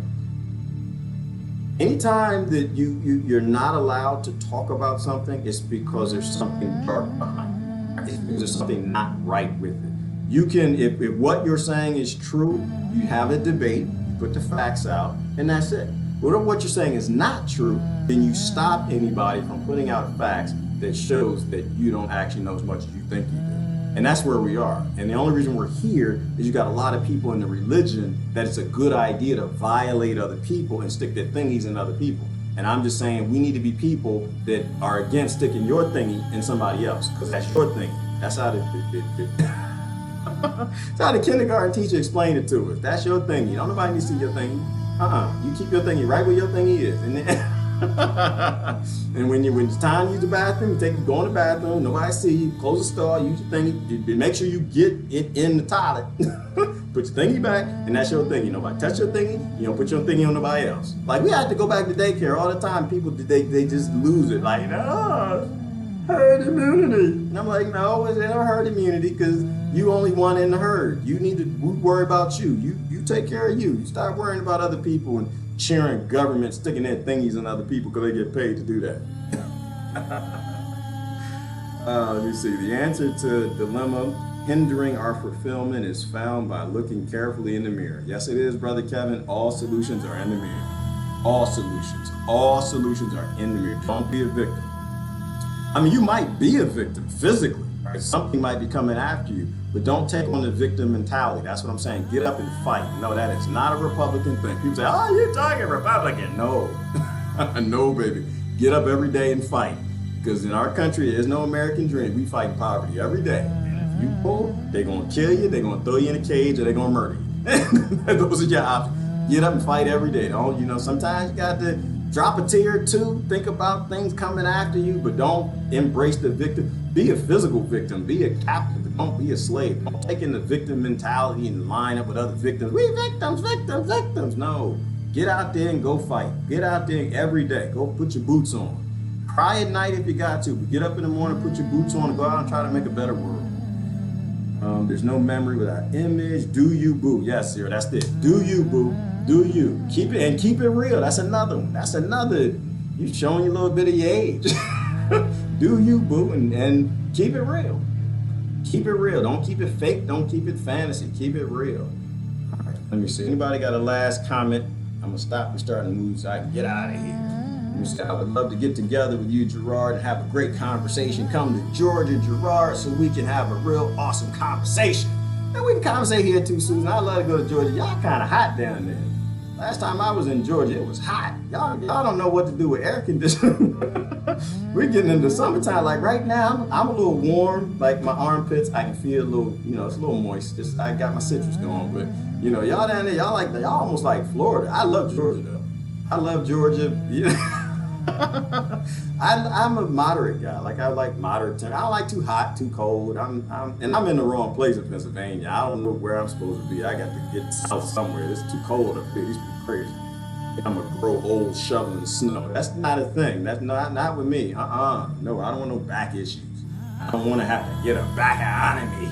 Anytime that you're not allowed to talk about something, it's because there's something dark behind it. It's because there's something not right with it. You can, if what you're saying is true, you have a debate, you put the facts out, and that's it. But if what you're saying is not true, then you stop anybody from putting out facts that shows that you don't actually know as much as you think you do. And that's where we are. And the only reason we're here is you got a lot of people in the religion that it's a good idea to violate other people and stick their thingies in other people. And I'm just saying we need to be people that are against sticking your thingy in somebody else, because that's your thing. That's how that's how the kindergarten teacher explained it to us. That's your thingy. Don't nobody need to see your thingy. You keep your thingy right where your thingy is. And then and when it's time to use the bathroom, you go in the bathroom, nobody see you, close the store, use your thingy, make sure you get it in the toilet. Put your thingy back, and that's your thingy. Nobody touch your thingy, you don't put your thingy on nobody else. Like, we have to go back to daycare all the time. People, they just lose it. Like, herd immunity. And I'm like, no, it's never herd immunity, because you only one in the herd. You need to worry about you. You take care of you. You start worrying about other people and cheering government sticking their thingies in other people because they get paid to do that. Let me see. The answer to dilemma hindering our fulfillment is found by looking carefully in the mirror. Yes, it is, Brother Kevin. All solutions are in the mirror. All solutions. All solutions are in the mirror. Don't be a victim. I mean, you might be a victim physically. Right? Something might be coming after you, but don't take on the victim mentality. That's what I'm saying. Get up and fight. No, that is not a Republican thing. People say, oh, you're talking Republican. No. No, baby. Get up every day and fight. Because in our country, there's no American dream. We fight poverty every day. And if you poor, they're going to kill you, they're going to throw you in a cage, or they're going to murder you. Those are your options. Get up and fight every day. Don't, sometimes you got to drop a tear or two, think about things coming after you, but don't embrace the victim. Be a physical victim, be a captive, but don't be a slave. Don't take in the victim mentality and line up with other victims. We victims, victims, victims. No, get out there and go fight. Get out there every day. Go put your boots on. Cry at night if you got to, but get up in the morning, put your boots on, and go out and try to make a better world. There's no memory without image. Do you, boo? Yes, sir, that's it. Do you, boo? Do you. Keep it real. That's another one. That's another. You showing a little bit of your age. Do you, boo, and keep it real. Keep it real. Don't keep it fake. Don't keep it fantasy. Keep it real. All right, let me see. Anybody got a last comment? I'm gonna stop and start to move so I can get out of here. Let me see. I would love to get together with you, Gerard, and have a great conversation. Come to Georgia, Gerard, so we can have a real awesome conversation. And we can conversate here too, Susan. I'd love to go to Georgia. Y'all kind of hot down there. Last time I was in Georgia, it was hot. Y'all don't know what to do with air conditioning. We're getting into summertime. Like right now, I'm a little warm. Like my armpits, I can feel a little, it's a little moist. I got my citrus going, but y'all down there, y'all almost like Florida. I love Georgia though. I love Georgia. I'm a moderate guy. Like I like moderate temperature. I don't like too hot, too cold. I'm in the wrong place in Pennsylvania. I don't know where I'm supposed to be. I got to get south somewhere. It's too cold up here. It's crazy. I'm gonna grow old shoveling snow. That's not a thing. That's not with me. No, I don't want no back issues. I don't want to have to get a back out of me.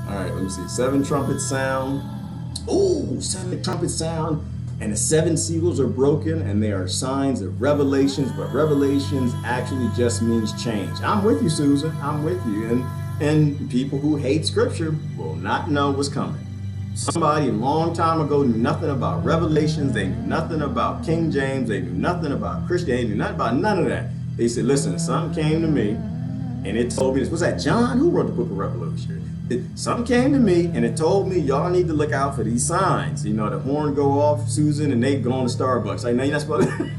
All right, let me see. 7 trumpets sound. Ooh, 7 trumpets sound. And the 7 seals are broken, and they are signs of revelations, but revelations actually just means change. I'm with you, Susan. I'm with you. And people who hate scripture will not know what's coming. Somebody a long time ago knew nothing about revelations. They knew nothing about King James. They knew nothing about Christianity. They knew nothing about none of that. They said, listen, something came to me, and it told me this. Was that John? Who wrote the book of Revelation? Something came to me and it told me y'all need to look out for these signs. The horn go off, Susan, and they go on to Starbucks. Like, now you're not supposed to.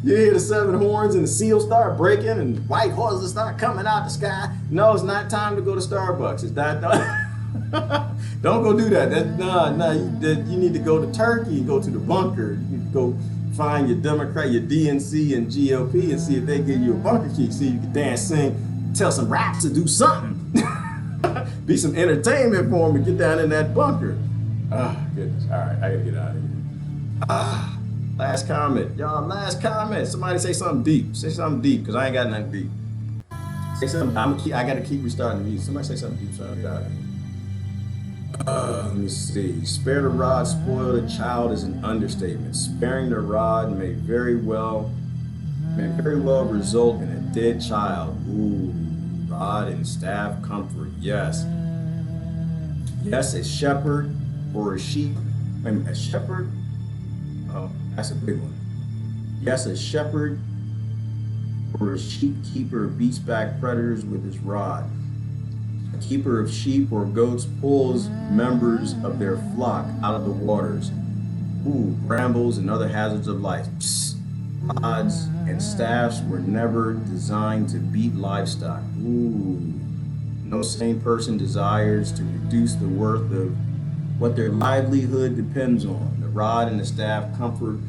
You hear the 7 horns and the seals start breaking and white horses start coming out the sky. No, it's not time to go to Starbucks. It's not. Don't go do that. You need to go to Turkey, go to the bunker. You need to go find your Democrat, your DNC and GOP and see if they give you a bunker key. See if you can dance, sing, tell some raps to do something. Be some entertainment for them and get down in that bunker. Goodness. All right, I gotta get out of here. Last comment. Y'all, last comment. Somebody say something deep. Say something deep, because I ain't got nothing deep. Say something. I gotta keep restarting the music. Somebody say something deep so I get out of here. Let me see. Spare the rod, spoil the child is an understatement. Sparing the rod may very well result in a dead child. Ooh. Rod and staff comfort, yes. Yes, a shepherd or a sheep. A shepherd? Oh, that's a big one. Yes, a shepherd or a sheep keeper beats back predators with his rod. A keeper of sheep or goats pulls members of their flock out of the waters. Ooh, brambles and other hazards of life. Psst. Rods and staffs were never designed to beat livestock. Ooh. No sane person desires to reduce the worth of what their livelihood depends on. The rod and the staff comfort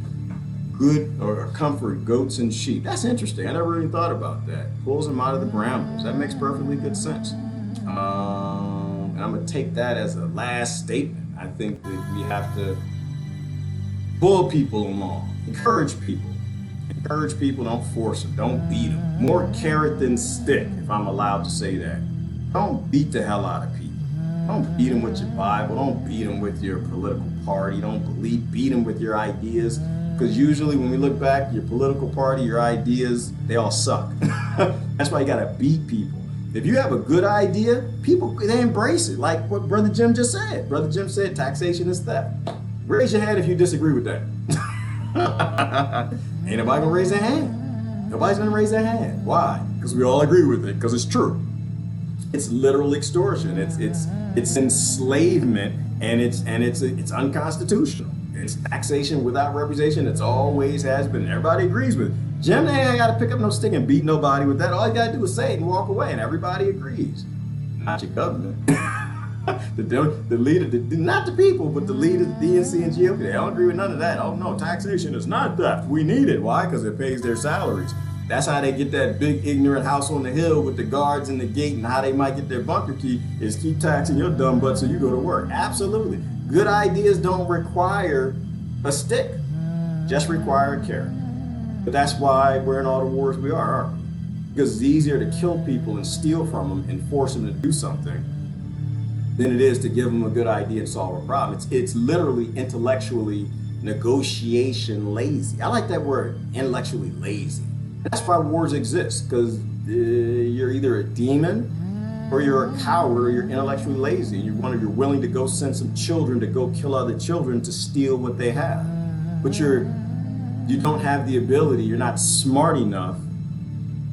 goats and sheep. That's interesting. I never really thought about that. Pulls them out of the brambles. That makes perfectly good sense. And I'm gonna take that as a last statement. I think that we have to pull people along, encourage people. Encourage people, don't force them, don't beat them. More carrot than stick, if I'm allowed to say that. Don't beat the hell out of people. Don't beat them with your Bible, don't beat them with your political party, don't beat them with your ideas. Because usually when we look back, your political party, your ideas, they all suck. That's why you gotta beat people. If you have a good idea, people, they embrace it. Like what Brother Jim just said. Brother Jim said taxation is theft. Raise your hand if you disagree with that. Ain't nobody gonna raise their hand. Nobody's gonna raise their hand. Why? Because we all agree with it, because it's true. It's literal extortion. It's enslavement, and it's unconstitutional. It's taxation without representation. It's always has been. Everybody agrees with it. Jim, they ain't gotta pick up no stick and beat nobody with that. All you gotta do is say it and walk away, and everybody agrees. Not your government. The leader, not the people, but the leaders, the DNC and GOP, they don't agree with none of that. Oh no, taxation is not theft. We need it. Why? Because it pays their salaries. That's how they get that big ignorant house on the hill with the guards in the gate, and how they might get their bunker key is keep taxing your dumb butt so you go to work. Absolutely. Good ideas don't require a stick, just require a carrot. But that's why we're in all the wars we are, aren't we? Because it's easier to kill people and steal from them and force them to do something than it is to give them a good idea and solve a problem. It's literally intellectually negotiation lazy. I like that word, intellectually lazy. That's why wars exist, because you're either a demon or you're a coward or you're intellectually lazy. You're willing to go send some children to go kill other children to steal what they have. But you don't have the ability, you're not smart enough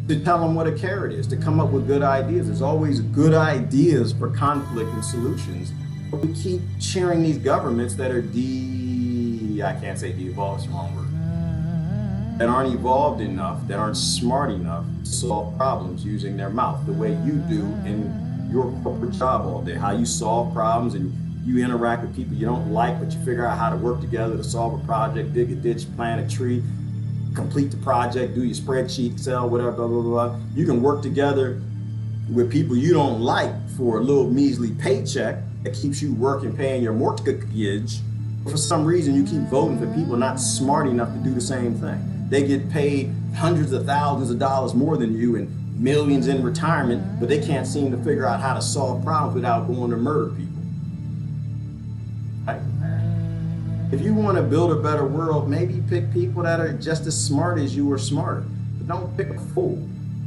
to tell them what a carrot is, to come up with good ideas. There's always good ideas for conflict and solutions. But we keep cheering these governments that are I can't say de-evolved, it's the wrong word, that aren't evolved enough, that aren't smart enough to solve problems using their mouth the way you do in your corporate job all day. How you solve problems and you interact with people you don't like, but you figure out how to work together to solve a project, dig a ditch, plant a tree, complete the project, do your spreadsheet, Excel, whatever, blah, blah, blah. You can work together with people you don't like for a little measly paycheck that keeps you working, paying your mortgage. For some reason, you keep voting for people not smart enough to do the same thing. They get paid hundreds of thousands of dollars more than you and millions in retirement, but they can't seem to figure out how to solve problems without going to murder people. Right? If you want to build a better world, maybe pick people that are just as smart as you or smarter, but don't pick a fool.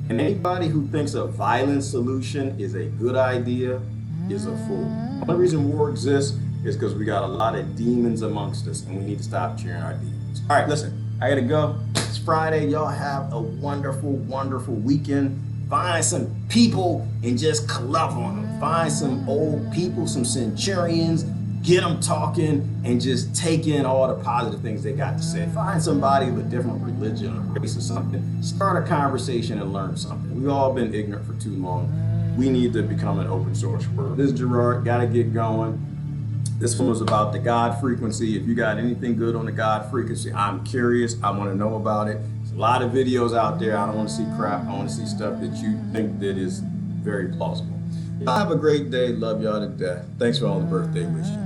And anybody who thinks a violent solution is a good idea is a fool. The only reason war exists is because we got a lot of demons amongst us, and we need to stop cheering our demons. All right, listen, I gotta go. It's Friday. Y'all have a wonderful, wonderful weekend. Find some people and just club on them. Find some old people, some centurions, get them talking and just take in all the positive things they got to say. Find somebody with a different religion or race or something. Start a conversation and learn something. We've all been ignorant for too long. We need to become an open source world. This is Gerard, gotta get going. This one was about the God frequency. If you got anything good on the God frequency, I'm curious. I want to know about it. There's a lot of videos out there. I don't want to see crap. I want to see stuff that you think that is very plausible. Y'all have a great day. Love y'all to death. Thanks for all the birthday wishes.